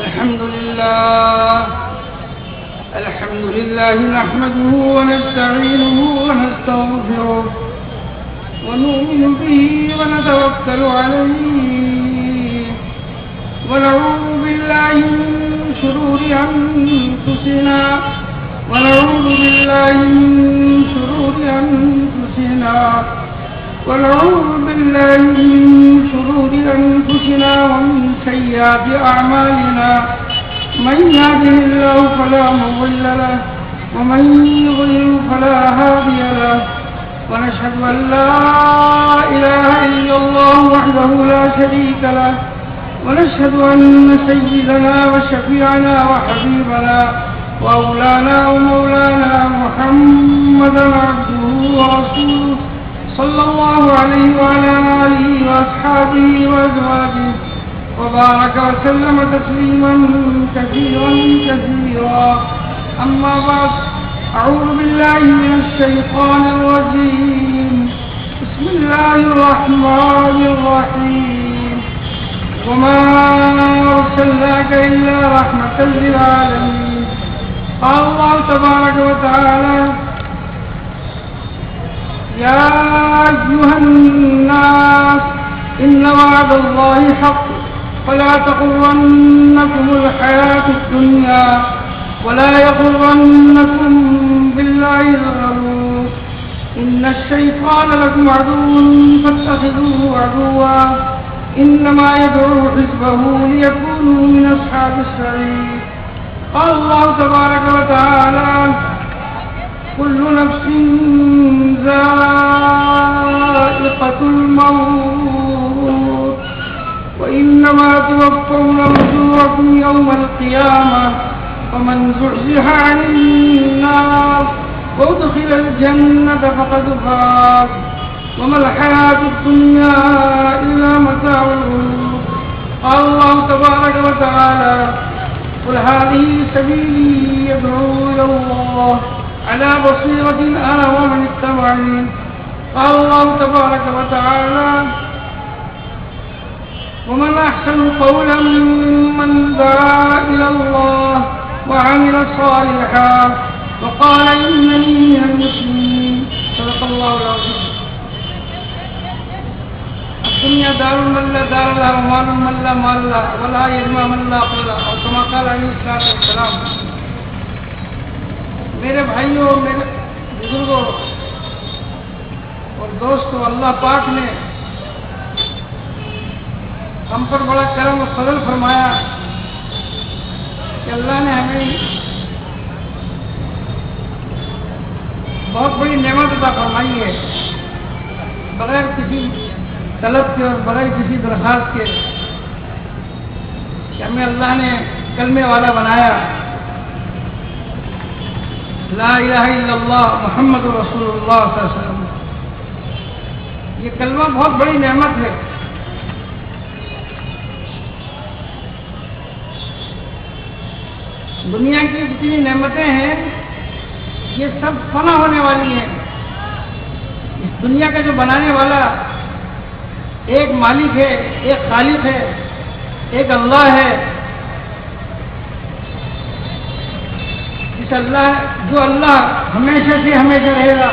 الحمد لله نحمده ونستعينه ونستغفره ونؤمن به ونتوكل عليه ونعوذ بالله من شرور أنفسنا ونعوذ بالله من شرور أنفسنا ومن سيئات أعمالنا من يهده الله فلا مضل له ومن يضلل فلا هادي له ونشهد أن لا إله إلا الله وحده لا شريك له ونشهد أن سيدنا وشفيعنا وحبيبنا وأولانا ومولانا محمدا عبده ورسوله صلى الله عليه وعلى آله وأصحابه وأزواجه وبارك وسلم تسليما كثيرا أما بعد أعوذ بالله من الشيطان الرجيم بسم الله الرحمن الرحيم وما أرسلناك إلا رحمة للعالمين قال الله تبارك وتعالى يا أيها الناس إن وعد الله حق فلا تغرنكم الحياة الدنيا ولا يغرنكم بالله الغرور إن الشيطان لكم عدو فاتخذوه عدوا إنما يدعو حزبه ليكونوا من أصحاب السعير قال الله تبارك وتعالى كل نفس ذائقة الموت وإنما توفون أجوركم يوم القيامة ومن زحزح عن النار وادخل الجنة فقد فاز وما الحياة الدنيا إلا متاع الغرور قال الله تبارك وتعالى قل هذه سبيلي يدعو إلى الله على بصيرة أنا ومن اتبعني قال الله تبارك وتعالى ومن أحسن قولا ممن دعا إلى الله وعمل صالحا وقال إنني من المسلمين صدق الله العظيم الدنيا دار من لا دار له ومال من لا مال له ولا علم من لا عقل له اور كما قال عليه الصلاة والسلام. میرے بھائیوں میرے بزرگوں اور دوستوں, اللہ پاک نے ہم پر بڑا کرم و فضل فرمایا کہ اللہ نے ہمیں بہت بڑی نعمت عطا فرمائی ہے بغیر کسی طلب کے اور بغیر کسی درخواست کے کہ ہمیں اللہ نے کلمے والا بنایا, لا الہ الا اللہ محمد رسول اللہ صلی اللہ علیہ وسلم. یہ کلمہ بہت بڑی نعمت ہے. دنیا کی جتنی نعمتیں ہیں یہ سب فنا ہونے والی ہیں. اس دنیا کا جو بنانے والا ایک مالک ہے, ایک خالق ہے, ایک اللہ ہے. جو اللہ ہمیشہ سے ہمیشہ رہے گا,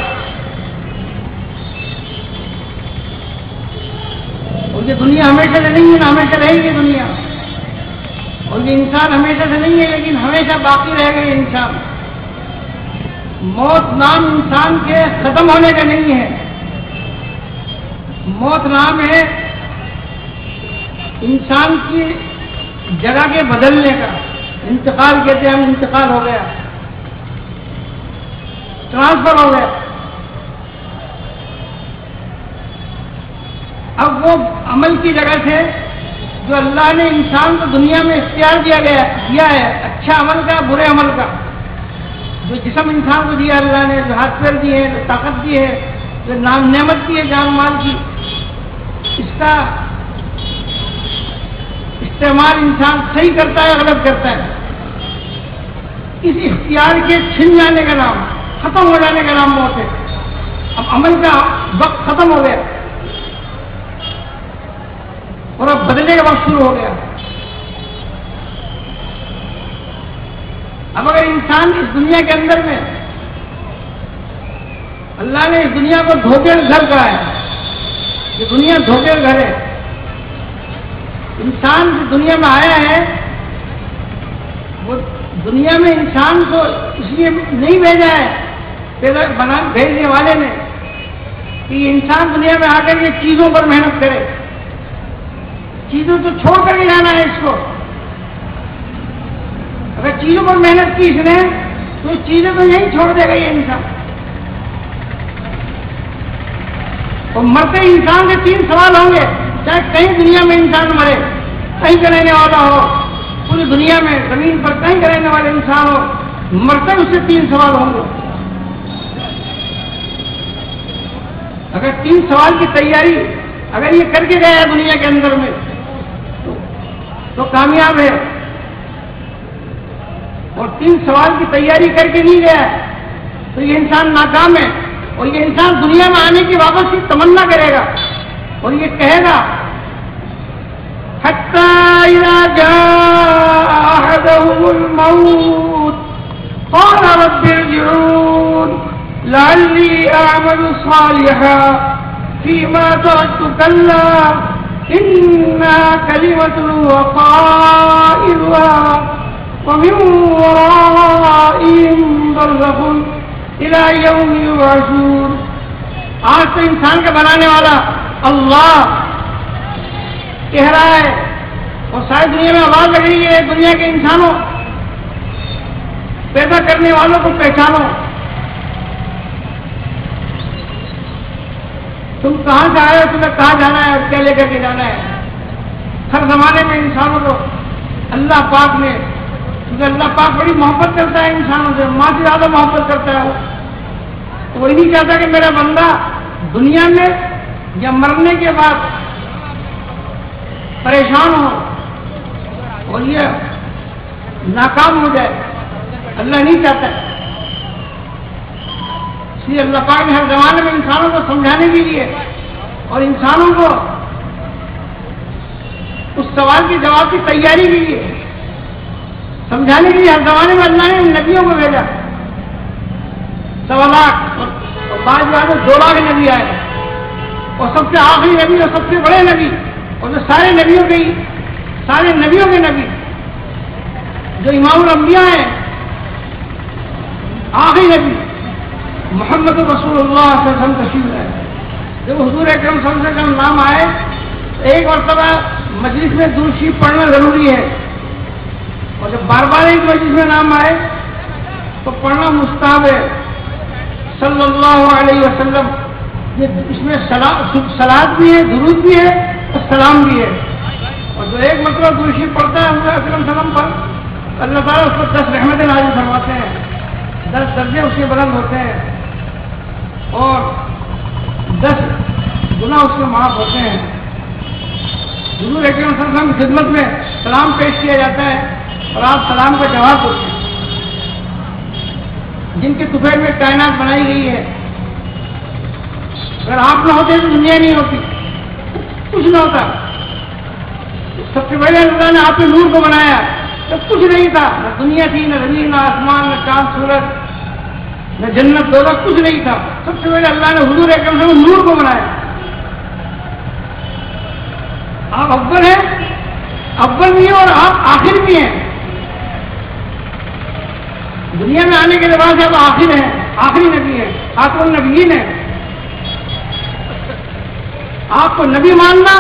اور یہ دنیا ہمیشہ سے نہیں ہے نہ ہمیشہ رہے گی دنیا, اور یہ انسان ہمیشہ سے نہیں ہے لیکن ہمیشہ باقی رہے گا. یہ انسان, موت نام انسان کے ختم ہونے کا نہیں ہے. موت نام ہے انسان کی جگہ کے بدلنے کا. انتقال کہتے ہیں ہم, انتقال ہو گیا, ٹرانسفر ہو گیا. اب وہ عمل کی جگہ سے جو اللہ نے انسان کو دنیا میں اختیار دیا ہے, اچھا عمل کا برے عمل کا, جو جسم انسان کو دیا اللہ نے, جو ہاتھ پیر دیے, جو طاقت دی ہے, جو نعمت دی ہے جان مال کی, اس کا استعمال انسان صحیح کرتا ہے, غلط کرتا ہے. اس اختیار کے چھن جانے کا نام, ختم ہو جانے کا نام موت ہے. اب عمل کا وقت ختم ہو گیا اور اب بدلنے کا وقت شروع ہو گیا. انسان اس دنیا کے اندر میں اللہ نے اس دنیا کو دھوکے کا گھر کہا ہے. یہ دنیا دھوکے کا گھر ہے. انسان جو دنیا میں آیا ہے وہ دنیا میں انسان کو اس لیے نہیں بھیجا ہے بھیجنے والے نے کہ یہ انسان دنیا میں آ کر کے چیزوں پر محنت کرے. چیزوں تو چھوڑ کر کے جانا ہے اس کو. اگر چیزوں پر محنت کی اس نے تو چیزیں تو یہیں چھوڑ دے گا یہ انسان. اور مرتے انسان کے 3 سوال ہوں گے. چاہے کہیں دنیا میں انسان مرے, کہیں کا رہنے والا ہو, پوری دنیا میں زمین پر کہیں کا رہنے والے انسان ہو, مرتے اس سے 3 سوال ہوں گے. اگر 3 سوال کی تیاری اگر یہ کر کے گیا ہے دنیا کے اندر میں تو کامیاب ہے. اور 3 سوال کی تیاری کر کے نہیں گیا تو یہ انسان ناکام ہے. اور یہ انسان دنیا میں آنے کی واپس کی تمنا کرے گا اور یہ کہے گا حتی اذا جاء احدهم الموت قال رب ارجعون لعلی اعمل صالحا فيما تركت كلا انها كلمة وقائلها ومن ورائهم برزخ الى یوم یبعثون. آج تو انسان کا بنانے والا اللہ کہہ رہا ہے اور ساری دنیا میں آواز لگ رہی ہے, دنیا کے انسانوں پیدا کرنے والوں کو پہچانو. تم کہاں سے آئے ہو, تمہیں کہاں جانا ہے اور کیا لے کر کے جانا ہے. ہر زمانے میں انسانوں کو اللہ پاک نے, کیونکہ اللہ پاک بڑی محبت کرتا ہے انسانوں سے, ماں سے زیادہ محبت کرتا ہے. وہ نہیں چاہتا کہ میرا بندہ دنیا میں یا مرنے کے بعد پریشان ہو اور یہ ناکام ہو جائے. اللہ نہیں چاہتا. اس لیے اللہ پاک نے ہر زمانے میں انسانوں کو سمجھانے کے لیے اور انسانوں کو اس سوال کے جواب کی تیاری کے لیے سمجھانے کے لیے ہر زمانے میں اللہ نے نبیوں کو بھیجا. 1.25 لاکھ اور بعض بات 2 لاکھ نبی آئے اور سب سے آخری نبی اور سب سے بڑے نبی اور جو سارے نبیوں کے نبی جو امام الانبیاء ہیں, آخری نبی محمد رسول اللہ صلی اللہ علیہ وسلم تشریف لائے. جب حضور اکرم صلی اللہ علیہ وسلم نام آئے ایک مرتبہ مجلس میں درود شریف پڑھنا ضروری ہے, اور جب بار بار ایک مجلس میں نام آئے تو پڑھنا مستحب ہے. صلی اللہ علیہ وسلم, اس میں صلات بھی ہے, درود بھی ہے اور سلام بھی ہے. اور جو ایک مرتبہ درود شریف پڑھتا ہے حضور اکرم صلی اللہ علیہ وسلم پر, اللہ تعالیٰ اس کو 10 رحمتیں نازل فرماتے ہیں, 10 درجے اس کے بلند ہوتے ہیں اور 10 گناہ اس کے معاف ہوتے ہیں. حضور اکرم صلی اللہ علیہ وسلم کی خدمت میں سلام پیش کیا جاتا ہے اور آپ سلام کا جواب دیتے ہیں. جن کے طفیل میں کائنات بنائی گئی ہے, اگر آپ نہ ہوتے تو دنیا نہیں ہوتی, کچھ نہ ہوتا. سب سے پہلے اللہ نے آپ کے نور کو بنایا, تب کچھ نہیں تھا, نہ دنیا تھی, نہ زمین, نہ آسمان, نہ چاند سورج, نہ جنت دوزخ, کچھ نہیں تھا. سب سے پہلے اللہ نے حضور اکرم صلی اللہ علیہ وسلم نور کو بنایا. آپ اول ہیں, اول بھی ہیں اور آپ آخر بھی ہیں. دنیا میں آنے کے بعد آپ آخر ہیں, آخری نبی ہیں, خاتم النبیین ہیں. آپ کو نبی ماننا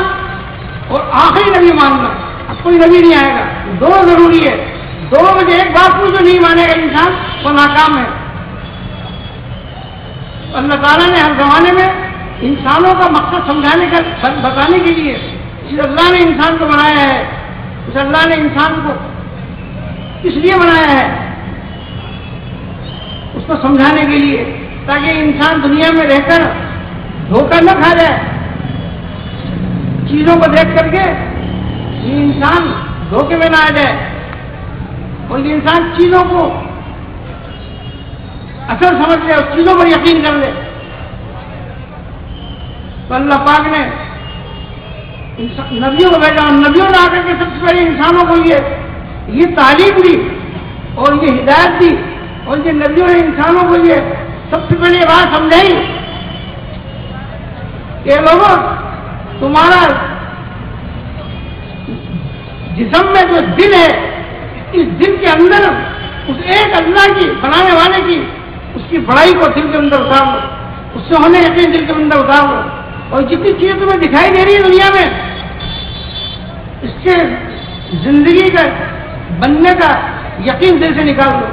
اور آخری نبی ماننا, اب کوئی نبی نہیں آئے گا, دونوں ضروری ہے. دونوں میں ایک بات کو جو نہیں مانے گا انسان وہ ناکام ہے. اللہ تعالیٰ نے ہر زمانے میں انسانوں کا مقصد سمجھانے کا بتانے کے لیے جس اللہ نے انسان کو بنایا ہے, اس اللہ نے انسان کو اس لیے بنایا ہے اس کو سمجھانے کے لیے, تاکہ انسان دنیا میں رہ کر دھوکہ نہ کھا جائے. چیزوں کو دیکھ کر کے یہ انسان دھوکے میں نہ آ جائے اور یہ انسان چیزوں کو اصل سمجھ لے اور چیزوں پر یقین کر لے. تو اللہ پاک نے نبیوں کو بھیجا, نبیوں نے آ کر کے سب سے پہلے انسانوں کو یہ تعلیم دی اور یہ ہدایت دی اور یہ نبیوں نے انسانوں کو یہ سب سے پہلے بات سمجھائی کہ لوگوں تمہارا جسم میں جو دل ہے اس دل کے اندر اس ایک اللہ کی بنانے والے کی اس کی بڑائی کو دل کے اندر اتار لو، اس سے ہونے یقین دل کے اندر اتار لو، اور جتنی چیزیں تمہیں دکھائی دے رہی ہے دنیا میں اس کے زندگی کا بننے کا یقین دل سے نکال دو۔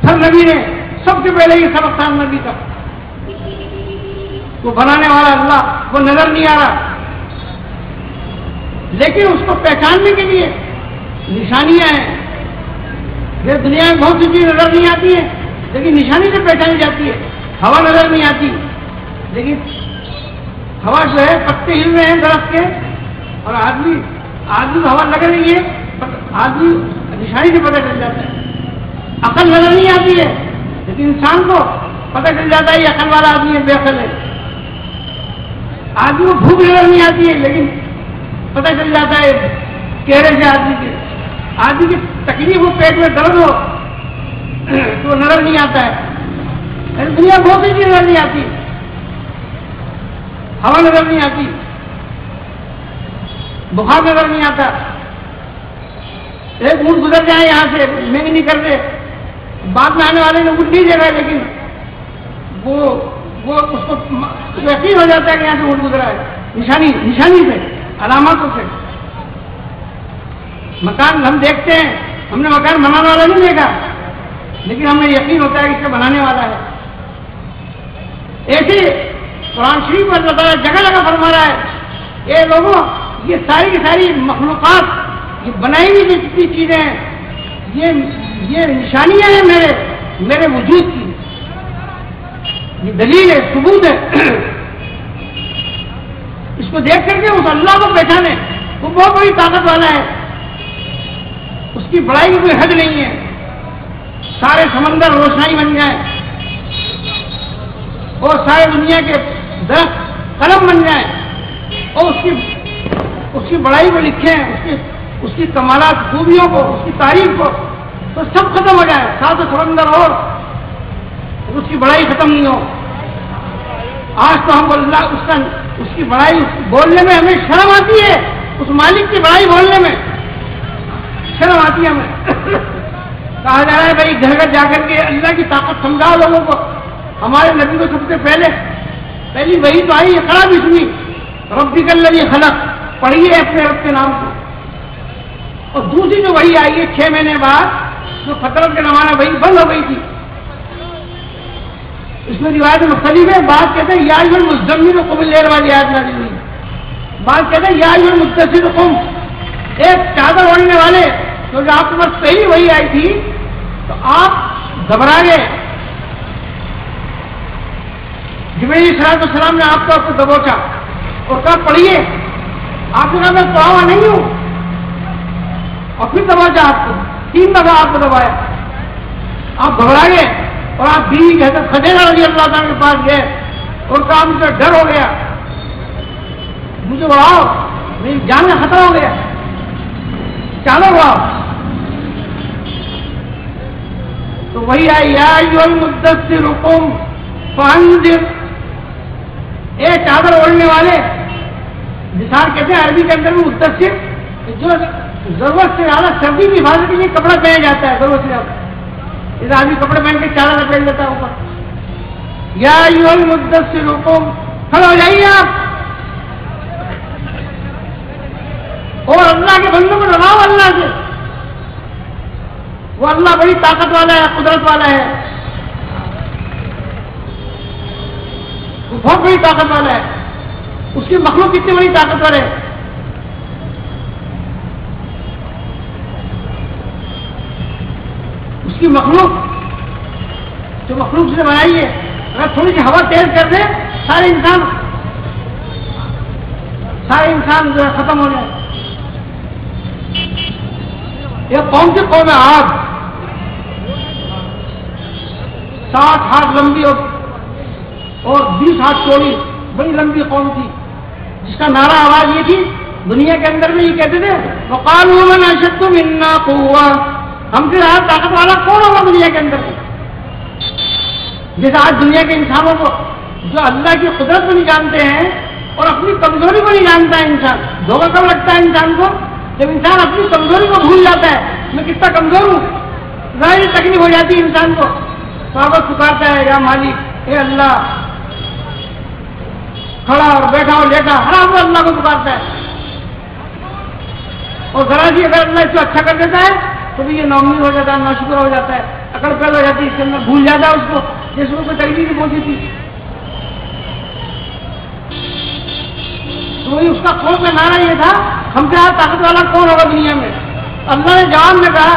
ہر نبی نے سب سے پہلے یہ سبق تھا نبی کا، وہ بنانے والا اللہ وہ نظر نہیں آ رہا، لیکن اس کو پہچاننے کے لیے نشانیاں ہیں۔ یہ دنیا میں بہت سی چیز نظر نہیں آتی ہے لیکن نشانی سے پہچانی جاتی ہے۔ ہوا نظر نہیں آتی لیکن ہوا جو ہے پتے ہل رہے ہیں درخت کے، اور آدمی کو ہوا لگ رہی ہے، آدمی نشانی سے پتہ چل جاتا ہے۔ عقل نظر نہیں آتی ہے لیکن انسان کو پتہ چل جاتا ہے یہ عقل والا آدمی ہے، بے عقل ہے۔ آدمی کو بھوک نظر نہیں آتی ہے لیکن پتہ چل جاتا ہے چہرے سے آدمی کی تکلیف ہو، پیٹ میں درد ہو تو وہ نظر نہیں آتا ہے۔ دنیا بہت سی چیز نظر نہیں آتی، ہوا نظر نہیں آتی، بخار نظر نہیں آتا۔ ایک اونٹ گزر جائے یہاں سے میں نہیں کرتے، بعد میں آنے والے نے اونٹ نہیں دے رہا ہے لیکن وہ اس کو یقین ہو جاتا ہے کہ یہاں سے اونٹ گزرا ہے، نشانی سے، علاماتوں سے۔ مکان ہم دیکھتے ہیں، ہم نے مکان بنانے والا نہیں دیکھا لیکن ہمیں یقین ہوتا ہے کہ اس کو بنانے والا ہے۔ ایسے قرآن شریف میں اللہ تعالیٰ جگہ جگہ فرما رہا ہے اے لوگوں یہ ساری کی ساری مخلوقات، یہ بنائی ہوئی جتنی چیزیں ہیں یہ نشانیاں ہیں میرے وجود کی، یہ دلیل ہے، ثبوت ہے۔ اس کو دیکھ کر کے اس اللہ کو پہچانے، وہ بہت بڑی طاقت والا ہے، اس کی بڑائی کی کوئی حد نہیں ہے۔ سارے سمندر روشنائی بن جائیں اور سارے دنیا کے درخت قلم بن جائیں اور اس کی بڑائی کو لکھیں، اس کی کمالات خوبیوں کو، اس کی تعریف کو، تو سب ختم ہو جائے، سات سمندر اور اس کی بڑائی ختم نہیں ہو۔ آج تو ہم اللہ اس کی بڑائی بولنے میں ہمیں شرم آتی ہے، اس مالک کی بڑائی بولنے میں شرم آتی ہے ہمیں۔ کہا جا رہا ہے بھائی گھر گھر جا کر کے اللہ کی طاقت سمجھاؤ لوگوں کو۔ ہمارے نبی کو سب سے پہلی وہی تو آئی اقرا بسمی ربک الذی خلق، پڑھیے اپنے رب کے نام کو۔ اور دوسری جو وہی آئی ہے 6 مہینے بعد، جو فطرت کے زمانے وہی بند ہو گئی تھی، اس میں روایت مختلف ہے۔ بعض کہتے ہیں یا ایھا المزمل قم الليل والی آیت نازل ہوئی، بعض کہتے ہیں یا ایھا المدثر قم، ایک چادر اوڑھنے والے، تو جو آپ کے پاس پہلی وہی آئی تھی تو آپ گھبرا گئے۔ جبرائیل علیہ السلام نے آپ کو دبوچا اور کہا پڑھیے، آپ نے کہا میں پڑھا ہوا نہیں ہوں، اور پھر دبوچا آپ کو، 3 دفعہ آپ کو دبایا، آپ گھبرا گئے اور آپ بیوی کے حضرت خدیجہ رضی اللہ تعالیٰ کے پاس گئے اور کہا مجھے ڈر ہو گیا، مجھے اڑاؤ، میری جان میں خطرہ ہو گیا، چادر اڑاؤ۔ تو وہی آئی یا ایھا المدثر قم فانذر، اے چادر اوڑھنے والے، مثال کہتے ہیں عربی کے اندر میں مدثر جو ضرورت سے زیادہ سردی کی حفاظت کے لیے کپڑا پہنا جاتا ہے، ضرورت سے زیادہ اس آدمی کپڑے پہن کے چادر پہن لیتا ہے اوپر۔ یا ایھا المدثر قم، کھڑے ہو جائیے آپ اور اللہ کے بندوں کو ڈراؤ اللہ سے، وہ اللہ بڑی طاقت والا ہے، قدرت والا ہے، وہ بہت بڑی طاقت والا ہے، اس کی مخلوق کتنی بڑی طاقتور ہے۔ اس کی مخلوق جو مخلوق سے بنائی ہے، اگر تھوڑی سی ہوا تیز کر دے سارے انسان جو ہے ختم ہو جائے۔ یہ قوم سے قوم ہے آگ، 60 ہاتھ لمبی اور 20 ہاتھ چوڑی، بڑی لمبی قوم تھی، جس کا نعرہ آواز یہ تھی، دنیا کے اندر میں یہ کہتے تھے وقالوا من اشد منا قوة، ہم سے زیادہ طاقت والا کون ہوگا دنیا کے اندر؟ جیسے آج دنیا کے انسانوں کو جو اللہ کی قدرت کو نہیں جانتے ہیں اور اپنی کمزوری کو نہیں جانتا ہے انسان. دھوکہ کب لگتا ہے انسان کو؟ جب انسان اپنی کمزوری کو بھول جاتا ہے. میں کتنا کمزور ہوں، ظاہری تکلیف ہو جاتی ہے انسان کو، صحابت پکارتا ہے یا مالک اے اللہ، کھڑا اور بیٹھا اور لیٹا ہر آدمی اللہ کو پکارتا ہے. اور ذرا سی اگر اللہ اس کو اچھا کر دیتا ہے تو بھی یہ ناامید ہو جاتا ہے، ناشکر ہو جاتا ہے، اکڑ پیدا ہو جاتی ہے، اس کے اندر بھول جاتا ہے اس کو جس کو کوئی تکلیف نہیں پہنچی تھی. تو وہی اس کا قوم کا نعرہ یہ تھا، ہم سے طاقت والا کون ہوگا دنیا میں؟ اللہ نے جواب میں کہا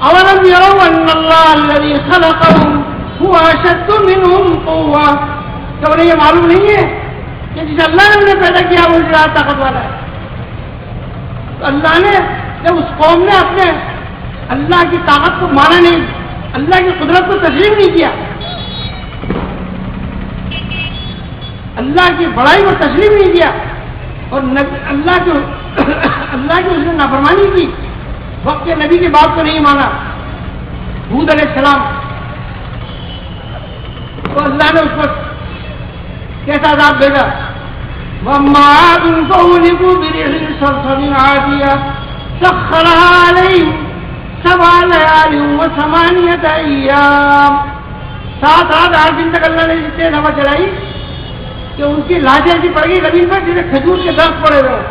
اولم یروا ان اللہ الذی خلقهم هو اشد منهم قوة، کہ انہیں یہ معلوم نہیں ہے کہ جس اللہ نے انہیں پیدا کیا وہ زیادہ طاقت والا ہے. تو اللہ نے جب اس قوم نے اپنے اللہ کی طاقت کو مانا نہیں، اللہ کی قدرت کو تسلیم نہیں کیا، اللہ کی بڑائی کو تسلیم نہیں کیا اور اللہ کی اس نے نافرمانی کی، وقت کے نبی کی بات کو نہیں مانا، ہود علیہ السلام، تو اللہ نے اس کو کیسا عذاب بھیجا؟ وَأَمَّا عَادٌ فَأُهْلِكُوا بِرِيحٍ صَرْصَرٍ عَاتِيَةٍ سَخَّرَهَا عَلَيْهِمْ 7 لَيَالٍ و8 أَيَّامٍ. 7 رات 8 دن تک اللہ نے اتنے ہوا چلائی کہ ان کی لاجیں ایسی پڑ گئی زمین پر جسے کھجور کے درخت پڑے ہوئے.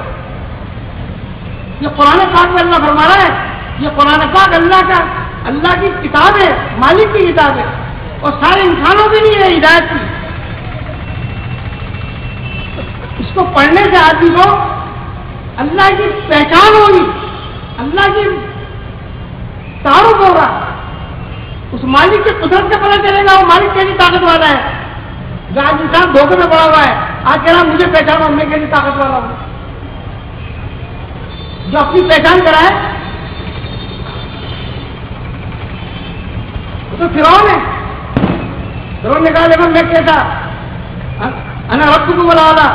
یہ قرآن پاک میں اللہ فرما رہا ہے، یہ قرآن پاک اللہ کی کتاب ہے، مالک کی کتاب ہے اور سارے انسانوں کے لیے ہے ہدایت کی. اس کو پڑھنے سے آدمی کو اللہ کی پہچان ہوگی، اللہ کی تعارف ہوگا، اس مالک کی قدرت سے پتہ چلے گا وہ مالک کیسی طاقت والا ہے. جو آج انسان دھوکے میں پڑا ہوا ہے، آج کہہ رہا مجھے پہچانو میں کیسی طاقت والا ہوں. جو اپنی پہچان کرائے وہ تو فرعون ہے. فرعون نے کہا دیکھو میں کیسا انا ربکم الاعلی،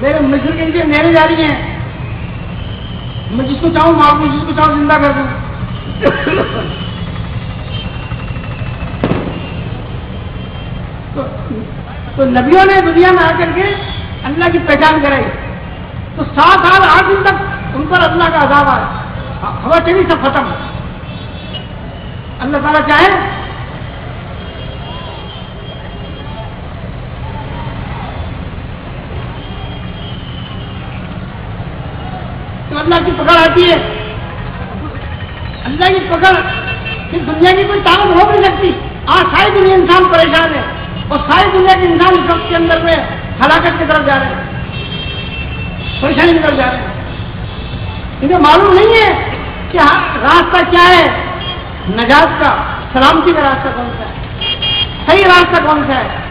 میرے مصر کے لیے نہریں جاری ہیں، میں جس کو چاہوں معاف دوں، جس کو چاہوں زندہ کر دوں. تو نبیوں نے دنیا میں آ کر کے اللہ کی پہچان کرائی. تو 7 سال 8 دن تک ان پر اللہ کا عذاب آیا، ہوا چلی سب ختم. اللہ تعالیٰ چاہے تو اللہ کی پکڑ آتی ہے، اللہ کی پکڑ کہ دنیا کی کوئی طاقت ہو نہیں سکتی. آج ساری دنیا انسان پریشان ہے اور ساری دنیا کے انسان اس وقت کے اندر میں ہلاکت کی طرف جا رہے ہیں، پریشانی کی طرف جا رہے ہیں. انہیں معلوم نہیں ہے کہ راستہ کیا ہے نجات کا، سلامتی کا راستہ کون سا ہے، صحیح راستہ کون سا ہے.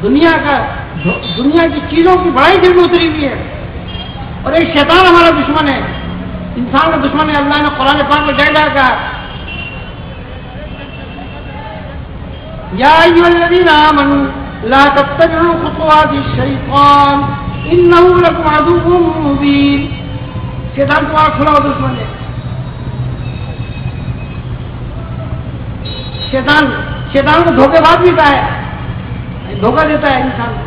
دنیا کی چیزوں کی بڑائی دل میں اتری ہوئی ہے اور ایک شیطان ہمارا دشمن ہے، انسان کا دشمن ہے. اللہ نے قرآن پاک میں جگہ کہا یا ایھا الذین آمنوا لا تتبعوا خطوات الشیطان انہ لکم عدو مبین. شیطان تمہارا کھلا ہوا دشمن ہے. شیطان کو دھوکے باز بھی کہا ہے، دھوکہ دیتا ہے انسان کو.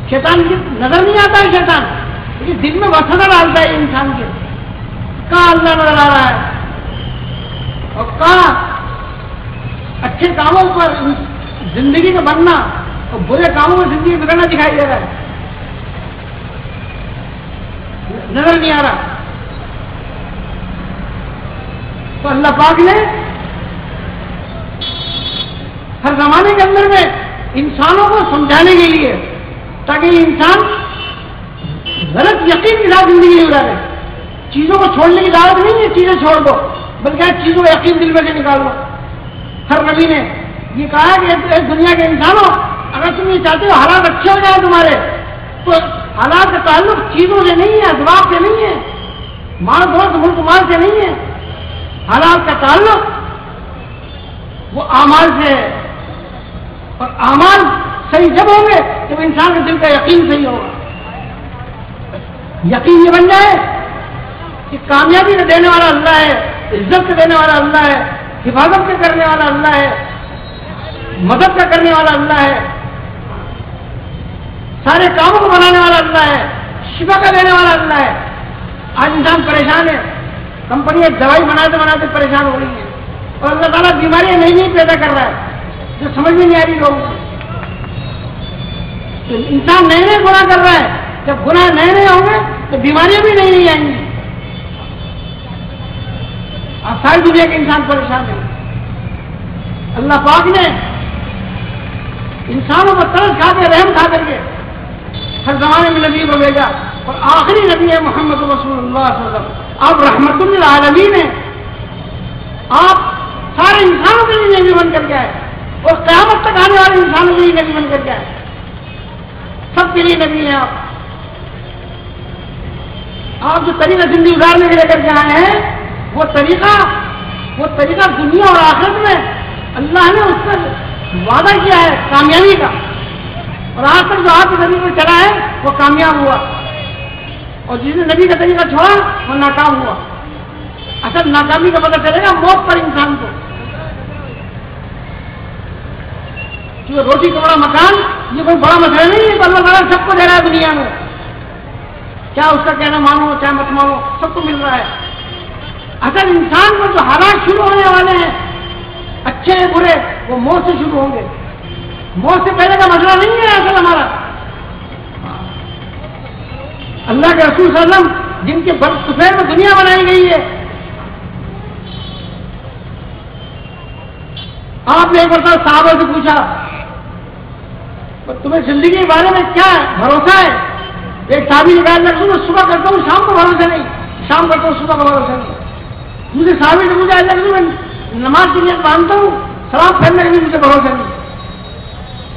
شیطان کی نظر نہیں آتا ہے شیطان، لیکن دل میں وسوسہ ڈالتا ہے انسان کے. کہاں اللہ نظر آ رہا ہے اور کہاں اچھے کاموں پر زندگی کا بننا اور برے کاموں میں زندگی بگڑنا دکھائی دے رہا ہے، نظر نہیں آ رہا. تو اللہ پاک نے ہر زمانے کے اندر میں انسانوں کو سمجھانے کے لیے تاکہ انسان غلط یقین کے ساتھ زندگی گزارے. چیزوں کو چھوڑنے کی دعوت نہیں ہے چیزیں چھوڑ دو، بلکہ چیزوں کا یقین دل میں سے نکال دو. ہر نبی نے یہ کہا کہ دنیا کے انسانوں اگر تم یہ چاہتے ہو حالات اچھے ہو جائیں تمہارے، تو حالات کا تعلق چیزوں سے نہیں ہے، اسباب سے نہیں ہے، مال دوست ملک مال سے نہیں ہے. حالات کا تعلق وہ اعمال سے ہے اور اعمال صحیح جب ہوں گے جب انسان کے دل کا یقین صحیح ہوگا. یقین یہ بن جائے کہ کامیابی کا دینے والا اللہ ہے, عزت کا دینے والا اللہ ہے, حفاظت کا کرنے والا اللہ ہے, مدد کا کرنے والا اللہ ہے, سارے کاموں کو بنانے والا اللہ ہے, شفا کا دینے والا اللہ ہے. آج انسان پریشان ہے, کمپنیاں دوائی بناتے پریشان ہو رہی ہیں, اور اللہ تعالیٰ بیماریاں نئی پیدا کر رہا ہے جو سمجھ میں نہیں آ رہی لوگوں کو. تو انسان نئے گناہ کر رہا ہے, جب گناہ نئے ہوں گے تو بیماریاں بھی نئی آئیں گی. اب ساری دنیا کے انسان پریشان ہیں. اللہ پاک نے انسانوں کو ترس کھا کے رحم کھا کر کے ہر زمانے میں نبی کو بھیجا, اور آخری نبی ہے محمد رسول اللہ صلی اللہ علیہ وسلم. آپ رحمت للعالمین ہیں, آپ سارے انسانوں کے لیے نبی بن کر کے آئے, اور قیامت تک آنے والے انسانوں کے لیے نبی بن کر کے آئے. سب کے لیے نبی ہیں آپ. آپ جو طریقہ زندگی گزارنے کے لے کر کے آئے ہیں, وہ طریقہ دنیا اور آخرت میں اللہ نے اس پر وعدہ کیا ہے کامیابی کا, اور آج تک جو آپ کے نبی میں چلا ہے وہ کامیاب ہوا, اور جس نے نبی کا طریقہ چھوڑا وہ ناکام ہوا. اصل ناکامی کا پتہ چلے گا موت پر انسان کو. جو روٹی کپڑا مکان یہ کوئی بڑا مسئلہ نہیں ہے, تو اللہ تعالیٰ سب کو دے رہا ہے دنیا میں, کیا اس کا کہنا مانو چاہے مت مانو سب کو مل رہا ہے. اصل انسان کو جو حالات شروع ہونے والے ہیں اچھے ہیں برے, وہ موت سے شروع ہوں گے. موت سے پہلے کا مسئلہ نہیں ہے اصل ہمارا. اللہ کے رسول صلی اللہ علیہ وسلم جن کے سفید میں دنیا بنائی گئی ہے, آپ نے ایک مرتبہ صحابہ سے پوچھا تمہیں زندگی کے بارے میں کیا بھروسہ ہے؟ ایک صحابی نے کہا میں صبح کرتا ہوں شام کو بھروسہ نہیں, شام کرتا ہوں صبح کا بھروسہ نہیں. مجھے صحابی نے پوچھا میں نماز کی نیت مانتا ہوں, سلام پھیرنے کا بھی مجھے بھروسہ نہیں.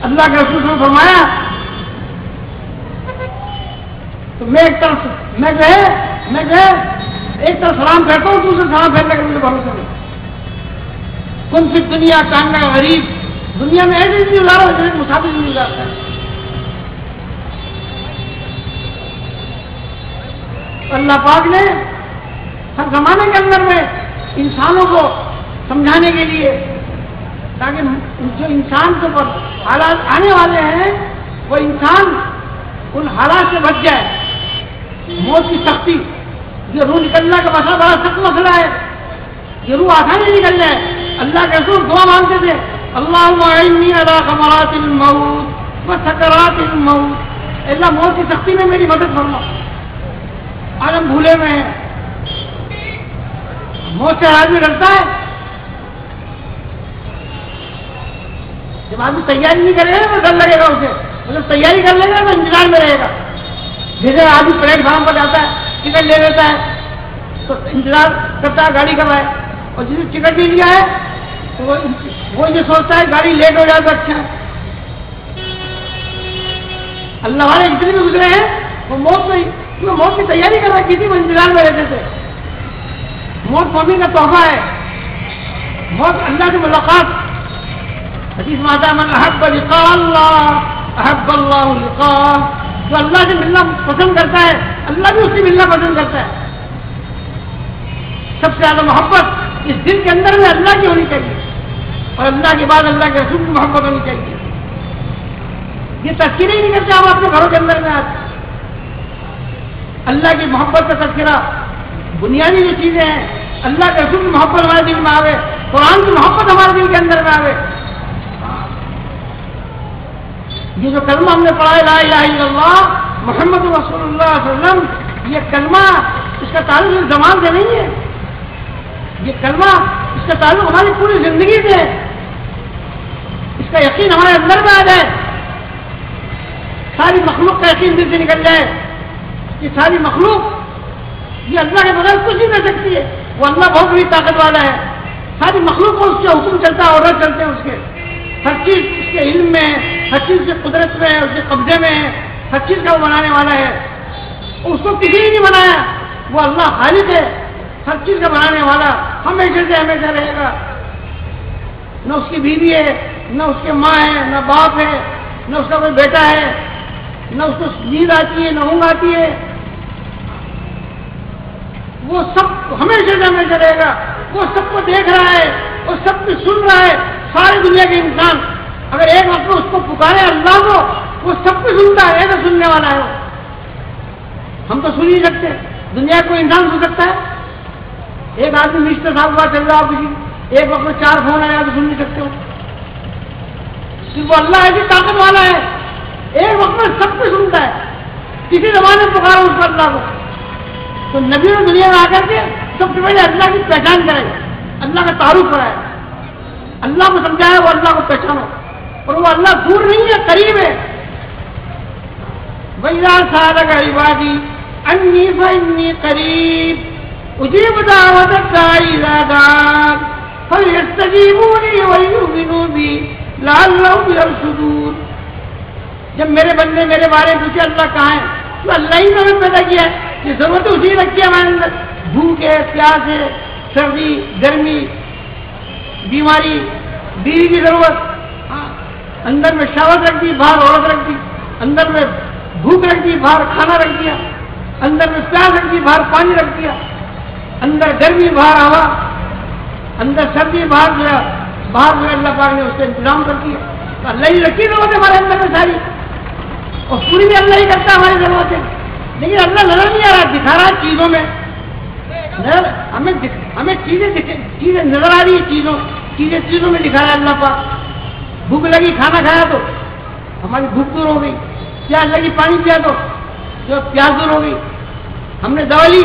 اللہ کے رسول نے فرمایا تو میں ایک طرف سلام پھیرتا ہوں, دوسرے سلام پھیرنے کا مجھے بھروسہ نہیں. کن فی دنیا کاننا غریب, دنیا میں ایسی زندگی گزارو جیسے مسافر زندگی گزارتا ہے. اللہ پاک نے ہر زمانے کے اندر میں انسانوں کو سمجھانے کے لیے, تاکہ جو انسان کے اوپر حالات آنے والے ہیں وہ انسان ان حالات سے بچ جائے. موت کی سختی, یہ روح نکلنا کا مسئلہ بڑا سخت مسئلہ ہے, یہ روح آسانی سے نکل جائے. اللہ کے رسول دعا مانگتے تھے اللہم اعنی علی غمرات الموت و سکرات الموت, اللہ موت کی سختی میں میری مدد فرما. آج ہم بھولے میں ہیں, موت سے آدمی ڈرتا ہے. جب آدمی تیاری نہیں کرے گا تو ڈر لگے گا اسے, مطلب تیاری کر لے گا تو انتظار میں رہے گا. جیسے آدمی پلیٹ فارم پر جاتا ہے, ٹکٹ لے لیتا ہے تو انتظار کرتا ہے گاڑی کب آئے, اور جس نے ٹکٹ نہیں لیا ہے تو وہ یہ سوچتا ہے گاڑی لیٹ ہو جائے تو اچھا ہے. اللہ والے جتنے بھی گزرے ہیں وہ موت کی تیاری کر رہے, کسی کو انتظار میں رہتے تھے. موت مومن کا تحفہ ہے, موت اللہ کی ملاقات. حدیث میں آتا ہے من احب لقاء اللہ احب اللہ لقاء, جو اللہ سے ملنا پسند کرتا ہے اللہ بھی اس سے ملنا پسند کرتا ہے. سب سے زیادہ محبت اس دل کے اندر میں اللہ کی ہونی چاہیے, اور اللہ کے بعد اللہ کے رسول کی محبت ہونی چاہیے. یہ تذکرہ ہی نہیں کرتے ہم اپنے گھروں کے اندر میں آتے. اللہ کی محبت کا تذکرہ, بنیادی جو چیزیں ہیں, اللہ کے رسول کی محبت ہمارے دل میں آوے, قرآن کی محبت ہمارے دل کے اندر میں آوے. یہ جو کلمہ ہم نے پڑھا ہے لا الہ الا اللہ محمد رسول اللہ صلی اللہ علیہ وسلم, یہ کلمہ اس کا تعلق اس زمان سے نہیں ہے. یہ کلمہ اس کا تعلق ہماری پوری زندگی سے ہے. اس کا یقین ہمارے اندر میں آ جائے, ساری مخلوق کا یقین دل سے نکل جائے کہ ساری مخلوق یہ اللہ کے بغیر کچھ نہیں کر سکتی ہے. وہ اللہ بہت بڑی طاقت والا ہے. ساری مخلوق کو اس کے حکم چلتا ہے, آرڈر چلتے ہیں اس کے. ہر چیز اس کے علم میں ہے, ہر چیز اس کے قدرت میں ہے, اس کے قبضے میں ہے. ہر چیز کا وہ بنانے والا ہے. اس کو کسی نے نہیں بنایا, وہ اللہ خالق ہے, ہر چیز کا بنانے والا, ہمیشہ سے ہمیشہ رہے گا. نہ اس کی بیوی ہے, نہ اس کے ماں ہے, نہ باپ ہے, نہ اس کا کوئی بیٹا ہے، نہ اس کو نیند آتی ہے، نہ اونگ آتی ہے. وہ سب ہمیشہ سے ہمیشہ رہے گا. وہ سب کو دیکھ رہا ہے، وہ سب کو سن رہا ہے. ساری دنیا کے انسان اگر ایک وقت میں اس کو پکارے اللہ کو، وہ سب کو سنتا ہے، ایسا سننے والا ہے وہ. ہم تو سن ہی سکتے، دنیا کو انسان سن سکتا ہے. ایک آدمی مسٹر صاحب کا چل رہا ہو کسی، ایک وقت میں 4 فون آیا تو سن نہیں سکتے ہو. وہ اللہ ایسی طاقت والا ہے، ایک وقت میں سب کو سنتا ہے. کسی زمانے میں پکارا اس کو اللہ کو، تو نبی نے دنیا میں آ کر کے سب سے پہلے اللہ کی پہچان کرے، اللہ کا تعارف کرائے، اللہ کو سمجھایا وہ اللہ کو پہچانو. اور وہ اللہ دور نہیں ہے، قریب ہے. وَإِذَا سَأَلَكَ عِبَادِي عَنِّي فَإِنِّي قَرِيبٌ أُجِيبُ دَعْوَةَ الدَّاعِ إِذَا دَعَانِ فَلْيَسْتَجِيبُوا لِي وَلْيُؤْمِنُوا بِي لَعَلَّهُمْ يَرْشُدُونَ. جب میرے بندے میرے بارے میں پوچھے اللہ کہاں ہے، تو اللہ ہی نے ہمیں پیدا کیا ہے. یہ ضرورت اسی رکھی ہے ہمارے اندر. بھوک ہے، پیاس ہے، سردی، گرمی، بیماری، بیوی کی ضرورت. اندر میں شہوت رکھ دی، باہر عورت رکھ دی. اندر میں بھوک رکھ دی، باہر کھانا رکھ دیا. اندر میں پیاس رکھ دی، باہر پانی رکھ دیا. اندر گرمی، باہر ہوا. اندر سردی، باہر جو ہے اللہ پاک نے اس کا انتظام کر دیا. اللہ ہی رکھی ضرورت ہے ہمارے اندر میں ساری، اور پوری بھی اللہ ہی کرتا ہے ہماری ضرورتیں. لیکن اللہ نظر نہیں آ رہا، دکھا رہا ہے چیزوں میں. ہمیں چیزیں نظر آ رہی ہے، چیزوں میں دکھا رہا ہے اللہ پاک. بھوک لگی، کھانا کھایا تو ہماری بھوک دور ہو گئی. پیاس لگی، پانی پیا تو جو پیاس دور ہو گئی. ہم نے دوا لی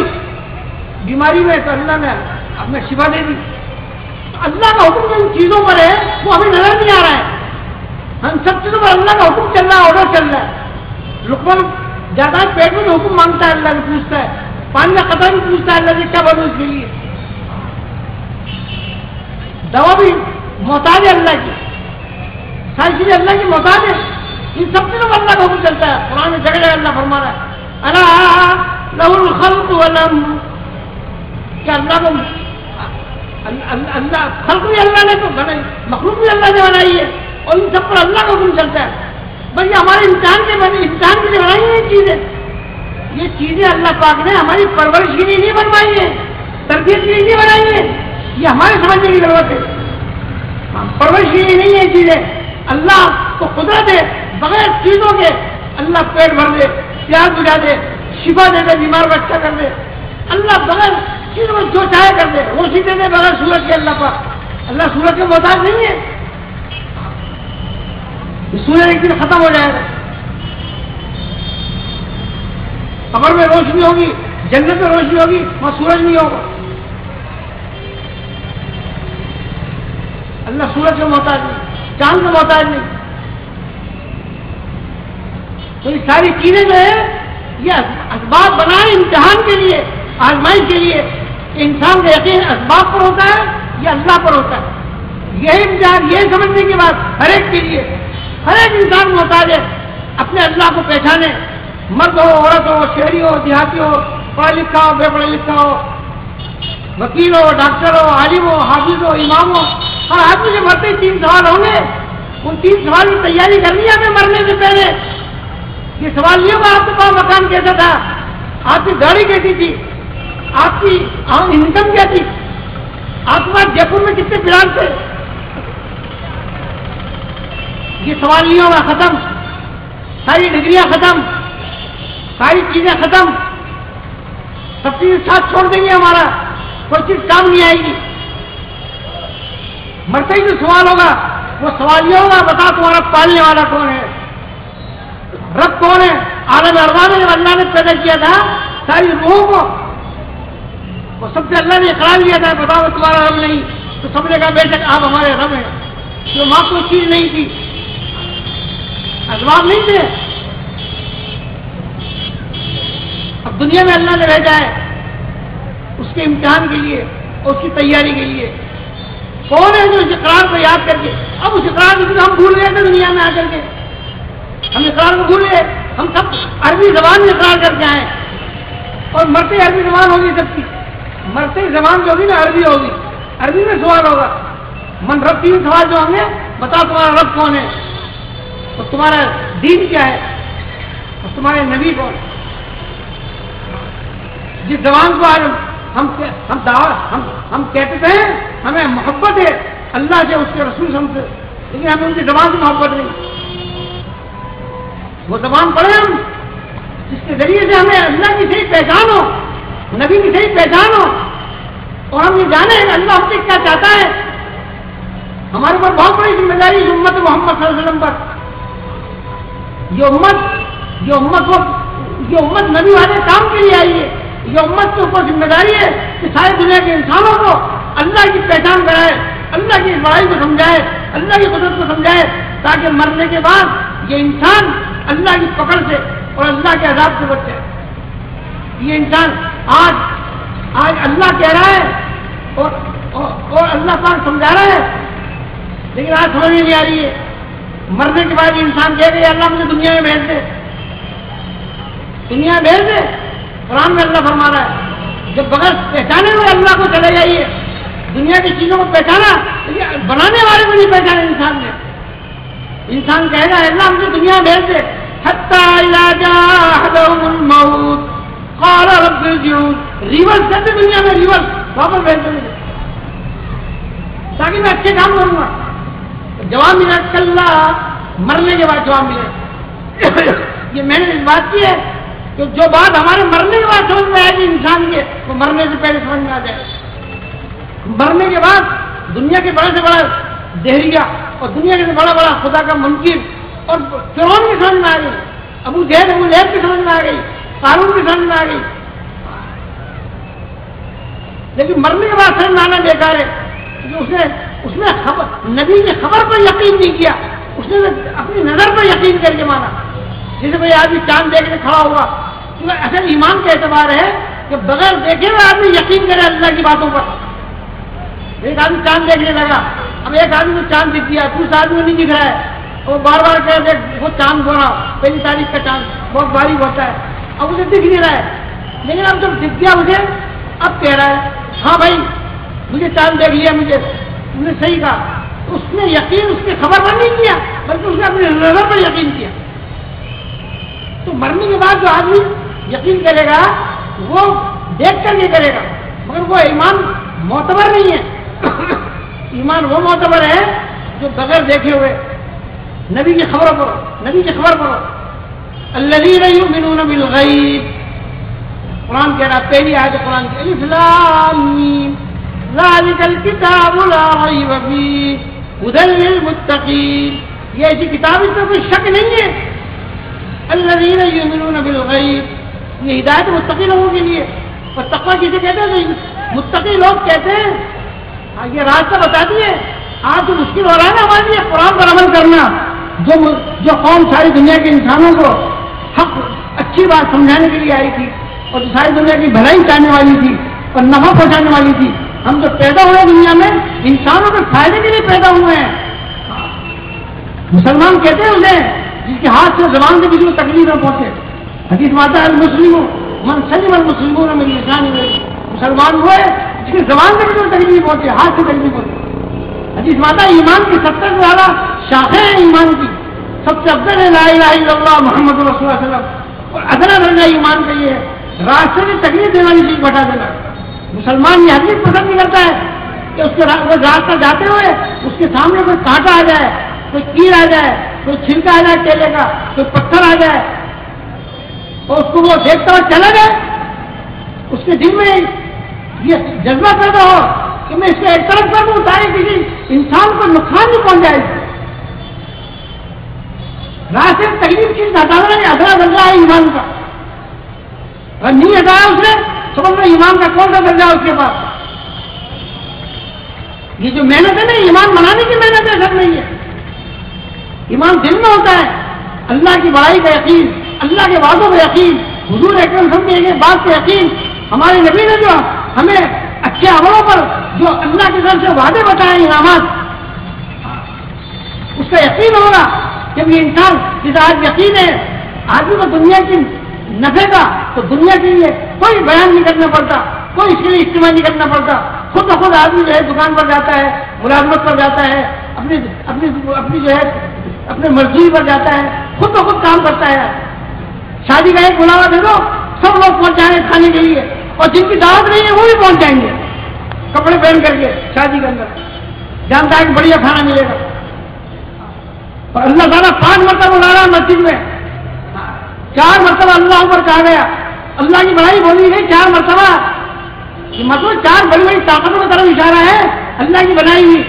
بیماری میں تو اللہ نے ہمیں شفا دے دی. اللہ کا حکم جو ان چیزوں پر ہے وہ ہمیں نظر نہیں آ رہا ہے. ہم سب چیزوں پر اللہ کا حکم چل رہا ہے، آرڈر چل رہا ہے. لقمان جاتا ہے پیٹ میں تو حکم مانگتا ہے، اللہ سے پوچھتا ہے. پانی کا قطرہ بھی پوچھتا ہے اللہ سے کیا بنو اس کے لیے. دوا بھی محتاج ہے اللہ کی، ساری چیزیں اللہ کی محتاج ہے. ان سب چیزوں پر اللہ کا حکم چلتا ہے. قرآن میں جگہ اللہ فرما رہا ہے الا لہ الخلق والامر، کہ اللہ کو اللہ خلق بھی اللہ نے تو بنائی، مخلوق بھی اللہ نے بنائی ہے، اور ان سب پر اللہ کا حکم چلتا ہے. بھائی ہمارے امتحان کے لیے بنائی ہیں یہ چیزیں. یہ چیزیں اللہ پاک نے ہماری پرورش کے لیے نہیں بنوائی ہیں، تربیت کے لیے نہیں بنائی ہیں. یہ ہمارے سمجھنے کی ضرورت ہے. پرورش کے لیے نہیں ہے چیزیں. اللہ کو قدرت ہے بغیر چیزوں کے اللہ پیٹ بھر دے، پیاس بجھا دے، شفا دے دے، بیمار کو اچھا کر دے. اللہ بغیر چیزوں کو جو چاہے کر دے، روشنی دے دے بغیر سورج کے. اللہ پاک اللہ سورج کے محتاج نہیں ہے. سورج ایک دن ختم ہو جائے گا. قبر میں روشنی ہوگی، جنت میں روشنی ہوگی، وہاں سورج نہیں ہوگا. اللہ سورج کا محتاج نہیں، چاند کا محتاج نہیں. تو یہ ساری چیزیں جو ہے یہ اسباب بنائے امتحان کے لیے، آزمائش کے لیے. انسان کا یقین اسباب پر ہوتا ہے یا اللہ پر ہوتا ہے. یہی امتحان، یہ سمجھنے کی بات ہر ایک کے لیے. ہر ایک انسان محتاج ہے اپنے اللہ کو پہچانے. مرد ہو، عورت ہو، شہری ہو، دیہاتی ہو، پڑھا لکھا ہو، بے پڑھا لکھا ہو، وکیل ہو، ڈاکٹر ہو، عالم ہو، حافظ ہو، امام ہو. ہر آدمی سے مرتے 3 سوال ہوں گے. ان 3 سوال کی تیاری کرنی ہے ہمیں مرنے سے پہلے. یہ سوال نہیں ہوگا آپ کے پاس مکان کیسا تھا، آپ کی گاڑی کیسی تھی، آپ کی انکم کیا تھی، آپ کے پاس جے پور میں کتنے پلان تھے. یہ سوال نہیں ہوگا. ختم. ساری ڈگریاں ختم، ساری چیزیں ختم، سب چیز ساتھ چھوڑ دیں گے. ہمارا کوئی چیز کام نہیں آئے گی. مرتے ہی جو سوال ہوگا وہ سوال یہ ہوگا بتا تمہارا پالنے والا کون ہے، رب کون ہے. عالم ارواح میں جب اللہ نے پیدا کیا تھا ساری روحوں کو، وہ سب سے اللہ نے اقرار کیا تھا بتاؤ تمہارا رب نہیں. تو سب نے کہا بے شک آپ ہمارے رب ہیں. جو ماں کوئی چیز نہیں تھی، اسباب نہیں تھے. اب دنیا میں اللہ نے بھیجا ہے اس کے امتحان کے لیے اور اس کی تیاری کے لیے. کون ہے جو اس اقرار کو یاد کر کے، اب اس اقرار کو ہم بھول گئے تھے دنیا میں آ کر کے، ہم اقرار کو بھول گئے. ہم سب عربی زبان میں اقرار کر کے آئے اور مرتے عربی زبان ہوگی سب کی. مرتے زبان جو ہوگی نا عربی ہوگی، عربی میں سوال ہوگا. من رب 3 سوال جو ہم نے بتا تمہارا رب کون ہے. اور تمہارا دین کیا ہے اور تمہارے نبی کون؟ جس زبان کو آج ہم کہتے ہیں ہمیں محبت ہے اللہ سے، اس کے رسول سے، ہم سے، لیکن ہمیں ان کی زبان سے محبت نہیں. وہ زبان پڑھیں ہم جس کے ذریعے سے ہمیں اللہ کی صحیح پہچان ہو، نبی کی صحیح پہچان ہو، اور ہم یہ جانیں کہ اللہ ہم سے کیا چاہتا ہے. ہمارے اوپر بہت بڑی ذمہ داری ہے امت محمد صلی اللہ علیہ وسلم پر. یہ امت نبی والے کام کے لیے آئی ہے. یہ امت کے اوپر ذمہ داری ہے کہ ساری دنیا کے انسانوں کو اللہ کی پہچان کرائے، اللہ کی بڑائی کو سمجھائے، اللہ کی قدرت کو سمجھائے، تاکہ مرنے کے بعد یہ انسان اللہ کی پکڑ سے اور اللہ کے عذاب سے بچ جائے. یہ انسان آج اللہ کہہ رہا ہے اور اللہ پاک سمجھا رہا ہے، لیکن آج سمجھ نہیں آ رہی ہے. مرنے کے بعد یہ انسان کہے گا اللہ مجھے دنیا میں بھیج دے، دنیا میں بھیج دے. قرآن میں اللہ فرما رہا ہے جب بغیر پہچانے ہوئے اللہ کو چلے جائیے. دنیا کی چیزوں کو پہچانا بنانے والے کو نہیں پہچانا انسان نے. انسان کہے گا اللہ مجھے دنیا میں بھیج دے، حتی اذا جاء احدهم الموت قال رب ارجعون. ریورس کرتے دنیا میں، ریورس واپس بھیج دیں تاکہ میں اچھے کام کروں گا. جواب ملا کلا، مرنے کے بعد جواب ملے. یہ میں نے اس بات کی ہے کہ جو بات ہمارے مرنے کے بعد سمجھ میں آئے گی انسان کے، وہ مرنے سے پہلے سمجھ میں آ جائے. مرنے کے بعد دنیا کے بڑے سے بڑا دہریہ اور دنیا کے بڑا بڑا خدا کا منکر اور فرعون کی سمجھ میں آ گئی، ابو جہل ابو لہب کی سمجھ میں آ گئی، قارون کی سمجھ میں آ گئی. لیکن مرنے کے بعد سمجھ میں آنا بیکار ہے. اس نے نبی کی خبر پر یقین نہیں کیا، اس نے اپنی نظر پر یقین کر کے مانا. جیسے کوئی آدمی چاند دیکھنے کھڑا ہوا، اصل ایمان کا اعتبار ہے کہ بغیر دیکھے ہوئے آدمی یقین کرے اللہ کی باتوں پر. ایک آدمی چاند دیکھنے لگا، اب ایک آدمی کو چاند دکھ گیا، دوسرا آدمی نہیں دکھ رہا ہے، وہ بار بار کہہ دے وہ چاند بولا، پہلی تاریخ کا چاند بہت باریک ہوتا ہے، اب اسے دکھ نہیں رہا ہے. لیکن اب جب دکھ گیا مجھے، اب کہہ رہا ہے ہاں بھائی مجھے چاند دیکھ لیا، مجھے صحیح کہا. اس نے یقین اس کی خبر پر نہیں کیا، بلکہ اس نے اپنی نظر پر یقین کیا. تو مرنے کے بعد جو آدمی یقین کرے گا وہ دیکھ کر یہ کرے گا، مگر وہ ایمان معتبر نہیں ہے. ایمان وہ معتبر ہے جو بغیر دیکھے ہوئے نبی کی خبر پر الذین یؤمنون بالغیب. قرآن کہہ رہا پہلی آیت قرآن کی الف لام میم ذالک الکتاب لا ریب فیہ ھدی للمتقین. یہ ایسی کتاب اس میں کوئی شک نہیں ہے. الذین یؤمنون بالغیب، یہ ہدایت متقی لوگوں کے لیے. اور تقویٰ کسے کہتے ہیں؟ متقی لوگ کہتے ہیں. یہ راستہ بتا دیے. آج جو مشکل ہو رہا ہے نا ہمارے لیے قرآن پر عمل کرنا. جو قوم ساری دنیا کے انسانوں کو حق اچھی بات سمجھانے کے لیے آئی تھی اور جو ساری دنیا کی بھلائی چاہنے والی تھی اور نفع پہنچانے والی تھی، ہم جو پیدا ہوئے دنیا میں انسانوں کے فائدے کے لیے پیدا ہوئے ہیں. مسلمان کہتے ہیں اسے جس کے ہاتھ سے زبان سے کسی کو تکلیف نہ پہنچے. حدیث ماتا المسلم من سلم المسلمون من لسانه. مسلمان وہ ہے جس کی زبان سے کسی کو تکلیف پہنچے، ہاتھ سے تکلیف پہنچے. حدیث ماتا ایمان کی 70 سے زیادہ شاخیں ہیں. ایمان کی سب سے افضل ہے لا الہ الا اللہ محمد رسول اللہ صلی اللہ علیہ وسلم. اور ادنا درجہ ایمان کا یہ ہے راستے میں تکلیف دینے والی چیز بتا دینا. مسلمان یہ حدیث پسند نہیں کرتا ہے کہ اس کے راستہ جاتے ہوئے اس کے سامنے کوئی کانٹا آ جائے، کوئی کیڑ آ جائے، کوئی چھلکا آ جائے کیلے کا، کوئی پتھر آ جائے اور اس کو وہ دیکھتا ہوا چلا جائے. اس کے دل میں یہ جذبہ پیدا ہو کہ میں اس کو ایک طرف کر دوں تاکہ کسی انسان کو نقصان نہیں پہنچ جائے. راستے میں تکلیف چیز ہٹانا یہ ادنا درجہ ہے ایمان کا. اگر نہیں ہٹایا اس نے سمجھ میں ایمان کا کون سا درجہ ہے اس کے پاس. یہ جو محنت ہے نا ایمان بنانے کی محنت ہے، سب نہیں ہے. ایمان دل میں ہوتا ہے، اللہ کی بڑائی کا یقین، اللہ کے وعدوں کا یقین، حضور اکرم صلی اللہ علیہ وسلم کے بات کا یقین. ہمارے نبی نے جو ہمیں اچھے عملوں پر جو اللہ کی طرف سے وعدے بتائے انعامات، اس کا یقین ہوگا. جب یہ انسان جس آج یقین ہے آدمی کو دنیا کی نفع کا، تو دنیا کے لیے کوئی بیان نہیں کرنا پڑتا، کوئی اس کے لیے اجتماع نہیں کرنا پڑتا. خود بخود آدمی جو ہے دکان پر جاتا ہے، ملازمت پر جاتا ہے، اپنی جو ہے اپنے مزدوری پر جاتا ہے، خود تو خود کام کرتا ہے. شادی کا ایک بلاوا دے دو، سب لوگ پہنچ جائیں گے کھانے کے لیے، اور جن کی دعوت نہیں ہے وہ بھی پہنچ جائیں گے کپڑے پہن کر کے شادی کے اندر. جانتا ہے کہ بڑھیا کھانا ملے گا. اور اللہ تعالیٰ 5 مرتبہ بلا رہا ہے مسجد میں، 4 مرتبہ اللہ اوپر کہا گیا. اللہ کی بڑائی بولی گئی 4 مرتبہ. یہ مطلب 4 بڑی بڑی طاقتوں کی طرف اشارہ ہے اللہ کی بنائی ہوئی.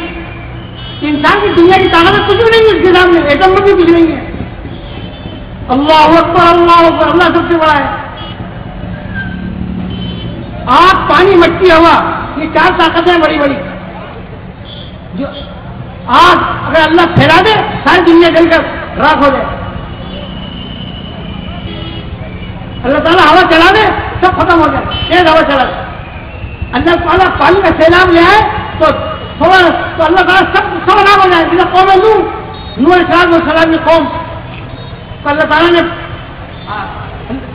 انسان کی دنیا کی طاقت کچھ بھی نہیں ہے اس کے سامنے، ایٹم میں بھی کچھ نہیں ہے. اللہ اکبر اللہ اکبر، اللہ سب سے بڑا ہے. آگ پانی مٹی ہوا، یہ 4 طاقتیں ہیں بڑی بڑی. جو آگ اگر اللہ پھیلا دے ساری دنیا جل کر راکھ ہو جائے. اللہ تعالیٰ ہوا چلا دے سب ختم ہو جائے، تیز ہوا چلا دے. اللہ تعالیٰ پانی کا سیلاب لے آئے تو اللہ تعالیٰ سب نام ہو جائے. جیسا قوم نوح علیہ السلام کی قوم، تو اللہ تعالیٰ نے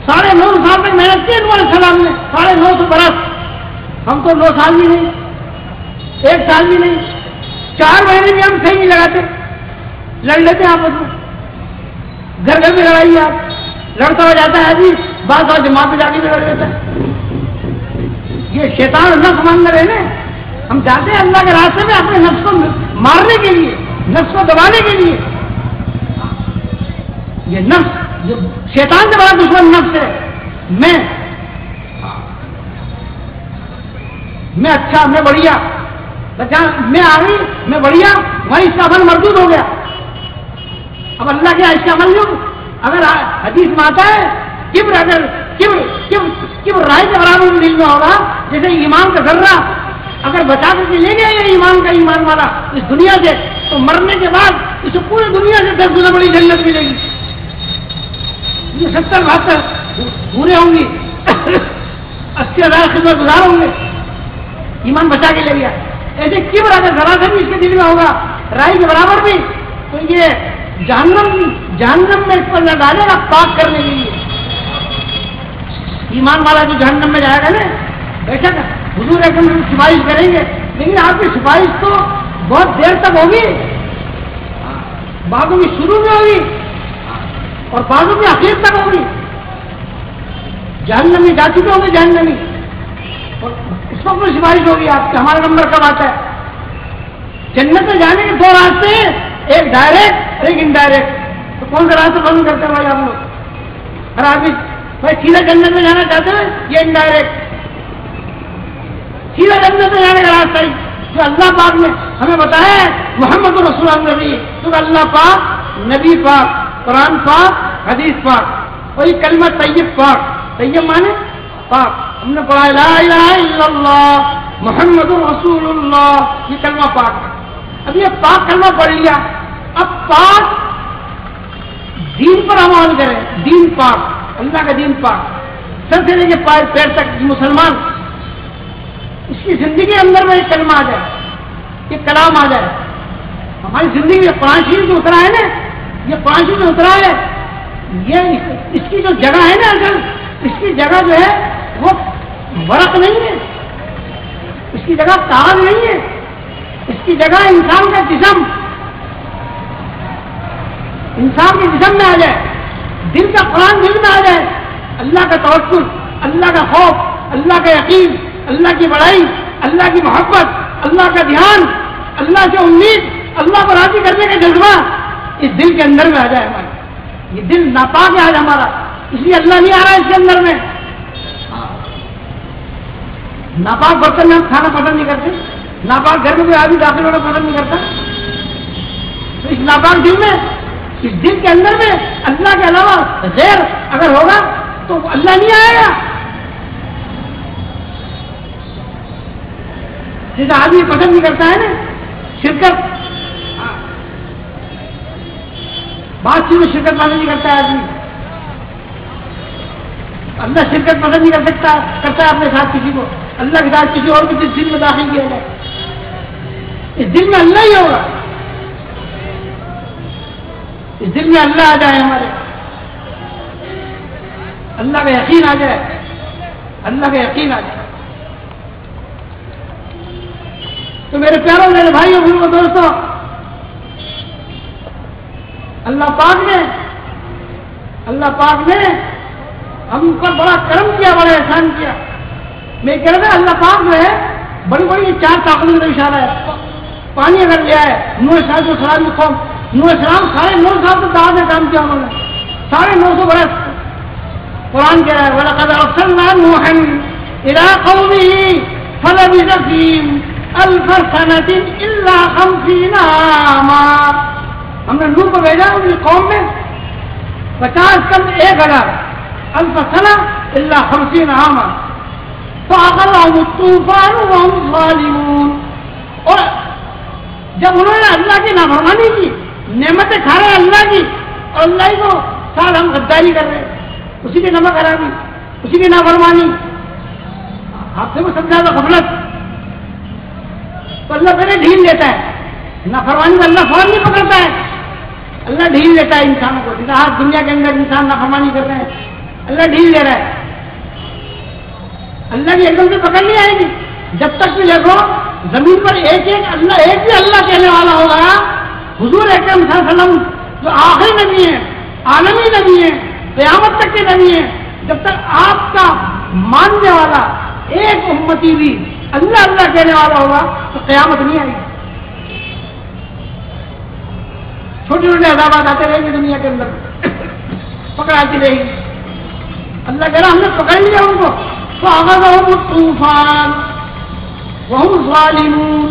9.5 سال تک محنت کی. نوح علیہ السلام نے 950 برس. ہم تو 9 سال بھی نہیں، 1 سال بھی نہیں، 4 مہینے بھی ہم صحیح نہیں لگاتے، لڑ لیتے ہیں آپس میں. گھر میں لڑائی ہے، لڑتا ہو جاتا ہے جی، بعض اور جماعت میں جا کے بھی لڑ لیتا ہے. یہ شیطان اللہ سمجھ رہے نا. ہم جاتے ہیں اللہ کے راستے میں اپنے نفس کو مارنے کے لیے، نفس کو دبانے کے لیے. یہ نفس جو شیطان سے بڑا دشمن نفس ہے. میں اچھا، میں بڑھیا، میں آگئی، میں بڑھیا، وہی اس کا عمل مردود ہو گیا. اب اللہ کے اس کا عمل جو اگر حدیث میں آتا ہے کبر، اگر کبر رائے کے برابر دل میں ہوگا، جیسے ایمان کا ذرہ اگر بچا کر کے لے گیا یہ ایمان والا اس دنیا سے، تو مرنے کے بعد اسے پوری دنیا سے 10 گنا بڑی جنت ملے گی. یہ 70-72 پورے ہوں گی، 80,000 خدمت گزار ہوں گے، ایمان بچا کے لے گیا. ایسے کبر اگر ذرا سے بھی اس کے دل میں ہوگا رائے کے برابر بھی، تو یہ جہنم میں اس پر نہ ڈالے گا پاک کرنے کے لیے. ایمان والا جو جہنم میں جائے گا نا، بیشک حضور اکرم سفارش کریں گے، لیکن آپ کی سفارش تو بہت دیر تک ہوگی. بعضوں کی شروع میں ہوگی اور بعضوں کی آخر تک ہوگی. جہنمی جا چکے ہوں گے جہنمی، اور اس وقت میں سفارش ہوگی آپ کی. ہمارا نمبر کب آتا ہے؟ جنت میں جانے کے 2 راستے ہیں، ایک ڈائریکٹ اور ایک انڈائریکٹ. تو کون سا راستہ پسند کرتے ہیں بھائی آپ لوگ؟ اگر آپ بھائی سیدھا جنت میں جانا چاہتے ہیں یہ انڈائریکٹ. سیدھا جنت میں جانے کا راستہ ہی جو اللہ پاک نے ہمیں بتایا ہے محمد رسول اللہ نبی، تو اللہ پاک، نبی پاک، قرآن پاک، حدیث پاک، اور یہ کلمہ طیب پاک. طیب مانے پاک. ہم نے پڑھا لا الہ الا اللہ محمد رسول اللہ، یہ کلمہ پاک ہے. اب یہ پاک کلمہ پڑھ لیا، اب پاک دین پر عمل کریں. دین پاک، اللہ کا دین پاک، سر سے لے کے پیر تک مسلمان اس کی زندگی کے اندر میں ایک کلمہ آ جائے، یہ کلام آ جائے. ہماری زندگی میں قرآن شریف جو اترا ہے نا، یہ قرآن شریف جو اترا ہے، یہ اس کی جو جگہ ہے نا، اگر اس کی جگہ جو ہے وہ ورق نہیں ہے، اس کی جگہ کاغذ نہیں ہے، اس کی جگہ انسان کا جسم، انسان کے جسم میں آ جائے، دل کا قرآن دل میں آ جائے. اللہ کا توکل، اللہ کا خوف، اللہ کا یقین، اللہ کی بڑائی، اللہ کی محبت، اللہ کا دھیان، اللہ سے امید، اللہ کو راضی کرنے کا جذبہ اس دل کے اندر میں آ جائے. ہمارے یہ دل ناپاک ہے آج ہمارا، اس لیے اللہ نہیں آ رہا ہے اس کے اندر میں. ناپاک برتن میں ہم کھانا پسند نہیں کرتے، ناپاک گھر میں کوئی آدمی داخل ہونا پسند نہیں کرتا. تو اس ناپاک دل میں، اس دل کے اندر میں اللہ کے علاوہ غیر اگر ہوگا تو اللہ نہیں آئے گا. جیسا آدمی پسند نہیں کرتا ہے نا شرکت، بات چیز میں شرکت پسند نہیں کرتا ہے آدمی. اللہ شرکت پسند نہیں کر سکتا کرتا ہے اپنے ساتھ کسی کو، اللہ کے ساتھ کسی اور کو جس دل میں داخل کیا جائے، اس دل میں اللہ ہی ہوگا. اس دل میں اللہ آ جائے، ہمارے اللہ کا یقین آ جائے، اللہ کا یقین آ جائے. تو میرے پیاروں، میرے بھائیوں، بزرگوں، دوستوں، اللہ پاک نے ہم پر بڑا کرم کیا، بڑا احسان کیا. میں کہہ رہا تھا اللہ پاک جو ہے بڑی بڑی 4 طاقتوں کا اشارہ ہے. پانی اگر لیا ہے نوح السلام کی قوم، نوح السلام 9.5 سال تک دعوت میں کام کیا انہوں نے، 950 برس. قرآن کہہ رہا ہے وَلَقَدْ أَرْسَلْنَا نُوحًا إِلَىٰ قَوْمِهِ فَلَبِثَ فِيهِمْ أَلْفَ سَنَةٍ إِلَّا 50 عَامًا. ہم نے نوح کو بھیجا ان کی قوم میں 50 کم 1000 ألف سنة إلا 50 عاما فأخذهم الطوفان وهم ظالمون. اور جب انہوں نے اللہ کی نافرمانی کی، نعمتیں کھا رہے اللہ کی، اور اللہ ہی کو ساتھ ہم غداری کر رہے، اسی کی نمک حرامی، اسی کی نافرمانی، آپ سے وہ سب زیادہ غفلت. تو اللہ پہلے ڈھیل دیتا ہے، نافرمانی کو اللہ فوراً نہیں پکڑتا ہے، اللہ ڈھیل دیتا ہے انسانوں کو. جیسا آج دنیا کے اندر انسان نافرمانی کرتے ہیں، اللہ ڈھیل دے رہا ہے. اللہ کی ایک دم سے پکڑ نہیں آئے گی جب تک کہ دیکھو زمین پر ایک بھی اللہ کہنے والا ہوگا. حضور اکرم صلی اللہ علیہ وسلم جو آخری نبی ہیں، عالمی نبی ہیں، قیامت تک کے نبی ہیں، جب تک آپ کا ماننے والا ایک امتی بھی اللہ اللہ کہنے والا ہوگا تو قیامت نہیں آئے گی. چھوٹے چھوٹے عذابات آتے رہیں گے دنیا کے اندر، پکڑ آتی رہے گی. اللہ کہہ رہا ہم نے پکڑ لیا ان کو، فَأَخَذَهُمُ الطُّوفَانُ وَهُمْ ظَالِمُونَ.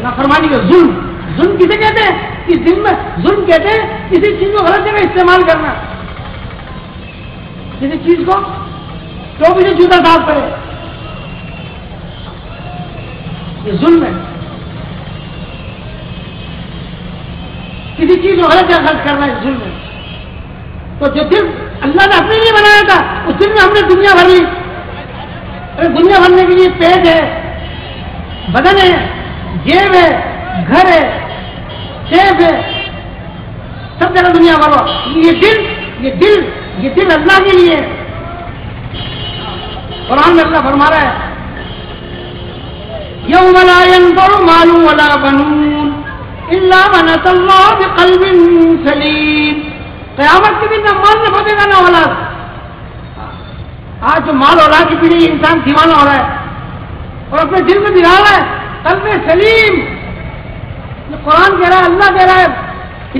نافرمانی کا ظلم کسے کہتے ہیں؟ اس دن میں ظلم کہتے ہیں کسی چیز کو غلط جگہ استعمال کرنا، کسی چیز کو تو بھی جوتا صاف کرے، یہ ظلم ہے. کسی چیز کو غلط جگہ خرچ کرنا ہے ظلم ہے. تو جو دل اللہ نے اپنے لیے بنایا تھا اس دل میں ہم نے دنیا بھر لی. دنیا بھرنے کے لیے پیٹ ہے، بدن ہے، جیب ہے، گھر ہے، سیب ہے، سب جگہ دنیا بھرو. یہ دل اللہ کے لیے. قرآن میں اللہ فرما رہا ہے یوم لا ينفع مال ولا بنون الا من اتى الله بقلب سلیم. قیامت کے دن نہ مال نہ بچے گا نہ اولاد. آج جو مال اولاد کے پیچھے انسان دیوانہ ہو رہا ہے اور اپنے دل میں بگاڑ رہا ہے. قلب سلیم قرآن کہہ رہا ہے، اللہ کہہ رہا ہے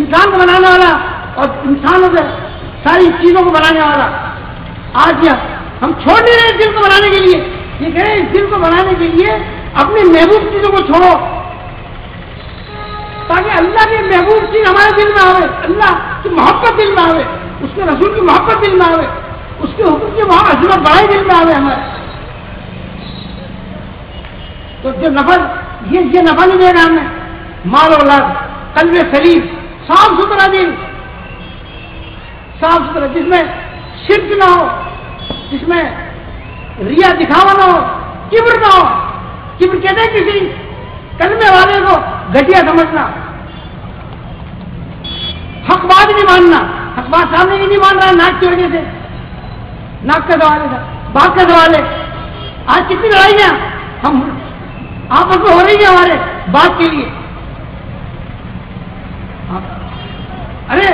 انسان کو بنانے والا اور انسانوں سے ساری چیزوں کو بنانے والا. آج ہم چھوڑ نہیں رہے دل کو بنانے کے لیے. یہ کہہ رہے ہیں اس دل کو بنانے کے لیے اپنی محبوب چیزوں کو چھوڑو تاکہ اللہ کی محبوب چیز ہمارے دل میں آئے، اللہ کی محبت دل میں آئے، اس کے رسول کی محبت دل میں آئے، اس کے حکم کی عظمت بڑائی دل میں آئے ہمارے. تو جو نفع یہ نفع نہیں دے گا ہمیں مال اولاد. قلب سلیم صاف ستھرا دل، صاف ستھرا جس میں شرک نہ ہو، جس میں ریا دکھاوا نہ ہو، کبر نہ ہو. کبر کہتے ہیں کسی کلمے والے کو گھٹیا سمجھنا، حق بات نہیں ماننا. حق بات سامنے ہی نہیں مان رہا ناک کی وجہ سے، ناک کا سوال ہے، بات کا سوال ہے. آج کتنی لڑائیاں ہم آپس میں ہو رہی ہے ہمارے بات کے لیے. ارے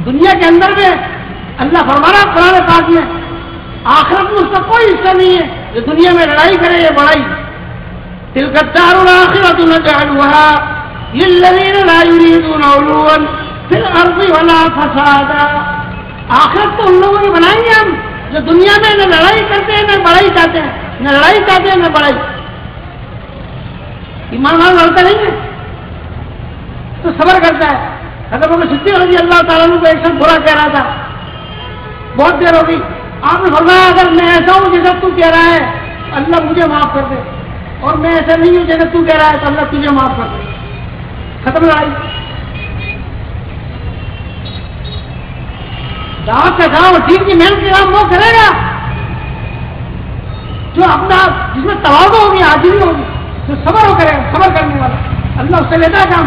دنیا کے اندر میں اللہ فرمانا قرآن پاک میں آخرت میں اس کا کوئی حصہ نہیں ہے جو دنیا میں لڑائی کرے یا بڑائی. تلک الدار الآخرۃ نجعلها للذین لا یریدون علوا فی الارض ولا فسادا. آخرت تو ان لوگوں کی بنائیں گے ہم جو دنیا میں نہ لڑائی کرتے ہیں نہ بڑائی چاہتے ہیں، نہ لڑائی چاہتے ہیں نہ بڑائی. ایمان والے لڑتا نہیں ہے تو صبر کرتا ہے. حضرت ابو بکر صدیق رضی اللہ تعالیٰ عنہ کو ایک شخص برا کہہ رہا تھا، بہت دیر ہوگی. آپ نے فرمایا اگر میں ایسا ہوں جیسا تو کہہ رہا ہے اللہ مجھے معاف کر دے، اور میں ایسا نہیں ہوں جیسا تو کہہ رہا ہے تو اللہ تجھے معاف کر دے. ختم لڑائی. دعوت کا کام اور دین کی محنت کے کام وہ کرے گا جو اپنا جس میں تواضع ہوگی، عاجزی ہوگی، جو صبر ہو کرے گا، صبر کرنے والا اللہ اس سے لیتا ہے کام.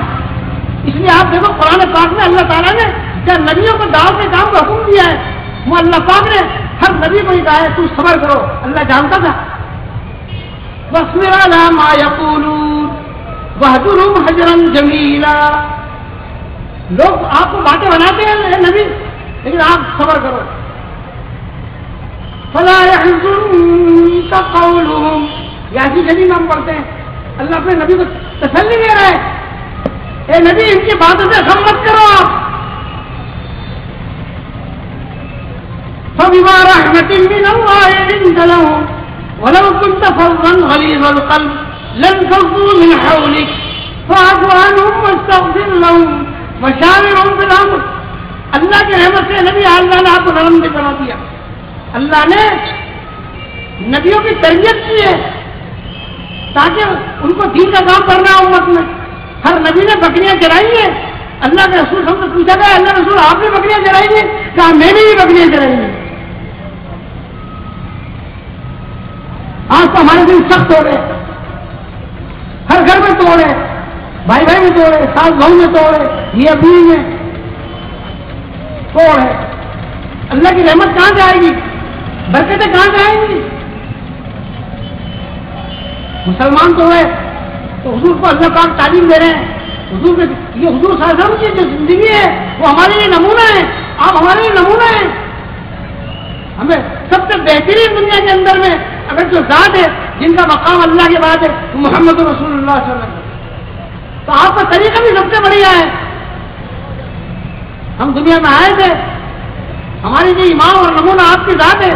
اس لیے آپ دیکھو قرآن پاک میں اللہ تعالیٰ نے کیا نبیوں کو دعوت کے کام کا حکم دیا ہے. وہ اللہ پاک نے ہر نبی کو ہی کہا ہے تو صبر کرو. اللہ جانتا تھا. وَاصْبِرْ عَلَىٰ مَا يَقُولُونَ وَاهْجُرْهُمْ هَجْرًا جَمِيلًا. لوگ آپ کو باتیں بناتے ہیں نبی، لیکن آپ صبر کرو. فَلَا يَحْزُنكَ قَوْلُهُمْ. یہ ایسی شریف ہم پڑھتے ہیں، اللہ اپنے نبی کو تسلی دے رہا ہے، اے نبی ان کی باتوں سے غم مت کرو آپ. فَبِمَا رَحْمَةٍ مِّنَ اللَّهِ لِنتَ لَهُمْ وَلَوْ كُنتَ فَظًّا غَلِيظَ الْقَلْبِ لَانفَضُّوا مِنْ حَوْلِكَ فَاعْفُ عَنْهُمْ وَاسْتَغْفِرْ لَهُمْ وَشَاوِرْهُمْ فِي الْأَمْرِ. اللہ کی رحمت سے نبی اللہ نے آپ کو نرم بھی بنا دیا. اللہ نے نبیوں کی تربیت کی ہے تاکہ ان کو دین کا کام کرنا ہے امت میں. ہر نبی نے بکریاں چرائی ہیں. اللہ کے رسول سے پوچھا گیا اللہ رسول آپ نے بکریاں چرائی ہیں؟ کہا میں نے بھی بکریاں چرائی ہیں. آج تو ہمارے دن سخت ہو رہے، ہر گھر میں توڑ ہے، بھائی بھائی میں توڑ ہے، ساس بہو میں توڑ ہے، یہ ابھی میں توڑ ہے. اللہ کی رحمت کہاں سے آئے گی؟ برکتیں کہاں سے آئیں گی؟ مسلمان تو ہے تو حضور کو اللہ پاک تعلیم دے رہے ہیں. حضور کے یہ حضور صلی اللہ علیہ وسلم کی جو زندگی ہے وہ ہمارے لیے نمونہ ہے. آپ ہمارے لیے نمونہ ہیں. ہمیں سب سے بہترین دنیا کے اندر میں اگر جو ذات ہے جن کا مقام اللہ کے بعد ہے وہ محمد رسول اللہ صلی اللہ علیہ وسلم. تو آپ کا طریقہ بھی سب سے بڑھیا ہے. ہم دنیا میں آئے تھے، ہماری جو امام اور نمونہ آپ کی ذات ہے.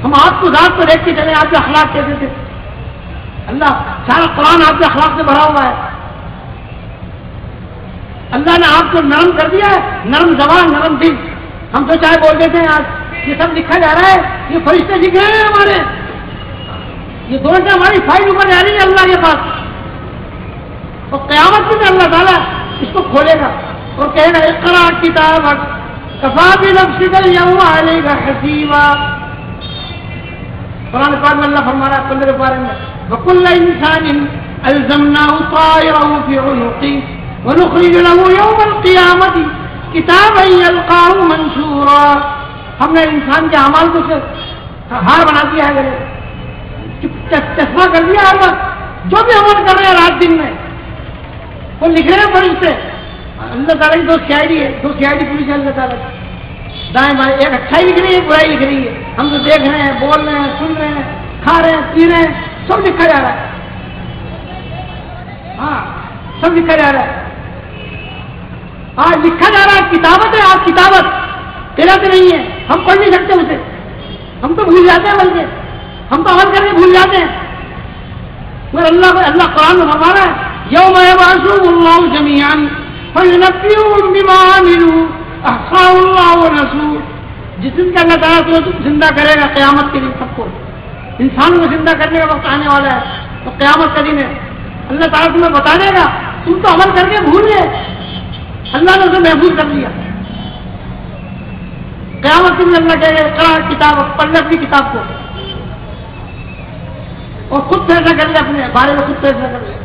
ہم آپ کو ذات کو دیکھ کے چلے آپ کے اخلاق کیسے تھے. اللہ سارا قرآن آپ کے اخلاق سے بھرا ہوا ہے. اللہ نے آپ کو نرم کر دیا ہے، نرم زبان نرم دل. ہم تو چاہے بول دیتے ہیں آج یہ سب لکھا جا رہا ہے، یہ فرشتے لکھ رہے ہیں ہمارے، یہ دونوں سے ہماری فائل اوپر جا رہی ہے اللہ کے پاس. اور قیامت میں اللہ تعالیٰ اس کو کھولے گا اور کہے گا اقرا کتابک کفی بنفسک اليوم علیک حسیبا. قرآن پاک میں اللہ فرما رہا ہے 15 پارے میں وَكُلَّ إِنسَانٍ أَلْزَمْنَاهُ طَائِرَهُ فِي عُنُقِهِ وَنُخْرِجُ لَهُ يَوْمَ الْقِيَامَةِ كِتَابًا يَلْقَاهُ مَنشُورًا. ہم نے انسان کے اعمال کو ہار بنا دیا ہے، چشمہ کر دیا ہر وقت. جو بھی عمل کر رہے ہیں رات دن میں وہ لکھ رہے ہیں فرشتے. اللہ تعالیٰ کی 2 سیائی ہے، 2 سیائی پولیس ہے اللہ تعالیٰ کی. دائیں بائیں ایک اچھائی لکھ رہی ہے، ایک برائی لکھ رہی ہے. ہم تو دیکھ رہے ہیں، بول رہے ہیں، سن رہے ہیں، کھا رہے ہیں، پی رہے ہیں، سب لکھا جا رہا ہے. ہاں سب لکھا جا رہا ہے. آج لکھا جا رہا ہے، کتابت ہے. آج کتابت قلت نہیں ہے، ہم پڑھ نہیں سکتے اسے، ہم تو بھول جاتے ہیں، بلکہ ہم تو عمل کر کے بھول جاتے ہیں. مگر اللہ قرآن میں فرما رہا ہے یوم یبعثهم اللہ جمیعا فینبئهم بما عملوا احصاہ اللہ ونسوہ. جس دن کا اللہ تعالیٰ کو زندہ کرے گا قیامت کے دن، سب کو انسانوں کو زندہ کرنے کا وقت آنے والا ہے. تو قیامت کا دن ہے، اللہ تعالیٰ تمہیں بتا دے گا تم تو عمل کر کے بھول گئے، اللہ نے اسے محفوظ کر لیا. قیامت کے دن اللہ کہے گا اقرا کتاب، پڑھ لے اپنی کتاب کو اور خود فیصلہ کر لے، اپنے بارے میں خود فیصلہ کر لے.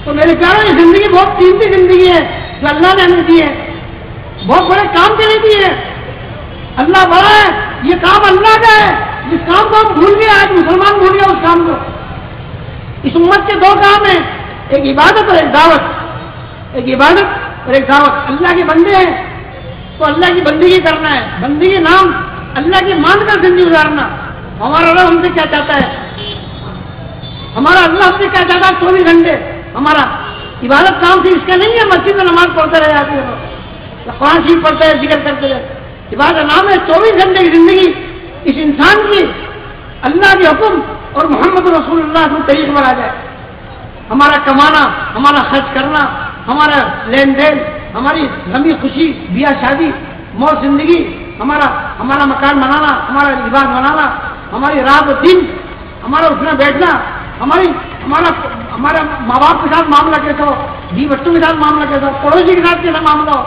تو میرے پیاروں یہ زندگی بہت قیمتی زندگی ہے جو اللہ نے ہمیں دی ہے. بہت بڑے کام کے لیے دی ہے. اللہ بڑا ہے، یہ کام اللہ کا ہے. جس کام کو ہم بھول گئے، آج مسلمان بھول گیا اس کام کو. اس امت کے 2 کام ہیں، ایک عبادت اور ایک دعوت. ایک عبادت اور ایک دعوت. اللہ کے بندے ہیں تو اللہ کی بندگی کرنا ہے. بندگی نام اللہ کی مان کر زندگی گزارنا. ہمارا رب ہم سے کیا چاہتا ہے؟ ہمارا اللہ ہم سے کیا چاہتا ہے؟ 24 گھنٹے ہمارا عبادت کام سے اس کا نہیں ہے مسجد میں نماز پڑھتے رہے آتے ہیں، قرآن شریف پڑھتے ہیں، ذکر کرتے رہے. عبادت نام ہے 24 گھنٹے کی زندگی اس انسان کی اللہ کے حکم اور محمد رسول اللہ کے طریق پر آ جائے. ہمارا کمانا، ہمارا خرچ کرنا، ہمارا لین دین، ہماری غمی خوشی، بیاہ شادی، موت زندگی، ہمارا مکان بنانا، ہمارا لباس بنانا، ہماری رات و دن، ہمارا اٹھنا بیٹھنا، ہمارا ماں باپ کے ساتھ معاملہ کیسا ہو، بی بچوں کے ساتھ معاملہ کیسا ہو، پڑوسی کے ساتھ کیسا معاملہ ہو.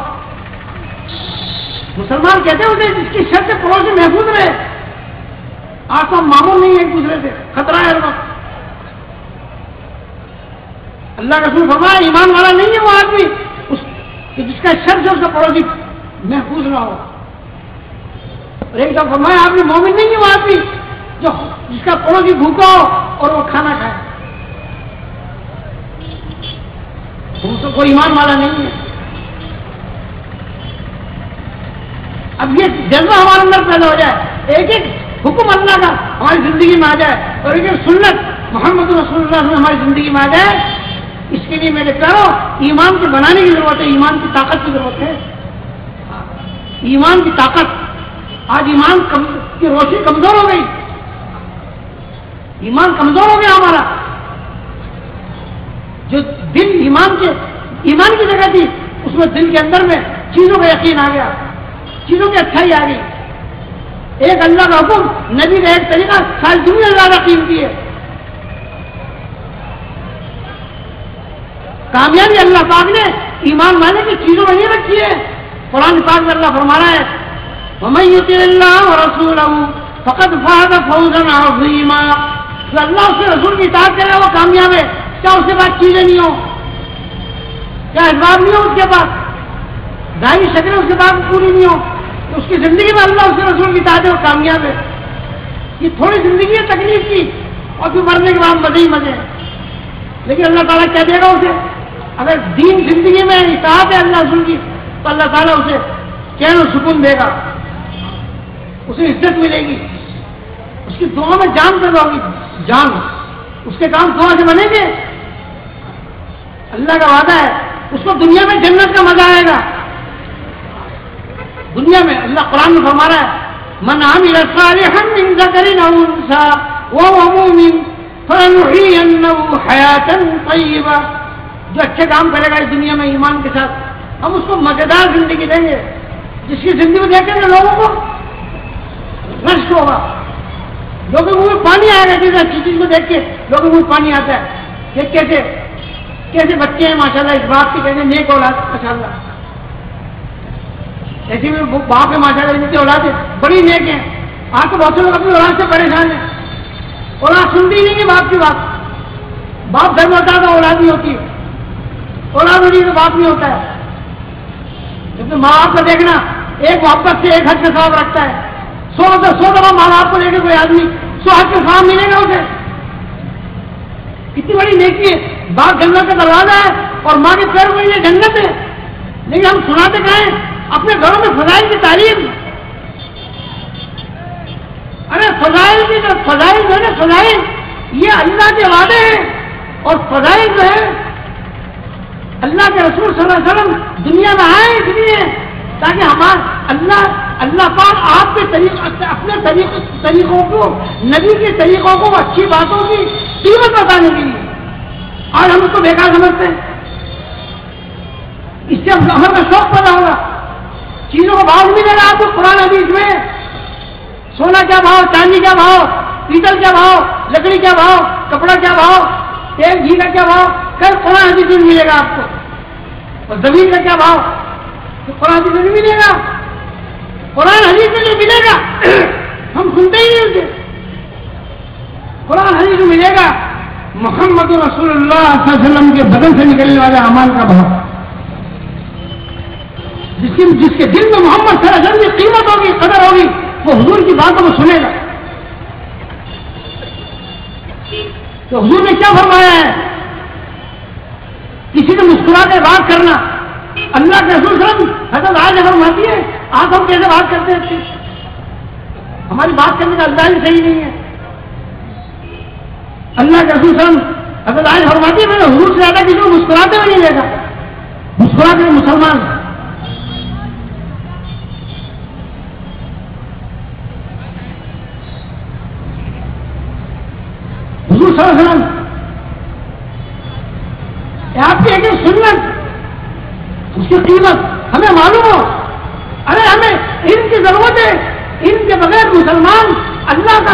مسلمان کہتے ہوتے جس کی شر سے پڑوسی محفوظ رہے. آج تو ہم معمول نہیں ہے ایک دوسرے سے، خطرہ ہے ہر وقت. اللہ کا رسول فرمایا ایمان والا نہیں ہے وہ آدمی جس کا شر سے اس کا پڑوسی محفوظ نہ ہو. اور ایک دم فرمایا آپ نے مومن نہیں ہے وہ آدمی جس کا پڑوسی بھوکا ہو اور وہ کھانا کھائے. تو کوئی ایمان والا نہیں ہے. اب یہ جذبہ ہمارے اندر پیدا ہو جائے, ایک ایک حکم اللہ کا ہماری زندگی میں آ جائے, اور ایک ایک سنت محمد رسول اللہ صلی اللہ علیہ وسلم ہماری زندگی میں آ جائے. اس کے لیے میرے پیاروں ایمان کو بنانے کی ضرورت ہے, ایمان کی طاقت کی ضرورت ہے. ایمان کی طاقت, آج ایمان کی روشنی کمزور ہو گئی, ایمان کمزور ہو گیا ہمارا. جو دل ایمان کی جگہ تھی, اس میں دل کے اندر میں چیزوں کا یقین آ گیا, چیزوں کی اچھائی آ گئی. ایک اللہ کا حکم, نبی کا ایک طریقہ ساری دنیا زیادہ قیمتی ہے. کامیابی اللہ پاک نے ایمان والے کی چیزوں میں نہیں رکھی ہے. قرآن پاک میں اللہ فرما رہا ہے وَمَن يُطِعِ اللَّهَ وَرَسُولَهُ فَقَدْ فَازَ فَوْزًا عَظِيمًا. جو اللہ اس کے رسول کی اطاعت کرے وہ کامیاب ہے. کیا اس کے پاس چیزیں نہیں ہوں, کیا اسباب نہیں ہو اس کے پاس, ظاہری شکلیں اس کے پاس پوری نہیں ہو, تو اس کی زندگی میں اللہ اس کے رسول کی اطاعت ہے وہ کامیاب ہے. یہ تھوڑی زندگی ہے تکلیف کی, اور پھر مرنے کے بعد مزے ہی مزے. لیکن اللہ تعالیٰ کیا دے گا اسے؟ اگر دین زندگی میں اطاعت ہے اللہ رسول کی, تو اللہ تعالیٰ اسے چین و سکون دے گا, اسے عزت ملے گی, اس کی دعا میں جان پیدا ہوگی. جان, اس کے کام دعا سے بنیں گے. اللہ کا وعدہ ہے اس کو دنیا میں جنت کا مزہ آئے گا. دنیا میں اللہ قرآن میں فرما رہا ہے من عمل صالحا من ذکر او انثى وهو مؤمن فلنحيينه حیاتا طیبہ. جو اچھے کام کرے گا اس دنیا میں ایمان کے ساتھ, ہم اس کو مزیدار زندگی دیں گے. جس کی زندگی میں دیکھیں گے لوگوں کو رشک ہوگا, لوگوں کے منہ میں پانی آئے گا. جس اچھی چیز کو دیکھ کے لوگوں کے منہ میں پانی آتا ہے. یہ کیسے بچے ہیں ماشاءاللہ, اس بات کے کہتے نیک اولاد ماشاءاللہ. ایسی بھی باپ ہے ماشاءاللہ, ان کی اولاد بڑی نیک ہیں. آپ کو بہت سے لوگ اپنی اولاد سے پریشان ہیں, اولاد سنتی نہیں ہے باپ کی بات. باپ گھر میں ہوتا ہے تو اولاد نہیں ہوتی, اولاد ہوتی ہے تو باپ نہیں ہوتا ہے. کیونکہ ماں باپ کو دیکھنا ایک محبت سے ایک حد کا ثواب رکھتا ہے. 100 دفعہ ماں باپ کو لے کے کوئی آدمی 100 حد کا ثواب ملے گا اسے. کتنی بڑی نیکی ہے. باپ جنت کا دروازہ ہے اور ماں کے پیر میں یہ جنت ہے. لیکن ہم سناتے کہیں اپنے گھروں میں فضائل کی تعلیم. ارے فضائل کی جو ہے نا, فضائل یہ اللہ کے وعدے ہیں, اور فضائل جو ہے اللہ کے رسول صلی اللہ علیہ وسلم دنیا میں آئے اس لیے تاکہ ہمارا اللہ پاک آپ کے اپنے طریقوں کو, نبی کے طریقوں کو, اچھی باتوں کی قیمت بتانے کے لیے. آج ہم اس کو بیکار سمجھتے ہیں. اس سے ہمارا شوق پیدا ہوگا. چیزوں کو بھاؤ نہیں دے رہا آپ کو. قرآن حدیث میں سونا کیا بھاؤ, چاندی کیا بھاؤ, پیتل کیا بھاؤ, لکڑی کیا بھاؤ, کپڑا کیا بھاؤ, تیل گھی کا کیا بھاؤ, کل قرآن حدیث میں ملے گا آپ کو. اور زمین کا کیا بھاؤ, قرآن حدیث میں ملے گا. قرآن حدیث میں جو ملے گا ہم سنتے ہی نہیں اسے. قرآن حدیث میں ملے گا محمد رسول اللہ صلی اللہ علیہ وسلم کے بدن سے نکلنے والے اعمال کا بھاؤ. جس کے دل میں محمد صلی اللہ علیہ وسلم کی قیمت ہوگی, قدر ہوگی, وہ حضور کی باتوں کو سنے گا. تو حضور نے کیا فرمایا ہے, کسی نے مسکرا کے بات کرنا. اللہ کے رسول صلی اللہ علیہ وسلم حضرت آج فرماتی ہے آپ ہم کیسے بات کرتے ہیں, ہماری بات کرنے کا انداز صحیح نہیں ہے. اللہ کے رسول صلی اللہ علیہ وسلم حضرت آج فرماتی ہے میں نے حضور سے زیادہ کسی کو مسکراتے ہوئے نہیں دیکھا. مسکرا کے مسلمان. حضور صلی اللہ علیہ وسلم آپ کی ایک سنت, اس کی قیمت ہمیں معلوم ہو. ارے ہمیں ان کی ضرورت ہے. ان کے بغیر مسلمان اللہ کا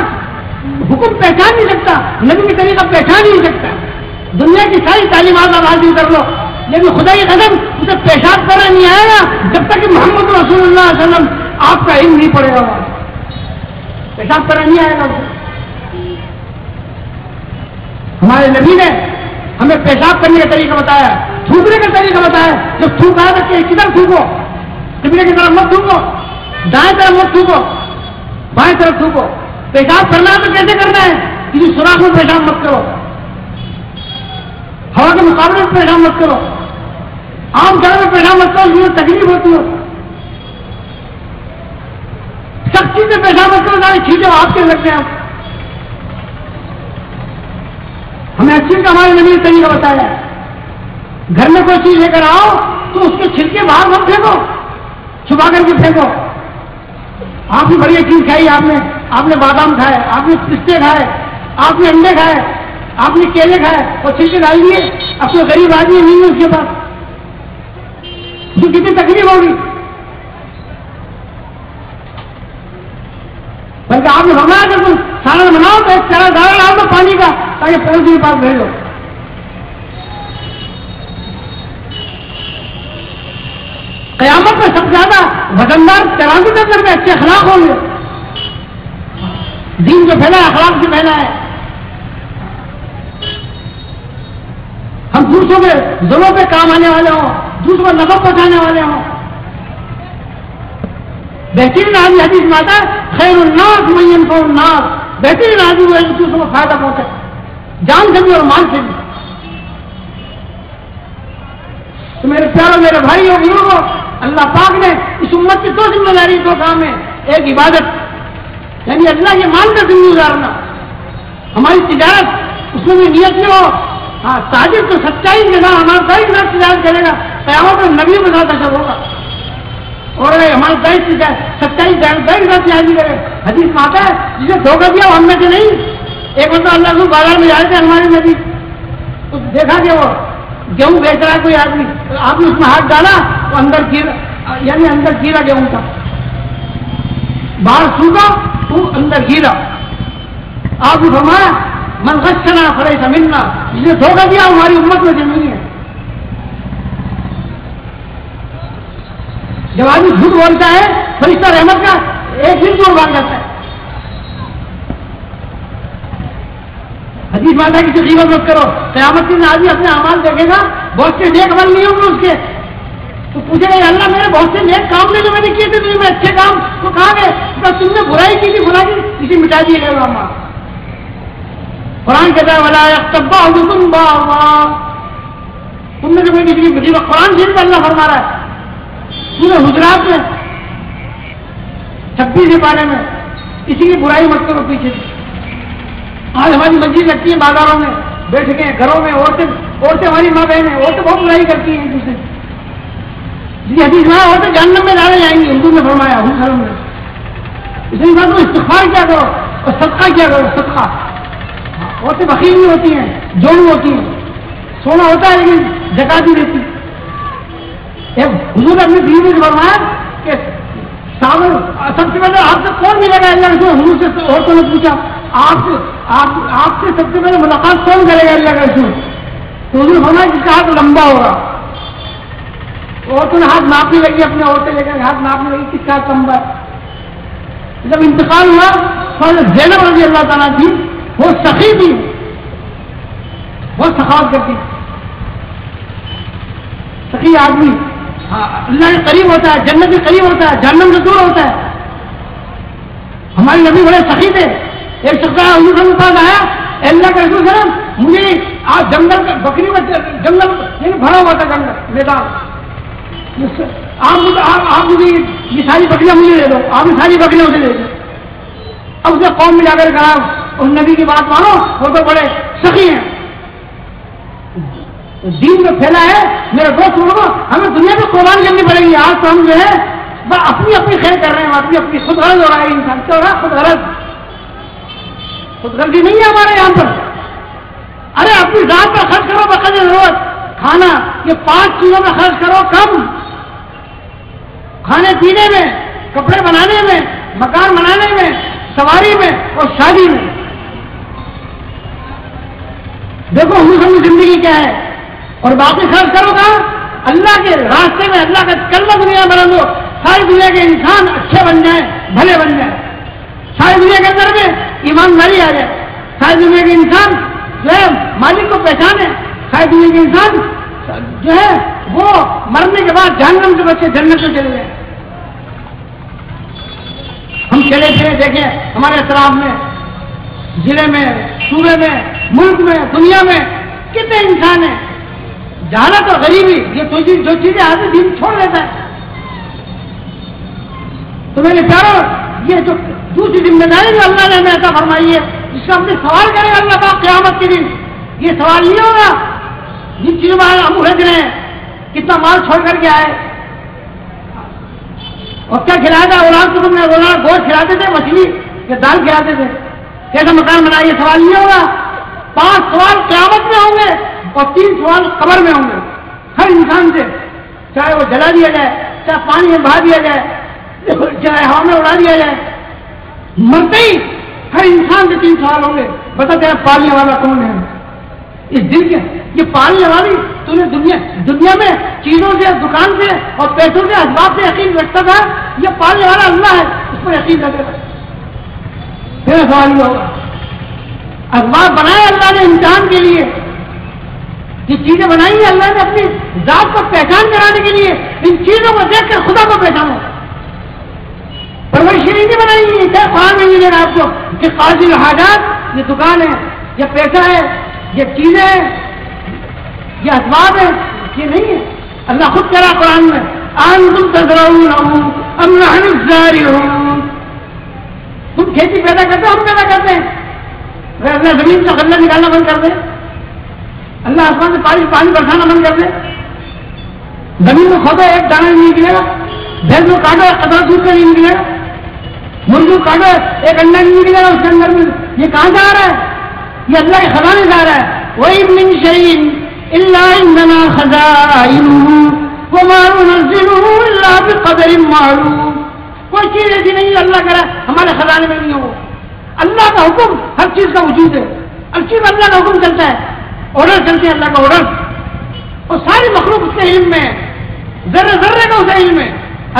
حکم پہچان نہیں سکتا, نبی کی طریقہ پہچان نہیں سکتا. دنیا کی ساری تعلیمات آپ حاصل کر لو, لیکن خدا کی قدم اسے پیشاب کرنا نہیں آئے گا جب تک کہ محمد رسول اللہ صلی اللہ علیہ وسلم آپ کا علم نہیں پڑے گا. پیشاب کرنا نہیں آئے گا اسے. ہمارے نبی نے ہمیں پیشاب کرنے کا طریقہ بتایا, تھوکنے کا طریقہ بتایا. جب تھوک آیا تو کدھر تھوکو, قبلے کی طرف مت تھوکو, دائیں طرف مت تھوکو, بائیں طرف تھوکو. پیشاب کرنا ہے تو کیسے کرنا ہے, کسی سوراخ میں پیشاب مت کرو, ہوا کے مقابلے میں پیشاب مت کرو. عام جگہ میں پیشاب مت کرو، اس میں تکلیف ہوتی ہو، سختی سے پیشاب مت کرو، سارے چھینٹے آپ کے لگتے ہیں. ہمیں اچھی کا ہمارے نبی نے طریقہ بتایا ہے. گھر میں کوئی چیز لے کر آؤ تو اس کے چھلکے باہر مت پھینکو، چھپا کر کے پھینکو. آپ نے بڑھیا چیز کھائی، آپ نے بادام کھائے، آپ نے پستے کھائے، آپ نے انڈے کھائے، آپ نے کیلے کھائے اور چھلکے ڈال دیے. اب تو غریب آدمی نہیں ہے اس کے پاس، تو کتنی تکلیف ہوگی. بلکہ آپ نے فرمایا کہ تم سالن بناؤ تو ایک چارہ دارا ڈال دو پانی کا تاکہ پہنچ کے پاس بھیجو. قیامت میں سب سے زیادہ وزندار ترازو کے اندر میں اچھے اخلاق ہوں گے. دین جو پھیلا ہے اخلاق سے پھیلا ہے. ہم دوسروں کے ظلموں پہ کام آنے والے ہوں، دوسروں کو نفع پہنچانے والے ہوں. بہترین آدمی حدیث میں آتا ہے خیر الناس من ينفع الناس، بہترین آدمی ہے جو دوسروں کو فائدہ پہنچے، جان سے بھی اور مال سے بھی. تو میرے پیاروں میرے بھائی اور بزرگوں، اللہ پاک نے اس امت کی دو ذمہ داری، دو کام ہے. ایک عبادت، یعنی اللہ یہ مان کر زندگی گزارنا. ہماری تجارت اس میں بھی نیت میں ہو. ہاں تاجر تو سچائی کے ساتھ ہمارا دائیں کے ساتھ تجارت کرے گا، قیامت میں نبیوں کے ساتھ اثر ہوگا. اور ہمارا دائیں سچائی دائیں کے ساتھ تجارت کرے. حدیث میں آتا ہے جسے دھوکہ دیا ہم میں سے نہیں. ایک بندہ اللہ کو بازار میں جا رہے تھے ہمارے نبی، تو دیکھا کہ وہ گیہوں بیچ رہا ہے کوئی آدمی، آپ نے اس میں ہاتھ ڈالا تو اندر گیلا گیہوں تھا، باہر سوکھا تو اندر گیلا. آپ نے فرمایا من غشنا فلیس منا، جس نے دھوکہ دیا ہماری امت میں سے نہیں ہے. جب آدمی جھوٹ بولتا ہے فرشتہ رحمت کا ایک دن کو بھاگ جاتا ہے. حدیث مانتا ہے کسی غیبت مت کرو. قیامت کے دن آدمی اپنے اعمال دیکھے گا، بہت سے نیک عمل نہیں ہوں گے اس کے، تو پوچھے گا اللہ میرے بہت سے نیک کام نہیں جو میں نے کیے تھے، میں اچھے کام تو کہاں گئے؟ تم نے برائی کی تھی، برائی کی کسی مٹا دیے گئے. قرآن کہتا ہے ولا یغتب بعضکم بعضا، تم نے جو کوئی کسی کی قرآن شریف میں اللہ فرما رہا ہے سورہ حجرات میں 26 پارے میں، کسی کی برائی مت کرو پیچھے. آج ہماری مسجد لگتی ہے بازاروں میں، بیٹھ کے گھروں میں عورتیں ہماری ماں بہن ہیں، عورتیں بہت برائی کرتی ہیں ایک دوسرے. جی حدیث میں عورتیں جہنم میں ڈالے جائیں گی، اردو میں فرمایا حسن میں. اس لیے بات استغفار کیا کرو اور صدقہ کیا کرو. صدقہ عورتیں بخیل نہیں ہوتی ہیں، جوڑ ہوتی ہیں، سونا ہوتا ہے لیکن زکات نہیں دیتی. حضور نے اپنی بیوی سے فرمایا کہ سب سے پہلے آپ سے کون ملے گا؟ اللہ رسول. حضور سے عورتوں نے پوچھا آپ سے سب سے پہلے ملاقات کون کرے گا اللہ کا رسول؟ تو حضور نے فرمایا جس کا ہاتھ لمبا ہوگا. عورتوں نے ہاتھ ناپنے لگی، اپنے عورتیں لے کر ہاتھ ناپنے لگی کس کا ہاتھ لمبا ہے. جب انتقال ہوا زینب رضی اللہ تعالیٰ تھی، وہ سخی تھی، بہت سخاوت کرتی. سخی آدمی اللہ کے قریب ہوتا ہے، جنت کے قریب ہوتا ہے، جہنم سے دور ہوتا ہے. ہمارے نبی بڑے سخی تھے. ایک شخص حضور کے پاس آیا، اللہ کے رسول صلی مجھے آپ جنگل بکری میں جنگل بھرا ہوا تھا، جنگل میدان، آپ مجھے یہ ساری بکریاں مجھے دے دو. آپ نے ساری بکریاں مجھے دے دو. اب اسے قوم میں جا کر کہا اس نبی کی بات مانو، وہ تو بڑے سخی ہیں. دین میں پھیلا ہے میرے دوست لوگوں، ہمیں دنیا میں قربانی کرنی پڑے گی. آج تو ہم جو ہے اپنی خیر کر رہے ہیں، اپنی خود غرض ہو رہا ہے. انسان کیا ہو رہا ہے؟ خود غرض. خود غرضی نہیں ہے ہمارے یہاں پر. ارے اپنی ذات پر خرچ کرو بقدر ضرورت. کھانا یہ 5 چیزوں میں خرچ کرو کم، کھانے پینے میں، کپڑے بنانے میں، مکان بنانے میں، سواری میں اور شادی میں. دیکھو ہم زندگی کیا ہے. اور باقی خرچ کرو گا اللہ کے راستے میں، اللہ کا کلمہ دنیا بنا دو، ساری دنیا کے انسان اچھے بن جائیں، بھلے بن جائیں. ساری دنیا کے اندر میں ایمانداری آ جائے، ساری دنیا کے انسان جو ہے مالک کو پہچانے، ساری دنیا کے انسان جو ہے وہ مرنے کے بعد جہنم سے بچے جنت میں چلے جائیں. ہم چلے پھرے دیکھیں ہمارے اطراف میں، ضلع میں، صوبے میں، ملک میں، دنیا میں کتنے انسان ہیں جہالت اور غریبی یہ جو چیزیں آدمی دین چھوڑ دیتا ہے. تو میرے پیاروں یہ جو دوسری ذمہ داری جو اللہ نے ہمیں عطا فرمائی ہے اس کا ہم نے سوال کریں اللہ پاک قیامت کے دن. یہ سوال نہیں ہوگا جن چیزوں میں ہم الجھ رہے ہیں کتنا مال چھوڑ کر کے آئے اور کیا کھلایا تھا اولاد کو تم نے روزانہ گوشت کھلاتے تھے مچھلی یا دال کھلاتے تھے کیسا مکان بنایا یہ سوال نہیں ہوگا. 5 سوال قیامت میں ہوں گے اور 3 سوال قبر میں ہوں گے ہر انسان سے چاہے وہ جلا دیا جائے چاہے پانی میں بہا دیا جائے چاہے ہوا میں اڑا دیا جائے مرتے ہی ہر انسان سے 3 سوال ہوں گے. بتا تیرا پالنے والا کون ہے اس دل کے یہ پالنے والی تو نے دنیا میں چیزوں سے دکان سے اور پیسوں سے اسباب سے یقین رکھتا تھا یہ پالنے والا اللہ ہے اس پر یقین رکھے گا. پھر سوال یہ ہوگا اسباب بنائے اللہ نے امتحان کے لیے یہ چیزیں بنائی ہیں اللہ نے اپنی ذات کو پہچان کرانے کے لیے ان چیزوں کو دیکھ کر خدا کو پہچانو. پرورشی نہیں بنائی گی کیا قرآن میں ملے گا آپ کو کہ قاضی الحاجات یہ دکان ہے یہ پیسہ ہے یہ چیزیں ہیں یہ اسباب ہے یہ نہیں ہے. اللہ خود کہہ رہا قرآن میں انتم تزرعونه ام نحن الزارعون. تم کھیتی پیدا کرتے ہو ہم پیدا کرتے ہیں. اگر اللہ زمین سے غلہ نکالنا بند کر دے اللہ آسمان سے پانی برسانا بند کر دے زمین میں کھودو ایک دانہ نہیں نکلے گا. بھینس کو کاٹو ایک قطرہ دودھ کا نہیں نکلے گا. مرغی کو کاٹو ایک انڈا نہیں نکلے گا اس کے اندر میں. یہ کہاں جا رہا ہے یہ اللہ کے خزانے جا رہا ہے. وَإِن مِّن شَيْءٍ إِلَّا عِندَنَا خَزَائِنُهُ وَمَا نُنَزِّلُهُ إِلَّا بِقَدَرٍ مَّعْلُومٍ. کوئی چیز ایسی نہیں اللہ کرا ہمارے خزانے میں نہیں ہو. اللہ کا حکم ہر چیز کا وجود ہے. ہر چیز اللہ کا حکم چلتا ہے آرڈر چلتے ہیں اللہ کا آرڈر اور ساری مخلوق اس کے علم میں ہے. ذرے ذرے کا اسے علم ہے.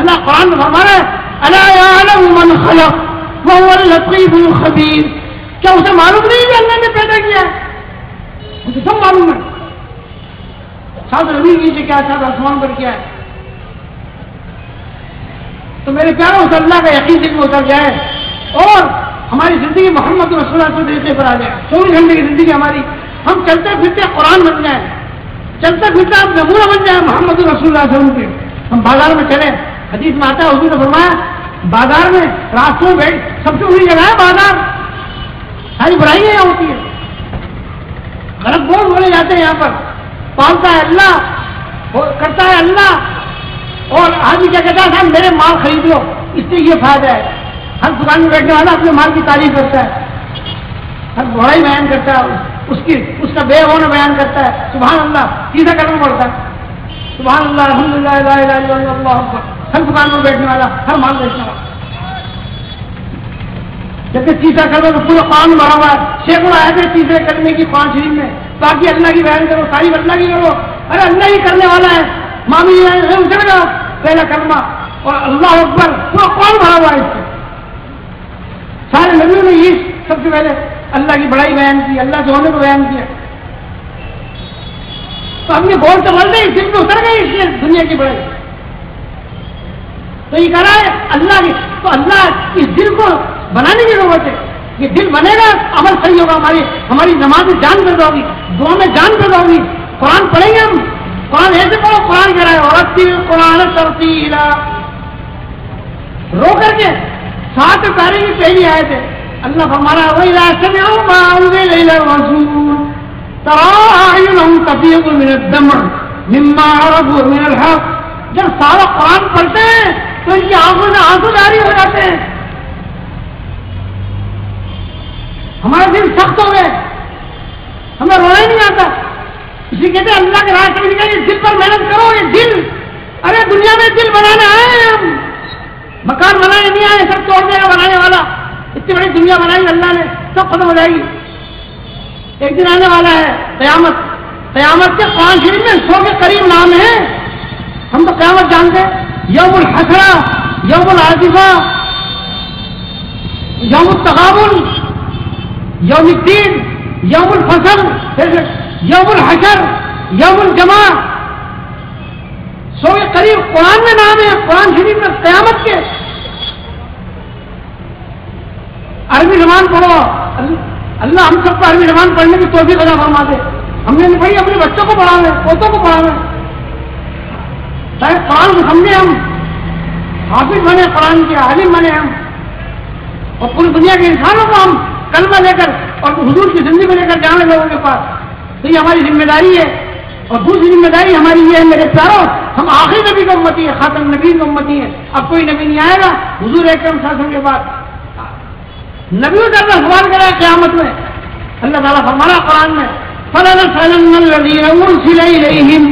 اللہ قرآن میں فرما رہا ہے الا یعلم من خلق وهو اللطیف الخبیر. کیا اسے معلوم نہیں کہ اللہ نے پیدا کیا ہے؟ اسے سب معلوم ہے. ساتھ زمین نیچے کیا ساتھ آسمان پر کیا ہے. تو میرے پیاروں سے اللہ کا یقین دل میں اتر جائے اور ہماری زندگی محمد رسول اللہ کے طریقے پر آ جائے. 24 گھنٹے کی زندگی ہماری ہم چلتے پھرتے قرآن بن جائیں چلتے پھرتے آپ نمونہ بن جائیں محمد رسول اللہ صلی اللہ علیہ وسلم کے. ہم بازار میں چلیں حدیث میں آتا ہے حضور نے فرمایا بازار میں راستوں میں سب سے بری جگہ ہے بازار. ساری برائیاں یہاں ہوتی ہیں. غلط بول بولے جاتے ہیں یہاں پر. پالتا ہے اللہ کرتا ہے اللہ اور آدمی کیا کہتا ہے صاحب میرے مال خرید لو اس سے یہ فائدہ ہے. ہر دکان میں بیٹھنے والا اپنے مال کی تعریف کرتا ہے ہر بڑائی بیان کرتا ہے اس کا بے ہونا بیان کرتا ہے. سبحان اللہ سیدھا کرنا پڑتا ہے. سبحان اللہ الحمدللہ لا الہ الا اللہ اللہ اکبر. ہر دکان میں بیٹھنے والا ہر مال بیچنے والا جبکہ تیسرا کرو تو پورا قرآن بھرا ہوا ہے. سینکڑوں آئے تیسرے کرنے کی قرآن شریف میں باقی اللہ کی بیان کرو تعریف اللہ کی کرو. ارے اللہ ہی کرنے والا ہے معمولی چلے گا پہلا کلمہ اور اللہ اکبر پورا قرآن بھرا ہوا ہے. اس سے سارے نبیوں نے یہ سب سے پہلے اللہ کی بڑائی بیان کی اللہ کے ہونے کو بیان کیا. تو ہم نے بول تو بول رہے دل میں اتر گئی اس لیے دنیا کی بڑائی. تو یہ کہہ رہا ہے اللہ کی تو اللہ اس دل کو بنانے کی ضرورت ہے. یہ دل بنے گا عمل صحیح ہوگا. ہماری نماز میں جان پیدا ہوگی دعا میں جان پیدا ہوگی. قرآن پڑھیں گے ہم قرآن ایسے پڑھو قرآن کہہ رہا ہے ورتل القرآن ترتیلا رو کر کے 7 پارے کی پہلی آیت ہے. اللہ فرمانا وَإِذَا سَمِعُوا مَا أُنزِلَ إِلَى الرَّسُولِ تَرَىٰ أَعْيُنَهُمْ تَفِيضُ مِنَ الدَّمْعِ مِمَّا عَرَفُوا مِنَ الْحَقِّ. جب سارا قرآن پڑھتے ہیں تو ان کی آنکھوں سے آنسو جاری ہو جاتے ہیں. ہمارے دل سخت ہو گئے ہمیں رونا ہی نہیں آتا. اسی کہتے ہیں اللہ کے راستے میں یہ دل پر محنت کرو. یہ دل ارے دنیا میں دل بنانے آئے ہیں ہم مکان بنانے نہیں آئے. سب توڑ دے گا بنانے والا. اتنی بڑی دنیا بنائی اللہ نے سب ختم ہو جائے گی. ایک دن آنے والا ہے قیامت. قیامت کے 5 شریف میں 100 کے قریب نام ہیں. ہم تو قیامت جانتے ہیں یوم الحسرہ یوم العاصفہ یوم التغابن یوم الدین یوم الفصل یوم الحشر یوم الجمع. 100 کے قریب قرآن میں نام ہے قرآن شریف میں قیامت کے. عربی زبان پڑھو اللہ ہم سب کو عربی زبان پڑھنے کی توفیق عطا فرما دے. ہم نے نہیں پڑھی، اپنے بچوں کو پڑھانا ہے، پوتوں کو پڑھانا ہے. قرآن کو سمجھے، ہم حافظ بنے، قرآن کے عالم بنے ہم، اور پوری دنیا کے انسانوں کو ہم کلمہ لے کر اور حضور کی زندگی کو لے کر جانے لوگوں کے پاس. تو یہ ہماری ذمہ داری ہے. اور دوسری ذمہ داری ہماری یہ ہے میرے پیاروں، ہم آخری نبی کا امتی ہے، خاتم نبی کا امتی ہے. اب کوئی نبی نہیں آئے گا حضور اکرم صلی اللہ علیہ وسلم کے بعد. نبیوں کا اللہ سوال کرا قیامت میں. اللہ تعالیٰ فرمانا قرآن میں فَلَنَسْأَلَنَّ الَّذِينَ أُرْسِلَ إِلَيْهِمْ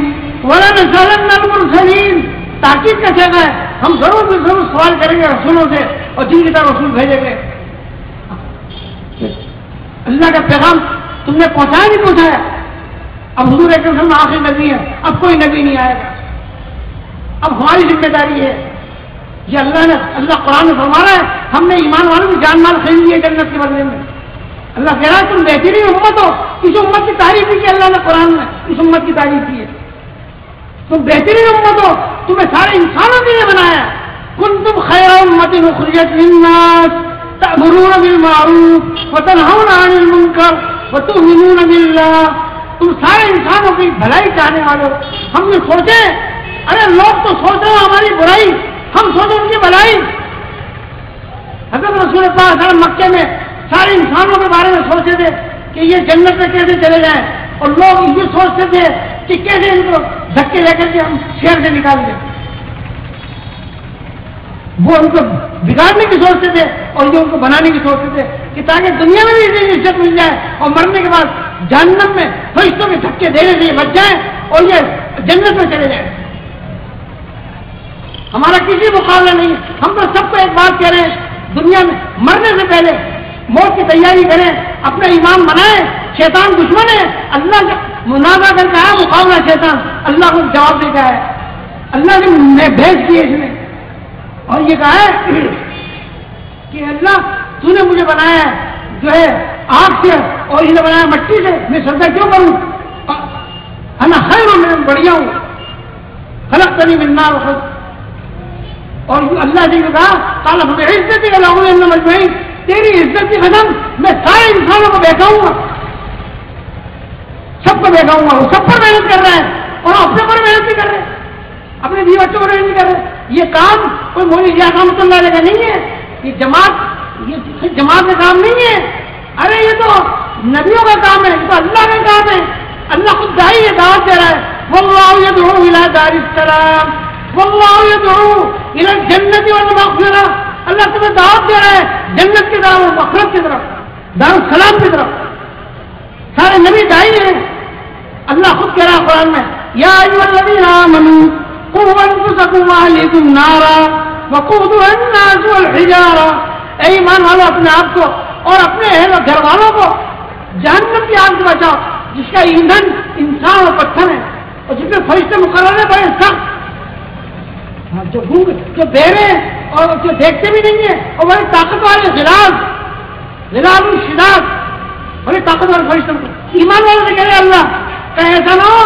وَلَنَسْأَلَنَّ الْمُرْسَلِينَ. تاکید کا جگہ ہے، ہم ضرور سوال کریں گے رسولوں سے اور جن کی طرف رسول بھیجیں گے. اللہ کا پیغام تم نے پہنچایا نہیں پہنچایا؟ اب حضور اکرم صلی اللہ علیہ وسلم آخری نبی ہے، اب کوئی نبی نہیں آئے گا. اب ہماری ذمہ داری ہے یہ اللہ قرآن میں فرما رہا ہے، ہم نے ایمان والوں کی جان مال خرید لیے جنت کے بدلے میں. اللہ کہہ رہا ہے تم بہترین امت ہو. اس امت کی تعریف کی اللہ نے قرآن میں اس امت کی تعریف کی ہے. تم بہترین امت ہو، تمہیں سارے انسانوں کے لیے بنایا. کنتم خیر امت اخرجت للناس تأمرون بالمعروف وتنہون عن المنکر وتؤمنون باللہ. تم سارے انسانوں کی بھلائی چاہنے والے. ہم نے سوچے ارے لوگ تو سوچ رہے ہماری برائی، ہم سوچیں ان کی بھلائی. حضرت رسول اللہ صلی اللہ علیہ وسلم مکے میں سارے انسانوں کے بارے میں سوچے تھے کہ یہ جنت میں کیسے چلے جائیں، اور لوگ یہ سوچتے تھے کہ کیسے ان کو دھکے لے کر کے ہم شہر سے نکال دیں. وہ ان کو بگاڑنے کی سوچتے تھے اور یہ ان کو بنانے کی سوچتے تھے کہ تاکہ دنیا میں بھی عزت مل جائے اور مرنے کے بعد جہنم میں فرشتوں کے دھکے دینے سے بچ جائیں اور یہ جنت میں چلے جائیں. ہمارا کسی مقابلہ نہیں. ہم تو سب کو ایک بات کہہ رہے ہیں، دنیا میں مرنے سے پہلے موت کی تیاری کریں، اپنا ایمان بنائیں. شیطان دشمن ہے، اللہ کا منازع کر کے آیا مقابلہ شیطان، اللہ کو جواب دے کے آیا. اللہ نے بھیج کی اس نے اور یہ کہا ہے کہ اللہ تو نے مجھے بنایا ہے جو ہے آگ سے اور انہیں بنایا مٹی سے، میں سجدہ کیوں کروں؟ انا خیر میں بڑھیا ہوں، خلقتنی من نار وخلق. اور اللہ نے کہا قال فبعزتک لأغوینہم اجمعین، تیری عزت کی قسم میں سارے انسانوں کو بہکاؤں گا، سب کو بہکاؤں گا. وہ سب پر محنت کر رہے ہیں اور اپنے پر محنت بھی کر رہے ہیں، اپنے بیوی بچوں پر محنت بھی کر رہے ہیں. یہ کام کوئی مولوی ضیاء رحمۃ اللہ علیہ کا نہیں ہے، یہ جماعت کا کام نہیں ہے. ارے یہ تو نبیوں کا کام ہے، یہ تو اللہ کا کام ہے. اللہ خود داعی ہے، دعوت دے رہا ہے. واللہ یدعو الی دار السلام واللہ یدعو الی الجنۃ والمغفرہ. اللہ تمہیں دعوت دے رہا ہے جنت کی طرف اور مغفرت کی طرف، دار السلام کی طرف. سارے نبی داعی ہیں. اللہ خود کہہ رہا ہے قرآن میں یا ایھا الذین آمنوا قوا انفسکم واہلیکم نارا وقودها الناس والحجارہ. اے ایمان والو اپنے آپ کو اور اپنے اہل و گھر والوں کو جہنم کی آگ سے بچاؤ جس کا ایندھن انسان اور پتھر ہے اور جس میں فرشتے مقرر ہیں بڑے سخت، جو بہرے اور جو دیکھتے بھی نہیں ہیں اور بڑی طاقت والے غلاظ الشداد، بڑی طاقت والے فرشتے. ایمان والوں سے کہہ رہے اللہ کہ ایسا نہ ہو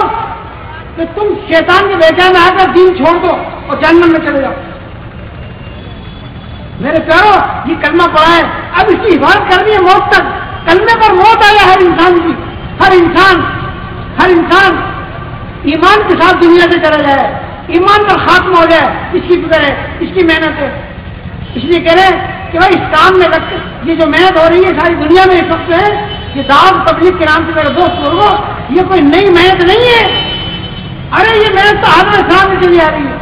کہ تم شیطان کے بیچا میں آ کر دین چھوڑ دو اور جہنم میں چلے جاؤ. میرے پیارو یہ کلمہ پڑھا ہے، اب اس کی حفاظت کرنی ہے موت تک. کلمے پر موت آیا ہر انسان کی، ہر انسان ایمان کے ساتھ دنیا سے چلا جائے، ایمان پر خاتمہ ہو جائے، اس کی فکر ہے، اس کی محنت ہے. اس لیے کہہ رہے ہیں کہ بھائی اس کام میں یہ جو محنت ہو رہی ہے ساری دنیا میں اس وقت ہے، یہ دعوت تبلیغ کے نام سے میرے دوست لوگوں یہ کوئی نئی محنت نہیں ہے. ارے یہ محنت تو حضرت السلام سے چلی آ رہی ہے،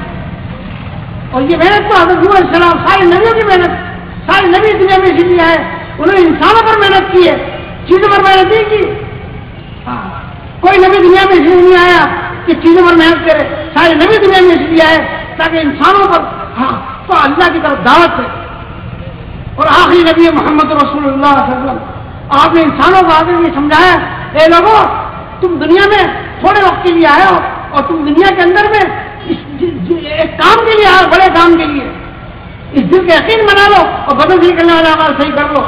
اور یہ محنت تو حضرت نوح علیہ السلام سارے نبیوں کی محنت، سارے نبی دنیا میں اسی لیے آئے. انہوں نے انسانوں پر محنت کی ہے، چیزوں پر محنت نہیں کی. کوئی نبی دنیا میں اسی نہیں آیا کہ چیزوں پر محنت کرے، سارے نبی دنیا میں اسی لیے آئے تاکہ انسانوں پر تو اللہ کی طرف دعوت ہے. اور آخری نبی محمد رسول اللہ صلی اللہ علیہ وسلم، آپ نے انسانوں کو آگے یہ سمجھایا اے لوگوں تم دنیا میں تھوڑے وقت کے لیے آئے ہو اور تم دنیا کے اندر میں ایک کام کے لیے آئے، بڑے کام کے لیے. اس دل کا یقین بنا لو اور بدل دل کرنے والا عمل صحیح کر لو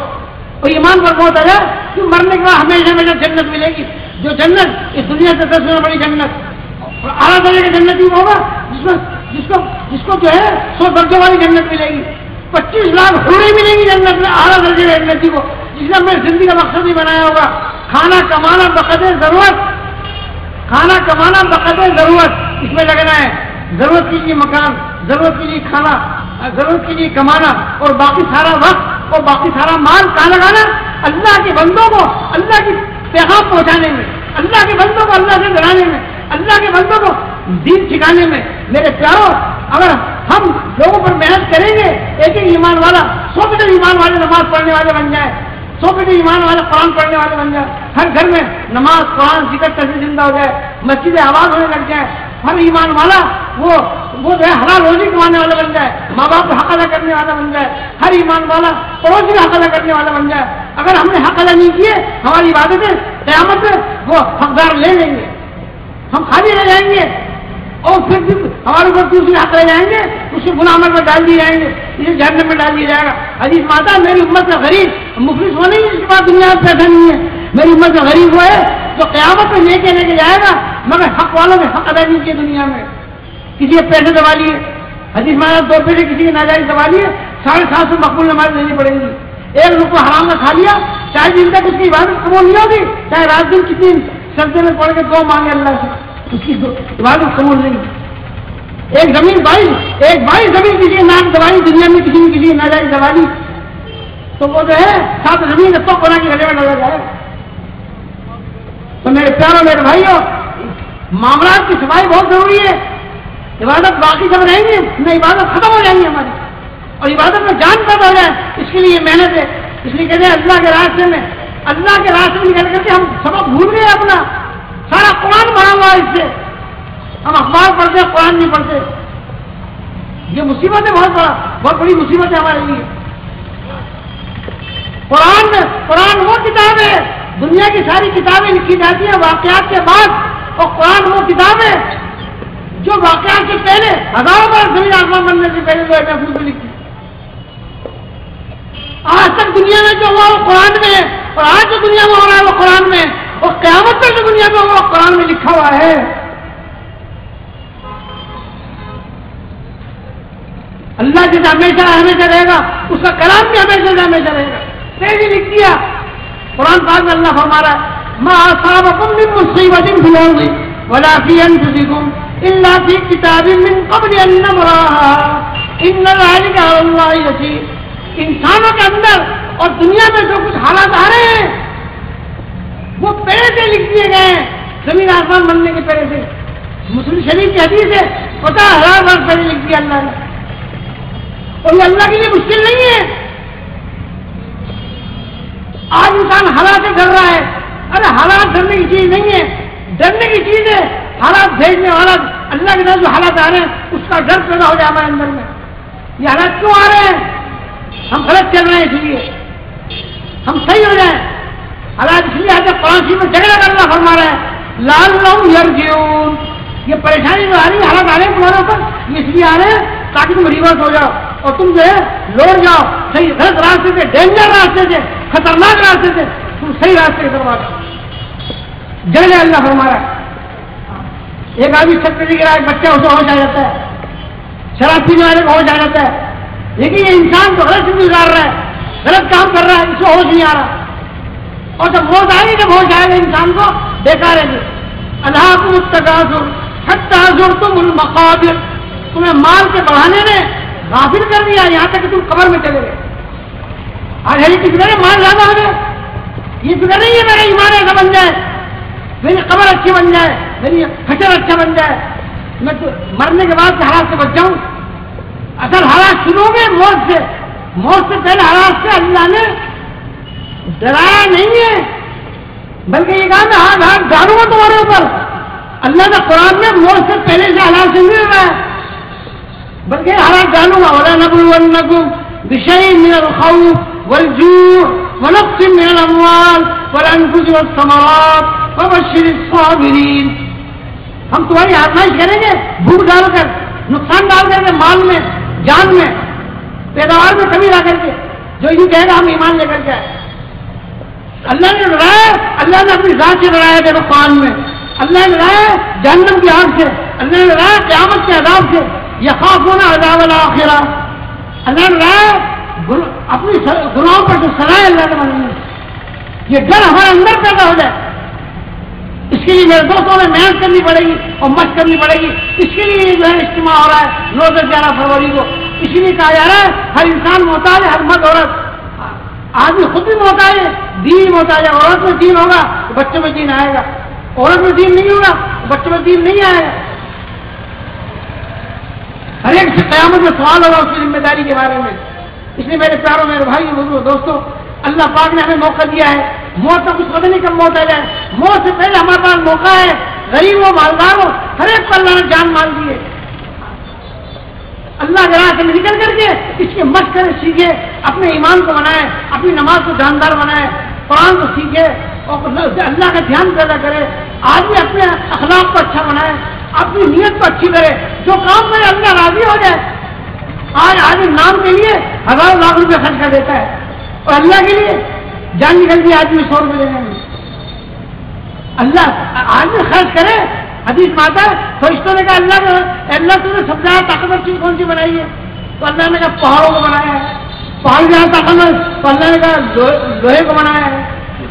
اور ایمان پر بہت آ کہ مرنے کے بعد ہمیشہ ہمیشہ جنت ملے گی. جو جنت اس دنیا سے 10 بڑی جنت اور اعلیٰ درجے کی جنت ہی ہوگا جس کو جو ہے 100 درجے والی جنت ملے گی. 25 لاکھ حوریں ملیں گی جنت میں اعلیٰ درجے جنتی کو، جس نے اپنے زندگی کا مقصد بھی بنایا ہوگا کھانا کمانا بقدر ضرورت کھانا کمانا بقدر ضرورت، اس میں لگنا ہے، ضرورت کے لیے مکان، ضرورت کے لیے کھانا، ضرورت کے لیے کمانا، اور باقی سارا وقت اور باقی سارا مال کہاں لگانا؟ اللہ کے بندوں کو اللہ کی پیغام پہنچانے میں، اللہ کے بندوں کو اللہ سے ڈرانے میں، اللہ کے بندوں کو دین سکھانے میں۔ میرے پیاروں، اگر ہم لوگوں پر محنت کریں گے، ایک ایک ایمان والا 100% ایمان والے نماز پڑھنے والے بن جائے، 100% ایمان والے قرآن پڑھنے والے بن جائے، ہر گھر میں نماز قرآن ذکر تحریر زندہ ہو جائے، مسجدیں آباد ہونے لگ جائیں، ہر ایمان والا وہ جو ہے حلال روزی کمانے والا بن جائے، ماں باپ کو حق ادا کرنے والا بن جائے، ہر ایمان والا پڑوسی کا حق ادا کرنے والا بن جائے۔ اگر ہم نے حق ادا نہیں کیے، ہماری عبادتیں قیامت میں وہ حقدار لے لیں گے، ہم خالی رہ جائیں گے، اور پھر ہمارے اوپر دوسرے حق رہ جائیں گے، اسے گناہ میں ڈال دیے جائیں گے، اسے جہنم میں ڈال دیا جائے گا۔ حدیث میں آتا ہے میری امت کا غریب مفلس وہ نہیں جس کے پاس دنیا میں پیسہ نہیں ہے، میری امت کا غریب وہ ہے جو قیامت میں لے کے جائے گا مگر حق والوں نے حق ادا نہیں کیے دنیا میں۔ کسی کے پیسے دبا لیے، حدیث میں 2 پیسے کسی کے ناجائز دبا لیے، 750 مقبول نماز دینی پڑے گی۔ 1 روپیہ حرام میں کھا لیا، چاہے دن تک اس کی عبادت قبول نہیں ہوگی، چاہے رات دن کتنی سجدے میں پڑھ کے دعا مانگے اللہ سے، اس کی عبادت قبول نہیں۔ ایک بھائی زمین کسی کے نام دبائی دنیا میں، کسی نے کسی کی ناجائز دبا لی تو وہ جو ہے 7 زمین تو کونا کی گلے میں ڈالا جائے۔ تو میرے پیاروں میرے بھائیوں، معاملات کی صفائی بہت ضروری ہے۔ عبادت باقی سب رہیں گی نہ عبادت ختم ہو جائیں گی ہماری، اور عبادت میں جان پیدا ہو جائے، اس کے لیے محنت ہے۔ اس لیے کہتے ہیں اللہ کے راستے میں نکل کر کے ہم سبق بھول گئے اپنا، سارا قرآن بھرا ہوا اس سے، ہم اخبار پڑھتے ہیں قرآن نہیں پڑھتے۔ یہ مصیبت ہے، بہت بڑی مصیبت ہے ہمارے لیے۔ قرآن وہ کتاب ہے، دنیا کی ساری کتابیں لکھی جاتی ہیں واقعات کے بعد، اور قرآن وہ کتاب ہے جو واقعات سے پہلے ہزاروں بار زمین آسمان بننے سے پہلے جو ہے محفوظ میں لکھی۔ آج تک دنیا میں جو ہوا وہ قرآن میں ہے، اور آج جو دنیا میں ہو رہا ہے وہ قرآن میں ہے، اور قیامت تک جو دنیا میں ہوا وہ قرآن میں لکھا ہوا ہے۔ اللہ جیسا ہمیشہ رہے گا، اس کا کلام بھی ہمیشہ رہے گا۔ پہلے لکھ دیا قرآن پاک میں اللہ فرما رہا ہے ما اصابکم من مصیبت فی الارض ولا فی انفسکم الا فی کتاب من قبل ان نبرأها ان ذلک علی اللہ یسیر۔ انسانوں کے اندر اور دنیا میں جو کچھ حالات آ رہے ہیں وہ پہلے سے لکھ دیے گئے ہیں، زمین آسمان بننے کے پہلے سے۔ مسلم شریف کی حدیث ہے 50,000 برس پہلے لکھ دیا اللہ نے، اور یہ اللہ کے لیے مشکل نہیں ہے۔ آج انسان حالات سے ڈر رہا ہے، ارے حالات ڈرنے کی چیز نہیں ہے، ڈرنے کی چیز ہے حالات بھیجنے والا اللہ کے نام جو حالات آ رہے ہیں اس کا ڈر پیدا ہو جائے ہمارے اندر میں۔ یہ حالات کیوں آ رہے ہیں؟ ہم غلط چل رہے ہیں، اس لیے ہم صحیح ہو جائیں۔ حالات اس لیے آتے پڑوسی میں جھگڑا کرنا فرما رہا ہے لعلہم یرجعون۔ یہ پریشانی جو آ رہی ہے، حالات آ رہے ہیں تمہارے اوپر، یہ اس لیے آ رہے ہیں تاکہ تم ریورس ہو جاؤ اور تم جو ہے لوٹ جاؤ صحیح غلط راستے سے، ڈینجر راستے سے، خطرناک راستے سے تم صحیح راستے کی طرف آ جاؤ۔ جلد اللہ فرما رہا ہے۔ ایک آدمی چھت پہ گر رہا ہے، ایک بچہ اسے ہوش آ جاتا ہے، شراب پینے والے کو ہوش آ جاتا ہے، لیکن یہ انسان تو غلط زندگی گزار رہا ہے، غلط کام کر رہا ہے، اسے ہوش نہیں آ رہا، اور جب موت آئے گی جب ہوش آئے گا انسان کو بیکار ہے۔ الہاکم التکاثر حتی زرتم المقابر، تمہیں مال کے بڑھانے نے غافل کر دیا یہاں تک کہ تم قبر میں چلے گئے۔ آج ہے کسی نے مال زیادہ ہو جائے، یہ فکر نہیں ہے میرا ایمان ایسا بن جائے، میری قبر اچھی بن جائے، میری حشر اچھا بن جائے، میں تو مرنے کے بعد کے حالات سے بچ جاؤں۔ اصل حالات شروع میں موت سے پہلے حالات سے اللہ نے ڈرایا نہیں ہے، بلکہ یہ کہا میں ہاتھ ڈالوں گا تمہارے اوپر۔ اللہ نے قرآن میں موت سے پہلے سے حالات سے نہیں رہا ہے، بلکہ حالات ڈالوں گا۔ وَلَنَبْلُوَنَّكُمْ بِشَيْءٍ مِّنَ الْخَوْفِ وَالْجُوعِ وَنَقْصٍ مِّنَ الْأَمْوَالِ وَالْأَنفُسِ وَالثَّمَرَاتِ وَبَشِّرِ الصَّابِرِينَ۔ ہم تمہاری آزمائش کریں گے، بھوک ڈال کر، نقصان ڈال کر کے، مال میں، جان میں، پیداوار میں کمی لا کر کے، جو یوں کہے گا ہم ایمان لے کر کے آئے۔ اللہ نے ڈرایا، اللہ نے اپنی ذات سے ڈرایا دیکھو قرآن میں، اللہ نے ڈرایا جہنم کی آگ سے، اللہ نے ڈرایا قیامت کے عذاب سے، یخافون عذاب الآخرہ، اللہ نے ڈرایا اپنی گناہوں پر جو سزائے اللہ نے بنائی، یہ ڈر ہمارے اندر پیدا ہو جائے۔ اس کے لیے میرے دوستوں میں محنت کرنی پڑے گی اور مشق کرنی پڑے گی. اس کے لیے جو ہے اجتماع ہو رہا ہے 9 سے 11 فروری کو. اسی لیے کہا جا رہا ہے ہر انسان محتاج ہے, ہر مرد عورت. آدمی خود بھی محتاج ہے, دین محتاج ہے. عورت میں دین ہوگا تو بچوں میں دین آئے گا, عورت میں دین نہیں ہوگا تو بچوں میں دین نہیں آئے گا. ہر ایک سے قیامت میں سوال ہوگا اس کی ذمہ داری کے بارے میں. اس لیے میرے پیاروں میرے بھائی دوستوں, اللہ پاک نے ہمیں موقع دیا ہے. موت تو کچھ پتہ نہیں کب موت آ جائے. موت سے پہلے ہمارے پاس موقع ہے. غریب ہو مالدار ہو ہر ایک کو اللہ نے جان مال دیے. اللہ کے راہ سے نکل کر کے اس کے مشق کرے, سیکھے, اپنے ایمان کو بنائے, اپنی نماز کو جاندار بنائے, قرآن کو سیکھے اور اللہ کا دھیان پیدا کرے. آدمی اپنے اخلاق کو اچھا بنائے, اپنی نیت کو اچھی کرے, جو کام کرے اللہ راضی ہو جائے. آج آدمی نام کے لیے ہزاروں لاکھ روپے خرچ کر دیتا ہے اور اللہ کے لیے جان نکل گئی آدمی 100 روپے دینے میں. اللہ آدمی خرچ کرے. حدیث میں آتا ہے فرشتوں نے کہا اللہ تم نے سب سے زیادہ طاقتور چیز کون سی بنائی ہے؟ تو اللہ نے کہا پہاڑوں کو بنایا ہے. پہاڑ زیادہ طاقتور, تو اللہ نے کہا لوہے کو بنایا ہے,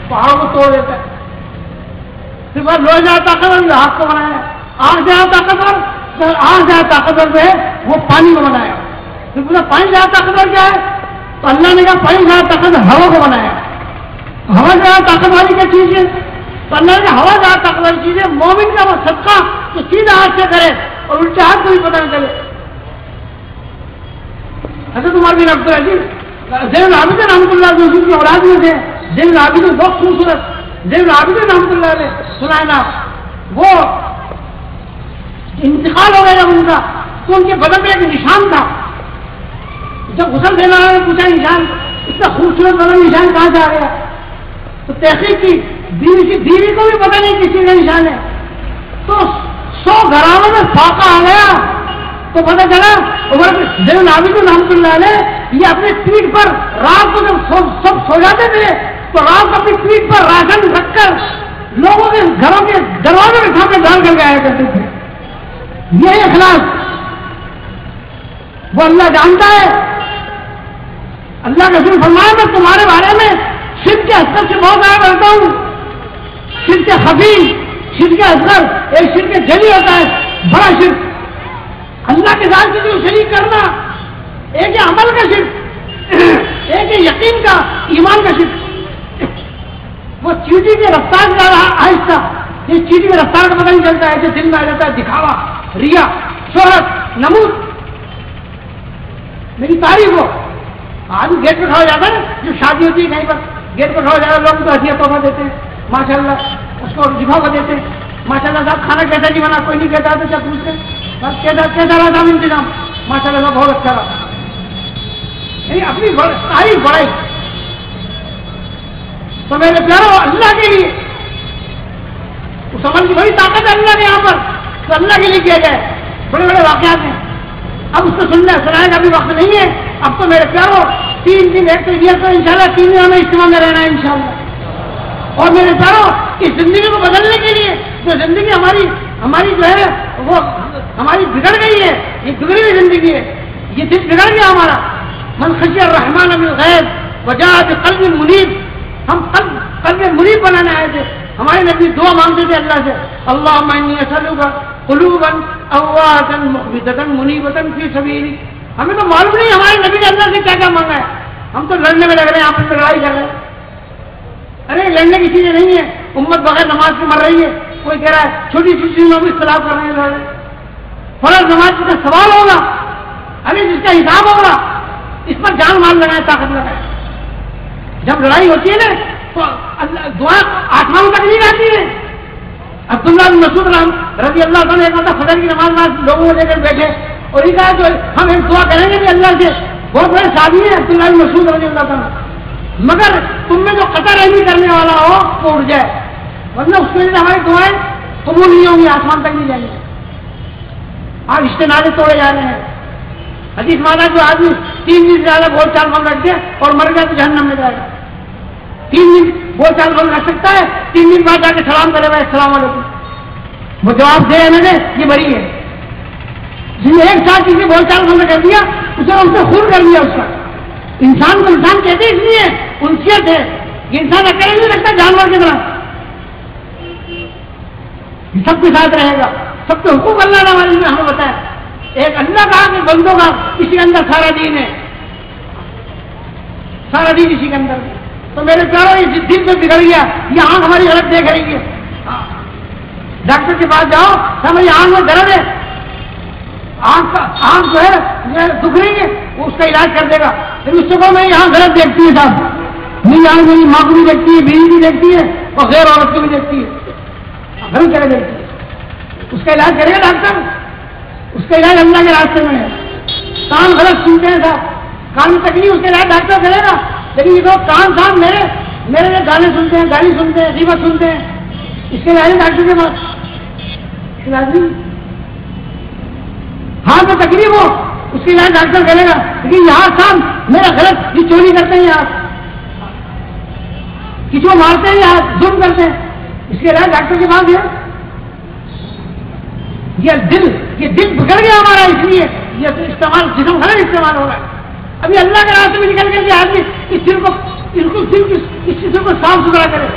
پہاڑوں کو توڑ دیتا ہے. پھر بعد لوہے زیادہ طاقتور ہاتھ کو بنایا ہے. آگ زیادہ طاقتور, آگ زیادہ طاقتور جو ہے وہ پانی کو بنایا. پھر پورا پانی زیادہ طاقتور کیا ہے؟ تو اللہ نے کہا پانی زیادہ طاقتور ہوا کو بنایا. ہوا زیادہ طاقت والی کیا چیز ہے؟ تو اللہ نے ہوا زیادہ طاقت والی چیز ہے. مومن کا وہ صدقہ تو سیدھا ہاتھ سے کرے اور الٹے ہاتھ کو بھی پتہ نہ چلے. حضرت عمر بن عبدالعزیز زین العابدین رحمۃ اللہ علیہ کی اولاد میں تھے. زین العابدین بہت خوبصورت, زین العابدین رحمۃ اللہ علیہ سنائے نا, وہ انتقال ہو گیا جب ان کا, تو ان کے بدن میں ایک نشان تھا. جب غسل دینا ہے پوچھا نشان, اتنا خوبصورت بدن نشان کہاں سے آ گیا؟ تو تحقیق کی, بیوی کو بھی پتہ نہیں کسی کا نشان ہے. تو 100 گھرانوں میں فاقہ آ گیا تو پتہ چلا عمر زین العابدین رحمۃ اللہ علیہ یہ اپنی پیٹھ پر رات کو جب سب سو جاتے تھے تو رات کو اپنی پیٹھ پر راشن رکھ کر لوگوں کے گھروں کے دروازوں کے سامنے ڈال کر کے آیا کرتے تھے. یہ اخلاص وہ اللہ جانتا ہے. اللہ کا رسول فرمایا میں تمہارے بارے میں شرک کے اثر سے بہت زیادہ ڈرتا ہوں. شرک کے خفی, شرک کے اثر, ایک شرک کے جلی ہوتا ہے بڑا شرک, اللہ کے ساتھ کسی کو شریک کرنا. ایک ہے عمل کا شرک, ایک ہے یقین کا ایمان کا شرک. وہ چیٹی کی رفتار کا آہستہ, یہ چیٹی کی رفتار کا پتہ نہیں چلتا ہے, جو دل میں آ جاتا ہے دکھاوا, ریا, شہرت, نمود, میری تعریف ہو. آدمی گیٹ پہ کھڑا ہو جاتا ہے, جو شادی ہوتی ہے کہیں پر گیٹ پہ کھڑا ہو جاتا ہے, لوگ تو ہدیہ تحفہ دیتے ہیں ماشاء اللہ, اس کو دکھاوا دیتے ہیں ماشاء اللہ صاحب کھانا کیسا نہیں بنا, کوئی نہیں کہتا تو کیا پوچھتے بس کیسا رہا تھا انتظام, ماشاء اللہ بہت اچھا رہا. یعنی اپنی تعریف بڑھائی. تو میرے پیارو اللہ کے لیے اس عمل کی بڑی طاقت ہے اللہ کے یہاں پر, تو اللہ کے لیے کیا جائے. بڑے بڑے واقعات ہیں, اب اس کو سنائے کا بھی وقت نہیں ہے. اب تو میرے پیارو 3 دن ایک تو یہ تو انشاءاللہ 3 دن ہمیں اجتماع میں رہنا ہے انشاءاللہ. اور میرے پیارو اس زندگی کو بدلنے کے لیے جو زندگی ہماری جو ہے وہ ہماری بگڑ گئی ہے, یہ بگڑی ہوئی زندگی ہے, یہ دل بگڑ گیا ہمارا. من خشی الرحمن بالغیب وجاء بقلب منیب, ہم قلب منیب بنانے آئے تھے. ہمارے نبی دعا مانگتے تھے اللہ سے, اللہم انی اسألک قلوبا اواتا مخبتتا منیبتا فی سبیلی. ہمیں تو معلوم نہیں ہمارے نبی نے اللہ سے کیا کیا مانگا ہے. ہم تو لڑنے میں لگ رہے ہیں, آپ سے لڑائی کر رہے ہیں. ارے لڑنے کی چیزیں نہیں ہے, امت بغیر نماز کے مر رہی ہے. کوئی کہہ رہا ہے چھوٹی چھوٹی چیزوں میں اختلاف کر رہے ہیں. فرض نماز کا سوال ہوگا, ارے جس کا حساب ہوگا اس پر جان مال لگائے, طاقت لگائے. جب لڑائی ہوتی ہے نا تو دعا آسمان تک نہیں جاتی ہے. عبداللہ بن مسعود رضی اللہ عنہ ایک فجر کی نماز لوگوں کو لے کر بیٹھے اور یہ کہا جو ہم ایک دعا کریں گے بھی اللہ سے. بہت بڑے صحابی ہیں عبداللہ بن مسعود رضی اللہ عنہ, مگر تم میں جو قطع رحمی کرنے والا ہو وہ اٹھ جائے, ورنہ اس کے لیے ہماری دعائیں قبول نہیں ہوں گی, آسمان تک نہیں جائیں گے. آج رشتے ناطے توڑے جا رہے ہیں. حدیث مانا جو آدمی 3 دن سے زیادہ بول چال بند رکھ دے اور مر جائے تو جہنم میں جائے گا. 3 دن بول چال بند رکھ سکتا ہے, 3 دن بعد جا کے سلام کرے گا السلام علیکم, وہ جواب دے میں نے یہ بری ہے. جس نے ایک ساتھ کسی بول چال بند کر دیا اسے اس نے خون کر دیا. اس کا انسان کو انسان کہتے اس لیے انسیت ہے, یہ انسان اکیلے نہیں رکھتا جانور کی طرح. یہ سب کے ساتھ رہے گا. سب کے حقوق اللہ نے ہمارے ہمیں بتایا. ایک اللہ کا کہ بندوں کا اسی کے اندر سارا دین ہے, سارا دین اسی کے اندر. تو میرے پیاروں یہ دل سے بگڑ گیا, یہ آنکھ ہماری غلط دیکھ رہی ہے. ڈاکٹر کے پاس جاؤ, ہماری آنکھ میں درد ہے, آنکھ جو ہے دکھ رہی ہے, اس کا علاج کر دے گا. لیکن اس سے کو میں یہاں غلط دیکھتی ہے صاحب, میری آنکھ میری ماں کو بھی دیکھتی ہے, بیوی بھی دیکھتی ہے, اور غیر عورت کو بھی دیکھتی ہے, غلط جگہ دیکھتی ہے. اس کا علاج کرے گا ڈاکٹر, اس کا علاج اللہ کے راستے میں ہے. کان غلط سنتے ہیں صاحب, کان میں تکلیف, اس کا علاج ڈاکٹر کرے گا. لیکن یہ تو کان صاحب میرے گانے سنتے ہیں, گالی سنتے ہیں, غیبت سنتے ہیں, اس کے علاج ڈاکٹر کے پاس علاج نہیں. ہاتھ میں تکلیف ہو, اس کے علاج ڈاکٹر کرے گا. لیکن یہاں صاحب میرا غلط, یہ چوری کرتے ہیں یہاں, کسی کو مارتے ہیں یہاں, ظلم کرتے ہیں, اس کے علاج ڈاکٹر کے پاس ہے. یہ دل بگڑ گیا ہمارا, اس لیے یہ استعمال جسم غلط استعمال ہو رہا ہے. ابھی اللہ کے راستے میں نکل کر کے آدمی اس دل کو اس جسم کو صاف ستھرا کرے,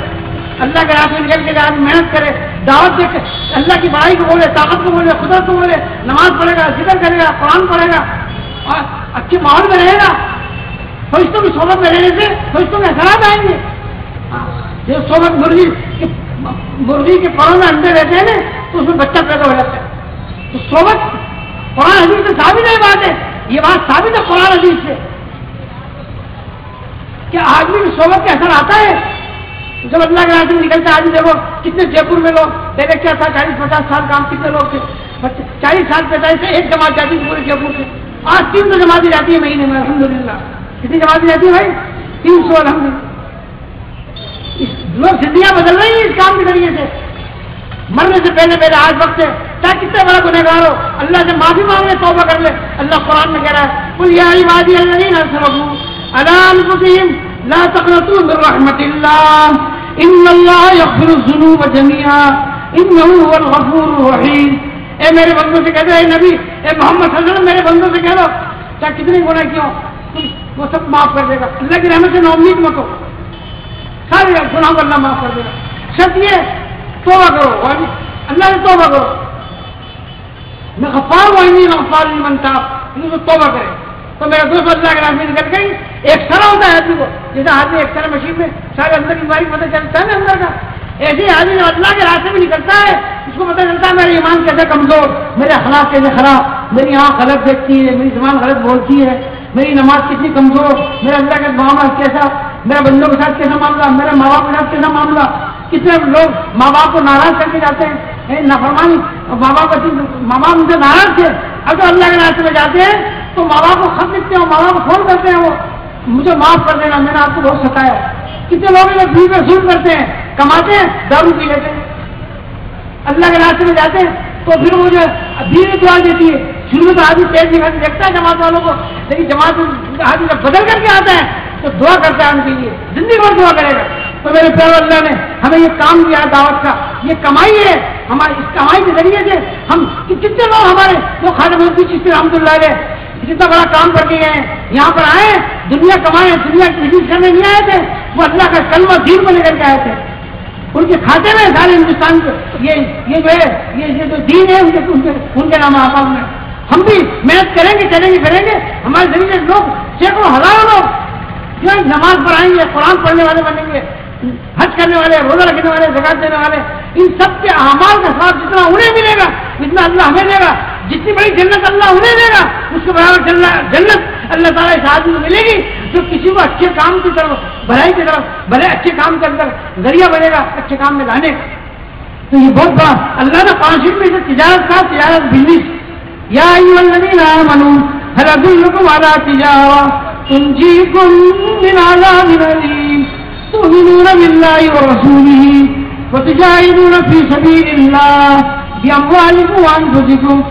اللہ کے راستے میں نکل کے آدمی محنت کرے, دعوت دے, اللہ کی بڑائی کو بولے, طاقت کو بولے, قدرت کو بولے, نماز پڑھے گا, ذکر کرے گا, قرآن پڑھے گا, اور اچھے ماحول میں رہے گا. فرشتوں کی صحبت میں رہنے سے فرشتوں کے اثرات آئیں گے. جو صحبت مرغی کے پروں میں انڈے رہتے ہیں نا, تو اس میں بچہ پیدا ہو جاتا ہے. تو صحبت قرآن حدیث سے ثابت ہے بات ہے, یہ بات ثابت ہے قرآن حدیث سے کہ آدمی کی صحبت کا اثر آتا ہے. جب اللہ کے راستے میں نکلتا ہے آدمی, دیکھو کتنے جے پور میں لوگ دیکھے کیا تھا, 40-50 سال کام, کتنے لوگ تھے, 40 سال 45 سے ایک جماعت جاتی تھی پورے جے پور سے. آج 300 جماعتیں جاتی ہے مہینے میں, الحمدللہ. کتنی جماعتیں جاتی ہے بھائی؟ 300 الحمدللہ. لوگ زندگیاں بدل رہی ہیں اس کام کے ذریعے سے. مرنے سے پہلے آج وقت ہے, چاہے کتنے بڑا گنہگار ہو, اللہ سے معافی مانگ لے, توبہ کر لے. اللہ قرآن میں کہہ رہا ہے, قل یا عبادی الذین اسرفوا علی انفسہم لا تقنطوا من رحمۃ اللہ ان اللہ یغفر الذنوب جميعا انہ هو الغفور الرحیم. اے میرے بندوں سے کہہ دو, اے نبی, اے محمد صلی اللہ علیہ وسلم, میرے بندوں سے کہہ دو, چاہے کتنے گناہ کیوں, وہ سب معاف کر دے گا. اللہ کی رحمت سے نا امید مت ہو, سارے گناہوں کو اللہ معاف کر دے گا. شرط یہ توبہ کرو, اللہ سے توبہ کرو. میں غفار ہوں, نہیں غفار لمن تاب, ان کو توبہ کرے. تو میرے دوست اللہ کے راستے میں نکل گئی. ایک سرا ہوتا ہے آدمی کو, جیسے آدمی ایک سرا مشین میں سارے اندر کی بیماری پتہ چلتا ہے نا اندر کا, ایسے ہی آدمی جب اللہ کے راستے میں نکلتا ہے اس کو پتہ چلتا ہے میرا ایمان کیسے کمزور, میرے اخلاق کیسے خراب, میری آنکھ غلط دیکھتی ہے, میری زبان غلط بولتی ہے, میری نماز کتنی کمزور, میرا اللہ کا معاملہ کیسا, میرا بندوں کے ساتھ کیسا معاملہ, میرے ماں باپ کے ساتھ کیسا معاملہ. کتنے لوگ ماں باپ کو ناراض کر کے جاتے ہیں, نافرمانی, ماں باپ ان سے ناراض تھے, اب تو اللہ کے راستے میں جاتے ہیں تو ماں باپ کو خط لکھتے ہیں, ماں باپ کو فون کرتے ہیں, وہ مجھے معاف کر دینا, میں نے آپ کو بہت ستایا. کتنے لوگ جو بیوی پہ ظلم کرتے ہیں, کماتے ہیں, دارو پی لیتے ہیں, اللہ کے راستے میں جاتے ہیں تو پھر وہ جو بیوی دعا دیتی ہے. شروع میں تو آدمی پیٹ دکھا کے دیکھتا ہے جماعت والوں کو, لیکن جماعت آدمی جب بدل کر کے آتا ہے تو دعا کرتا ہے ان کے لیے, زندگی بھر دعا کرے گا. تو میرے پیارے اللہ نے ہمیں یہ کام دیا ہے دعوت کا, یہ کمائی ہے ہماری. اس کمائی کے ذریعے سے ہم کتنے لوگ ہمارے جو خواجہ محمود چشتی رحمۃ اللہ علیہ کتنا بڑا کام کر کے گئے ہیں, یہاں پر آئے, دنیا کمائے, دنیا کی بزنس کرنے نہیں آئے تھے, وہ اللہ کا کلمہ دین کو لے کر کے آئے تھے. ان کے کھاتے میں سارے ہندوستان کو یہ جو ہے یہ جو دین ہے ان کے نام آتا ہے. ہم بھی محنت کریں گے, چلیں گے, کریں گے. ہمارے ذریعے لوگ سینکڑوں ہزاروں لوگ جو نماز پڑھائیں گے, قرآن پڑھنے والے بنیں گے, حج کرنے والے, روزہ رکھنے والے, زکات دینے والے. ان سب کے اعمال کا ثواب جتنا انہیں ملے گا اتنا اللہ ہمیں دے گا. جتنی بڑی جنت اللہ انہیں دے گا اس کے برابر جنت اللہ تعالیٰ اس آدمی کو ملے گی جو کسی کو اچھے کام کی طرف, بھلائی کی طرف, بھلے اچھے کام کے اندر ذریعہ بنے گا اچھے کام میں لانے کا. تو یہ بہت بڑا اللہ نے قانون میں سے تجارت کا, تجارت بزنس. یا ایھا الذین آمنوا هل ادلکم علی تجارۃ تنجیکم من عذاب الیم تؤمنون باللہ ورسولہ وتجاہدون فی سبیل اللہ باموالکم وانفسکم.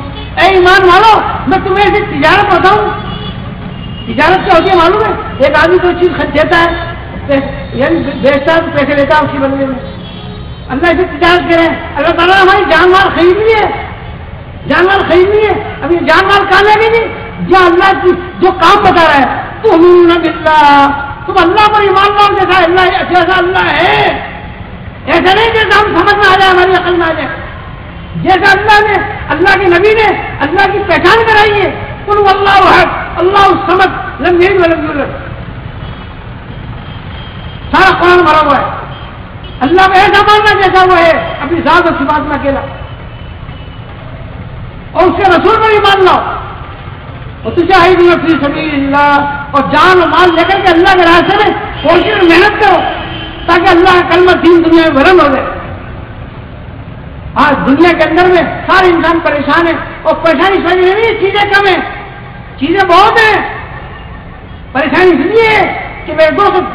اے ایمان والو, میں تمہیں ایسی تجارت بتاؤں. تجارت کیا ہوتی ہے معلوم ہے؟ ایک آدمی کوئی چیز خرید دیتا ہے, یعنی بیچتا ہے تو پیسے لیتا ہے اس کے بدلے میں. اللہ سے تجارت کریں. اللہ تعالیٰ ہماری جان مال خریدنی ہے, جان مال خریدنی ہے. اب یہ جان مال کہاں لے گی؟ جو اللہ کی جو کام بتا رہا ہے, تؤمنون باللہ, تم اللہ پر ایمان لاؤ. جیسا اللہ جیسا اللہ ہے ایسا نہیں جیسا ہم سمجھ میں آ جائے, ہماری عقل میں آ جائے. جیسا اللہ کے نبی نے اللہ کی پہچان کرائی ہے، قل هو اللہ احد اللہ الصمد لم یلد ولم یولد، سارا قرآن بھرا ہوا ہے۔ اللہ کو ایسا ماننا جیسا وہ ہے، اپنی ذات اور صفات میں اکیلا، اور اس کے رسول کو بھی مان لو، اور تجاہدون فی سبیل اللہ، اور جان و مال لے کر کے اللہ کے راستے میں کوشش اور محنت کرو تاکہ اللہ کا کلمہ دین دنیا میں بلند ہو جائے۔ آج دنیا کے اندر میں سارے انسان پریشان ہیں، اور پریشانی سمجھ نہیں، چیزیں کم ہیں، چیزیں بہت ہیں، پریشانی اس لیے ہے کہ میرے دوست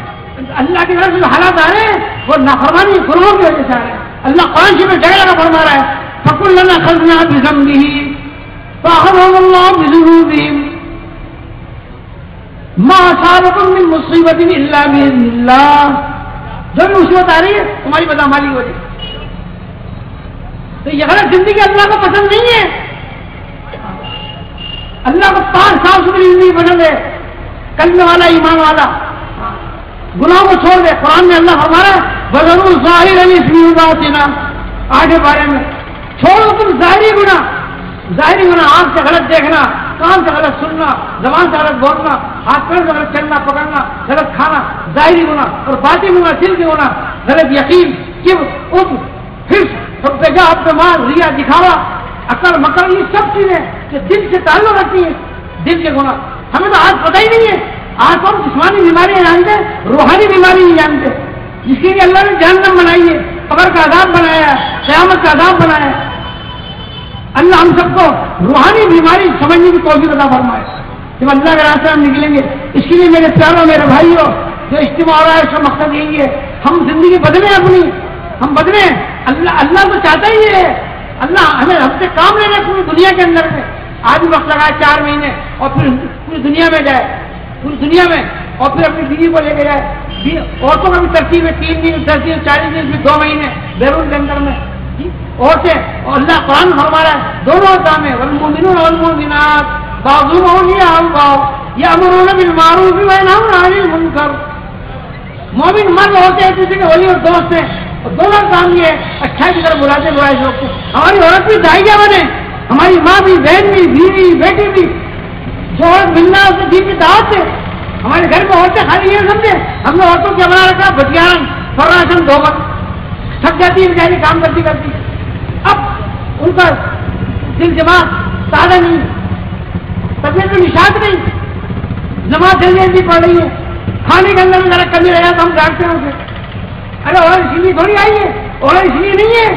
اللہ کی طرف سے جو حالات آ رہے ہیں وہ نافرمانی گناہوں کی وجہ سے آ رہے ہیں۔ اللہ قرآن شریف میں جگہ جگہ فرما رہا ہے فَكُلًّا أَخَذْنَا بِذَنبِهِ فَأَخَذَهُمُ اللَّهُ بِذُنُوبِهِمْ مَا أَصَابَكُم مِّن مُّصِيبَةٍ إِلَّا بِإِذْنِ اللَّهِ، جو بھی مصیبت آ رہی ہے تمہاری بدعمالی کی وجہ سے۔ تو یہ غلط زندگی اللہ کو پسند نہیں ہے، اللہ کو پاک صاف ستھری زندگی پسند ہے، کلمے والا ایمان والا، گناہوں کو چھوڑ دے۔ قرآن میں اللہ فرما رہا ہے وَذَرُوا الظَّاهِرَ الْإِثْمِ وَالْبَاطِنَ، آگے بارے میں چھوڑو تم ظاہری گناہ، ظاہری گناہ آنکھ سے غلط دیکھنا، کان سے غلط سننا، زبان سے غلط بولنا، ہاتھ پیر سے غلط چلنا پکڑنا، غلط کھانا، ظاہری گناہ، اور باطنی گناہ دل کے گناہ، غلط یقین، کبر، عجب، حرص، حب ذات، مال، ریا، دکھاوا، عقل، مکر، یہ سب چیزیں جو دل سے تعلق رکھتی ہیں، دل کے گناہ۔ ہمیں تو آج پتہ ہی نہیں ہے، آج تو ہم جسمانی بیماریاں جانتے ہیں، روحانی بیماری نہیں جانتے، جس کے لیے اللہ نے جہنم بنائی ہے، قبر کا عذاب بنایا ہے، قیامت کا عذاب بنایا ہے۔ اللہ ہم سب کو روحانی بیماری سمجھنے کی توفیق عطا فرمائے جب اللہ کے راستے ہم نکلیں گے۔ اس کے لیے میرے پیاروں، میرے بھائیوں، جو اجتماع ہو رہا ہے اس کا مقصد یہی ہے ہم زندگی بدلیں، اپنی ہم بدلیں۔ اللہ تو چاہتا ہی ہے، اللہ ہمیں ہم سے کام لینا پوری دنیا کے اندر میں۔ آج بھی وقت لگائے 4 مہینے، اور پھر پوری دنیا میں جائے، پوری دنیا میں، اور پھر اپنی بیوی کو لے کے جائے۔ عورتوں کا بھی ترتیب ہے 3 دن 10 دن 40 دن پھر 2 مہینے بیرون کے اندر میں عورتیں، اور اللہ قرآن فرما رہا ہے دونوں کام ہے والمؤمنون والمؤمنات بعضهم اولیاء بعض یامرون بالمعروف وینہون عن المنکر۔ مومن مرد ہوتے ہیں کسی کے ولی اور دوست ہیں، اور دونوں کام یہ ہے اچھائی کی طرف بلاتے برائے سے روکتے۔ ہماری عورت بھی داعیہ بنے، ہماری ماں بھی، بہن بھی، بیوی بیٹی بھی، جو عورت ملنا ہے اس کی دین کی دعوت سے۔ ہمارے گھر میں عورتیں خالی یہ سمجھے ہم نے عورتوں کو بنا رکھا بٹیارن فراشن دھوبت، تھک جاتی ہے بیچاری کام کرتی کرتی، اب ان کا دل دماغ تازہ نہیں، طبیعت میں نشاط نہیں، نماز جلدی جلدی پڑھ رہی ہے، کھانے کے اندر ذرا کمی رہا تو ہم ڈانٹتے ہیں اسے، ارے عورت اس لیے تھوڑی آئی ہے، عورت اس لیے نہیں ہے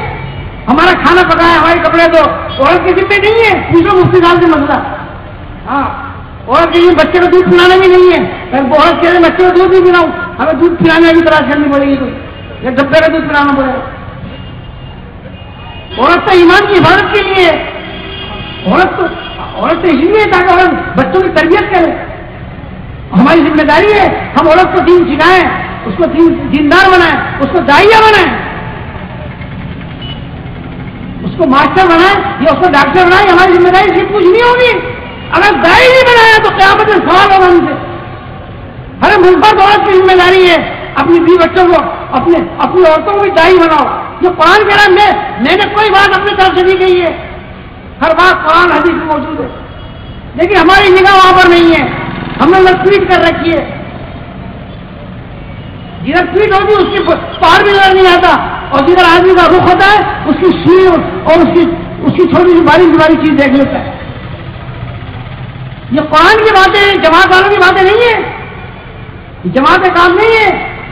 ہمارا کھانا پکایا ہمارے کپڑے دو، عورت کے ذمہ نہیں ہے، پوچھو مفتی صاحب سے مسئلہ۔ ہاں عورت کے لیے بچے کو دودھ پلانا بھی نہیں ہے، عورت کے لیے بچے کو دودھ بھی پلاؤں، ہمیں دودھ پلانے کی تلاش کرنی پڑے گی، کوئی یا ڈبے کا دودھ پلانا پڑے گا۔ عورت تو ایمان کی حفاظت کے لیے، عورت تو اس لیے تاکہ عورت بچوں کی تربیت کرے۔ ہماری ذمہ داری ہے ہم عورت کو دین سکھائیں، اس کو دیندار بنائیں، اس کو داعیہ بنائیں، اس کو ماسٹر بنائیں یا اس کو ڈاکٹر بنائیں۔ ہماری ذمہ داری صرف کچھ نہیں ہوگی، اگر داعی نہیں بنایا تو قیامت میں سوال ہوگا ہم سے۔ ہر ملک پر عورت کی ذمہ داری ہے اپنی بیوی بچوں کو، اپنی عورتوں کو بھی داعی بناؤ۔ جو قرآن کہہ رہا ہے میں نے کوئی بات اپنی طرف سے نہیں کہی ہے، ہر بات قرآن حدیث میں موجود ہے، لیکن ہماری نگاہ وہاں پر نہیں ہے، ہم نے ٹویٹ کر رکھی ہے، جدھر ٹویٹ ہوتی ہے اس کی پار بھی نظر نہیں آتا، اور جدھر آدمی کا رخ ہوتا ہے اس کی سوئی اور اس کی چھوٹی سی باری چیز دیکھ لیتا ہے۔ یہ قرآن کی باتیں جماعت والوں کی باتیں نہیں ہے، یہ جماعت کا کام نہیں ہے،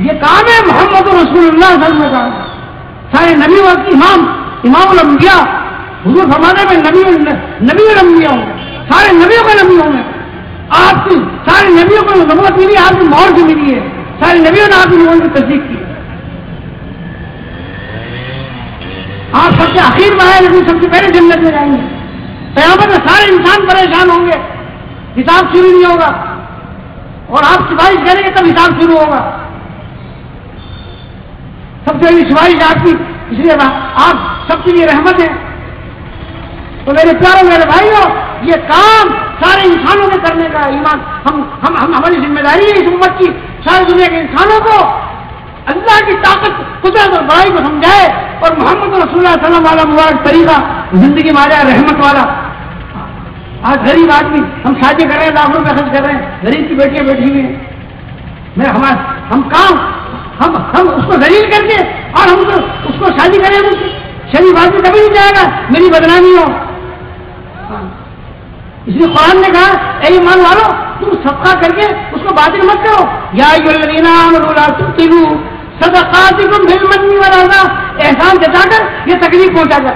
یہ کام ہے محمد رسول اللہ صلی اللہ علیہ وسلم، سارے نبیوں کے امام الانبیاء، حضور فرماتے ہیں نبی الانبیاء ہوں گے، سارے نبیوں کا نبی ہوں گے۔ آپ کی سارے نبیوں کو نبوت ملی آپ کی مور سے ملی ہے، سارے نبیوں نے آپ کی نبوت کی تصدیق کی۔ آپ سب سے آخر میں آئے لیکن سب سے پہلے جنت میں جائیں گے۔ قیامت میں سارے انسان پریشان ہوں گے، حساب شروع نہیں ہوگا، اور آپ سفارش کریں گے تب حساب شروع ہوگا۔ سب سے پہلی سفارش آپ کی، اس لیے آپ سب کے لیے رحمت ہے۔ تو میرے پیاروں میرے بھائیوں، یہ کام سارے انسانوں کے کرنے کا ایمان ہماری ذمہ داری ہے، اس امت کی ساری دنیا کے انسانوں کو اللہ کی طاقت قدرت اور بڑائی کو سمجھائے اور محمد رسول اللہ صلی اللہ علیہ وسلم والا مبارک طریقہ زندگی میں آ جائے رحمت والا. آج غریب آدمی ہم شادی کر رہے ہیں, لاکھوں روپے خرچ کر رہے ہیں, غریب کی بیٹیاں بیٹھی ہوئی ہیں, ہم کام ہم اس کو ذلیل کر کے اور ہم اس کو شادی کریں گے. شریف آدمی کبھی نہیں جائے گا میری بدنامی ہو. اس لیے قرآن نے کہا اے ایمان والو تم صدقہ کر کے اس کو باطل مت کرو. یا ایھا الذین آمنوا لا تبطلوا صدقاتکم بالمن والأذى, احسان جتا کر یہ تکلیف پہنچا کر.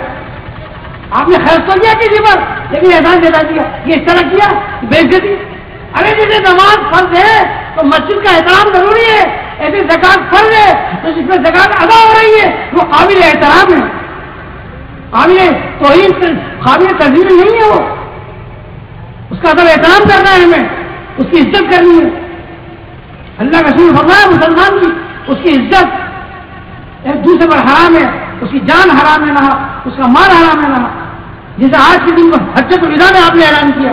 آپ نے خرچ تو کیا کسی پر لیکن احسان جتا دیا, یہ اس طرح کیا بے عزتی. ارے جیسے نماز فرض ہے تو مسجد کا احترام ضروری ہے, ایسے زکات فرض ہے تو جس میں زکات ادا ہو رہی ہے وہ قابل احترام ہے, قابل توہین قابل تذلیل نہیں ہے. وہ اس کا ادب احترام کرنا ہے, ہمیں اس کی عزت کرنی ہے. اللہ کا رسول فرمایا مسلمان کی اس کی عزت ایک دوسرے پر حرام ہے, اس کی جان حرام ہے نہ اس کا مال حرام ہے نہ. جیسے آج کے دن کو حجۃ الوداع میں آپ نے اعلان کیا,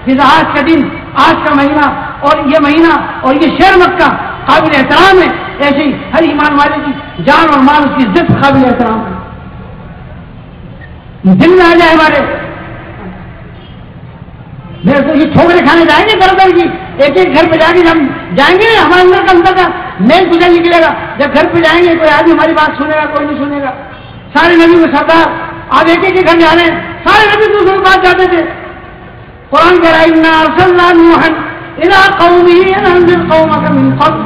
جیسے آج کا دن آج کا مہینہ اور یہ مہینہ اور یہ شہر مکہ قابل احترام ہے, ایسے ہی ہر ایمان والے کی جان اور مال اس کی عزت قابل احترام ہے. دل میں آ جائے ہمارے میرے تو یہ ٹھوکرے کھانے جائیں گے گھر گھر کی, ایک ایک گھر پہ جا کے ہم جائیں گے, ہمارے اندر کا میل گزر نکلے گا. جب گھر پہ جائیں گے کوئی آدمی ہماری بات سنے گا, کوئی نہیں سنے گا. سارے نبی میں سردار آپ ایک ایک کے گھر جا رہے ہیں, سارے نبی دوسرے کے پاس جاتے تھے. قرآن کہہ رہا ہے انا ارسلنا نوحا الى قومه ان انذر قومك من قبل,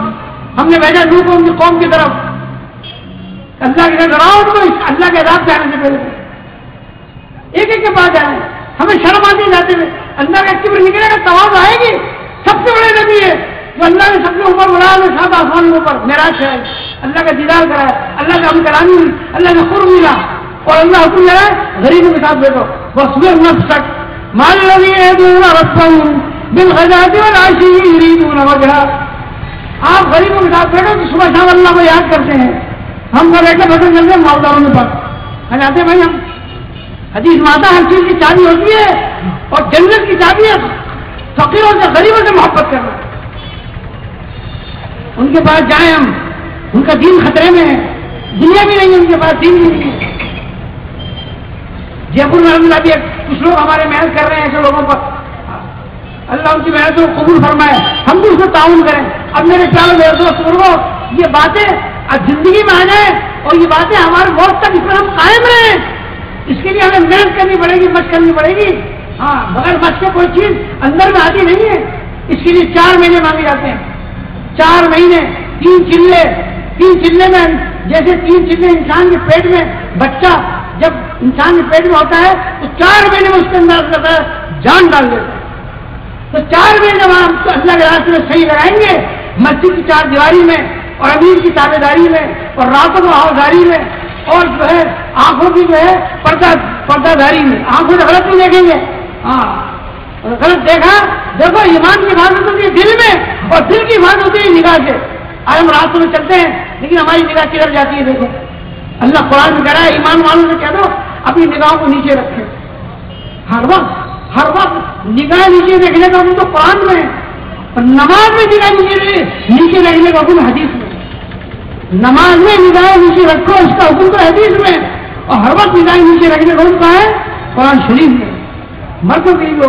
ہم نے بھیجا نوح کو ان کی قوم کی طرف, اللہ کے ڈراؤ ان کو اللہ کے عذاب سے آنے سے پہلے. ایک ایک کے پاس جا رہے ہیں, ہمیں شرم آتی جاتے ہوئے. اللہ کا کبر نکلے گا, تواضع آئے گی. سب سے بڑے نبی ہے جو اللہ نے سب سے اوپر بڑھایا ہے, سات آسمان کے اوپر معراج ہے, اللہ کا دیدار کرایا, اللہ کا ہم کرامی ہوئی, اللہ کا قرب ملا, اور اللہ حکم دے رہا ہے غریبوں کے ساتھ بیٹھو. واصبر نفسک مع الذین یدعون ربهم بالغداۃ والعشی یریدون وجهه. آپ غریبوں کے ساتھ بیٹھو کہ صبح شام اللہ کو یاد کرتے ہیں. ہم کا بیٹھے پسند کرتے ہیں مالداروں کے پاس آتے ہیں. بھائی ہم حدیث میں آتا ہے ہر چیز کی چابی ہوتی ہے اور جنت کی چابی ہے فقیروں سے غریبوں سے محبت کرنا. ان کے پاس جائیں ہم, ان کا دین خطرے میں ہے, دنیا بھی نہیں ہے ان کے پاس, دین بھی نہیں ہے. جے پور میں اللہ بھی کچھ لوگ ہمارے محنت کر رہے ہیں ایسے لوگوں پر, اللہ ان کی محنت کو قبول فرمائے, ہم بھی اس میں تعاون کریں. اب میرے پیارے میرے دوست بزرگوں, یہ باتیں اب زندگی میں آ جائیں اور یہ باتیں ہمارے موت تک اس پر ہم قائم رہیں, اس کے لیے ہمیں محنت کرنی پڑے گی, مشق کرنی پڑے گی. ہاں بغیر مشق کے کوئی چیز اندر میں آتی نہیں ہے. اس کے لیے 4 مہینے مانگے جاتے ہیں. 4 مہینے, 3 چلے میں, جیسے 3 چلے انسان کے پیٹ میں بچہ جب انسان کے پیٹ میں ہوتا ہے تو 4 مہینے میں اس کے اندر کرتا ہے جان ڈال دیتا ہے. تو 4 مہینے جب ہم اللہ کے راستے میں صحیح لگائیں گے, مسجد کی 4 دیواری میں اور امیر کی تابے داری میں اور راتوں کو آوازاری میں اور جو ہے آنکھوں کی جو ہے پردہ داری میں, آنکھوں سے غلط نہیں دیکھیں گے. ہاں غلط دیکھا, دیکھو ایمان کی حفاظت ہوتی ہے دل میں اور دل کی حفاظت ہوتی ہے نگاہ سے. آج ہم راستوں میں چلتے ہیں لیکن ہماری نگاہ کدھر جاتی ہے. دیکھو اللہ قرآن میں کہہ رہا ہے ایمان والوں سے کہہ دو اپنی نگاہوں کو نیچے رکھیں. ہر وقت نگاہ نیچے دیکھنے کا حکم تو قرآن میں ہے, اور نماز میں نگاہ نیچے رکھنے کا حکم حدیث میں. نماز میں نگاہ نیچے رکھو اس کا حکم تو حدیث میں, اور ہر وقت نگاہ نیچے رکھنے کا حکم کا ہے قرآن شریف میں. مردوں کے لیے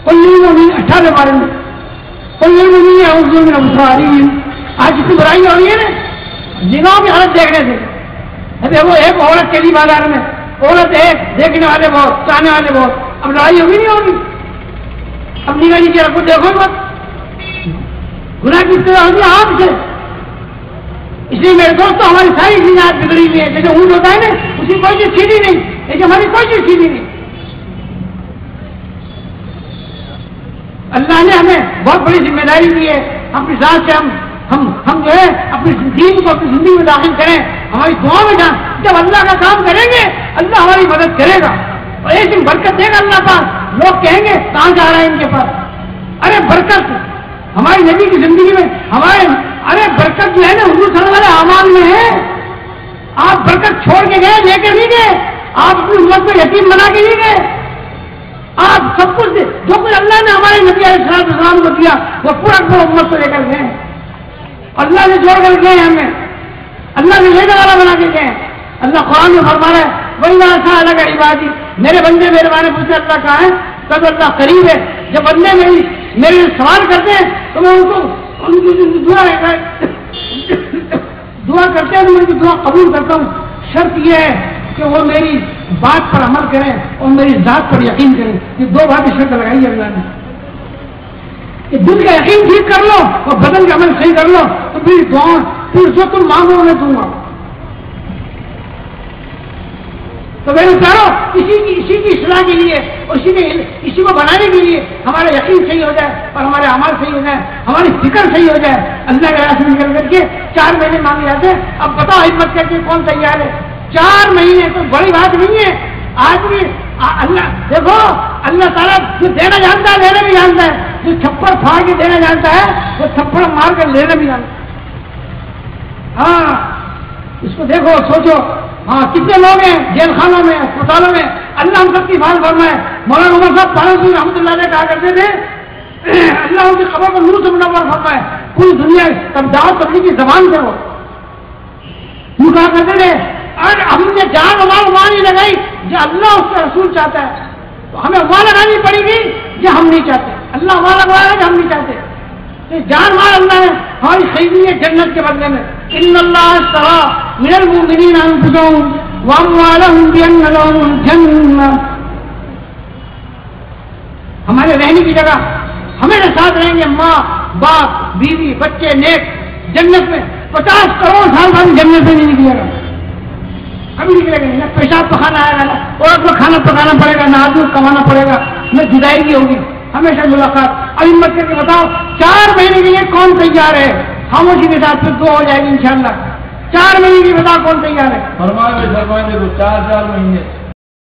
کوئی نہیں 18 بارے میں کوئی نہیں ہے اردو میں ابصارہم. آج جتنی برائی ہو رہی ہے نا نگاہوں کی حالت دیکھنے سے. ابھی وہ ایک عورت چلی بازار میں, عورت ایک, دیکھنے والے بہت, چاہنے والے بہت. اب لڑائی ہوگی نہیں ہوگی, اب نگاہ نیچے رکھو دیکھو بات. گناہ کی ابتدا ہوتی ہے آپ سے. اس لیے میرے دوستوں ہماری ساری چیزیں آج بگڑی ہوئی ہے. جیسے اونٹ ہوتا ہے نا اس کی کوئی چیز سیدھی نہیں, ایسے ہماری کوئی چیز سیدھی نہیں. اللہ نے ہمیں بہت بڑی ذمہ داری دی ہے. اپنی ذات سے ہم جو ہے اپنی دین کو اپنی زندگی میں داخل کریں. ہماری دعا میں جان, جب اللہ کا کام کریں گے اللہ ہماری مدد کرے گا اور ایک دن برکت دے گا اللہ پاس. لوگ کہیں گے کہاں جا رہا ہے ان کے پاس. ارے برکت ہماری نبی کی زندگی میں ہمارے, ارے برکت جو ہے نا حضور صلی اللہ علیہ اعمال میں ہے. آپ برکت چھوڑ کے گئے, لے کے نہیں گئے. آپ اپنی امت کو یتیم بنا کے نہیں گئے. آپ سب کچھ جو کچھ اللہ نے ہمارے نبی علیہ السلام کو دیا وہ پورا امت کو لے کر گئے. اللہ نے جوڑ کر گئے ہمیں. اللہ نے لینے والا بنا کے گئے. اللہ قرآن میں فرما رہا ہے وَإِذَا سَأَلَكَ عِبَادِي، میرے بندے میرے بارے میں پوچھے اللہ کہاں ہے، تب اللہ قریب ہے. جب بندے میرے سوال کرتے ہیں تو میں ان کی دعا کرتے ہیں تو میں ان کی دعا قبول کرتا ہوں. شرط یہ ہے کہ وہ میری بات پر عمل کریں اور میری ذات پر یقین کریں. یہ دو باتیں شرط لگائی ہے اللہ نے کہ دل کا یقین ٹھیک کر لو اور بدن کا عمل صحیح کر لو تو پھر دعا پھر جو تم مانگو میں دوں گا. تو میرے پیارو اسی کی اصلاح کے لیے اور اسی کو بنانے کے لیے ہمارا یقین صحیح ہو جائے اور ہمارے اعمال صحیح ہو جائے، ہماری فکر صحیح ہو جائے. اللہ کے راستے میں نکل کر کے 4 مہینے مانگے جاتے ہیں. اب بتاؤ ہمت کر کے کون تیار ہے؟ 4 مہینے کوئی بڑی بات نہیں ہے. آدمی اللہ دیکھو اللہ تعالیٰ جو دینا جانتا ہے لینا بھی جانتا ہے. جو تھپڑ پھاڑ کے دینا جانتا ہے وہ تھپڑ مار کر لینا بھی جانتا ہے. ہاں اس کو دیکھو سوچو. ہاں کتنے لوگ ہیں جیل خانوں میں اسپتالوں میں. اللہ ہم سب کی بات فرمائے. مولانا عمر صاحب پالن رحمۃ اللہ علیہ کہا کرتے تھے اللہ ان کی خبر کو نور سے منور فرمائے. پوری دنیا دعوت تبلیغ کی زبان سے وہ کہا کرتے تھے اور ہم نے جان ومال وہاں نہیں لگائی جو اللہ اس کا رسول چاہتا ہے تو ہمیں وہاں لگانی پڑے گی جو ہم نہیں چاہتے. اللہ وہاں لگوایا ہے جو ہم نہیں چاہتے. جان مال اللہ نے ہماری خریدی ہے جنت کے بدلے میں. ان اللہ اشترى من المؤمنین انفسهم واموالهم بان لهم الجنہ. ہمارے رہنے کی جگہ ہمارے ساتھ رہیں گے ماں باپ بیوی بچے نیک جنت میں. 50 کروڑ سال بعد جنت سے نہیں نکلے گا کبھی نکلے گا نہیں. نہ پیشاب پخانا آئے گا نہ عورت کو کھانا پکانا پڑے گا نہ آدمی کمانا پڑے گا نہ جدائیگی ہوگی. ہمیشہ ملاقات. اب ہمت کر کے بتاؤ 4 مہینے کے لیے کون تیار ہے؟ خاموشی کے ساتھ پھر 2 ہو جائے گی انشاءاللہ. 4 مہینے کی بتاؤ کون تیار ہے؟ فرمائے تو 4 مہینے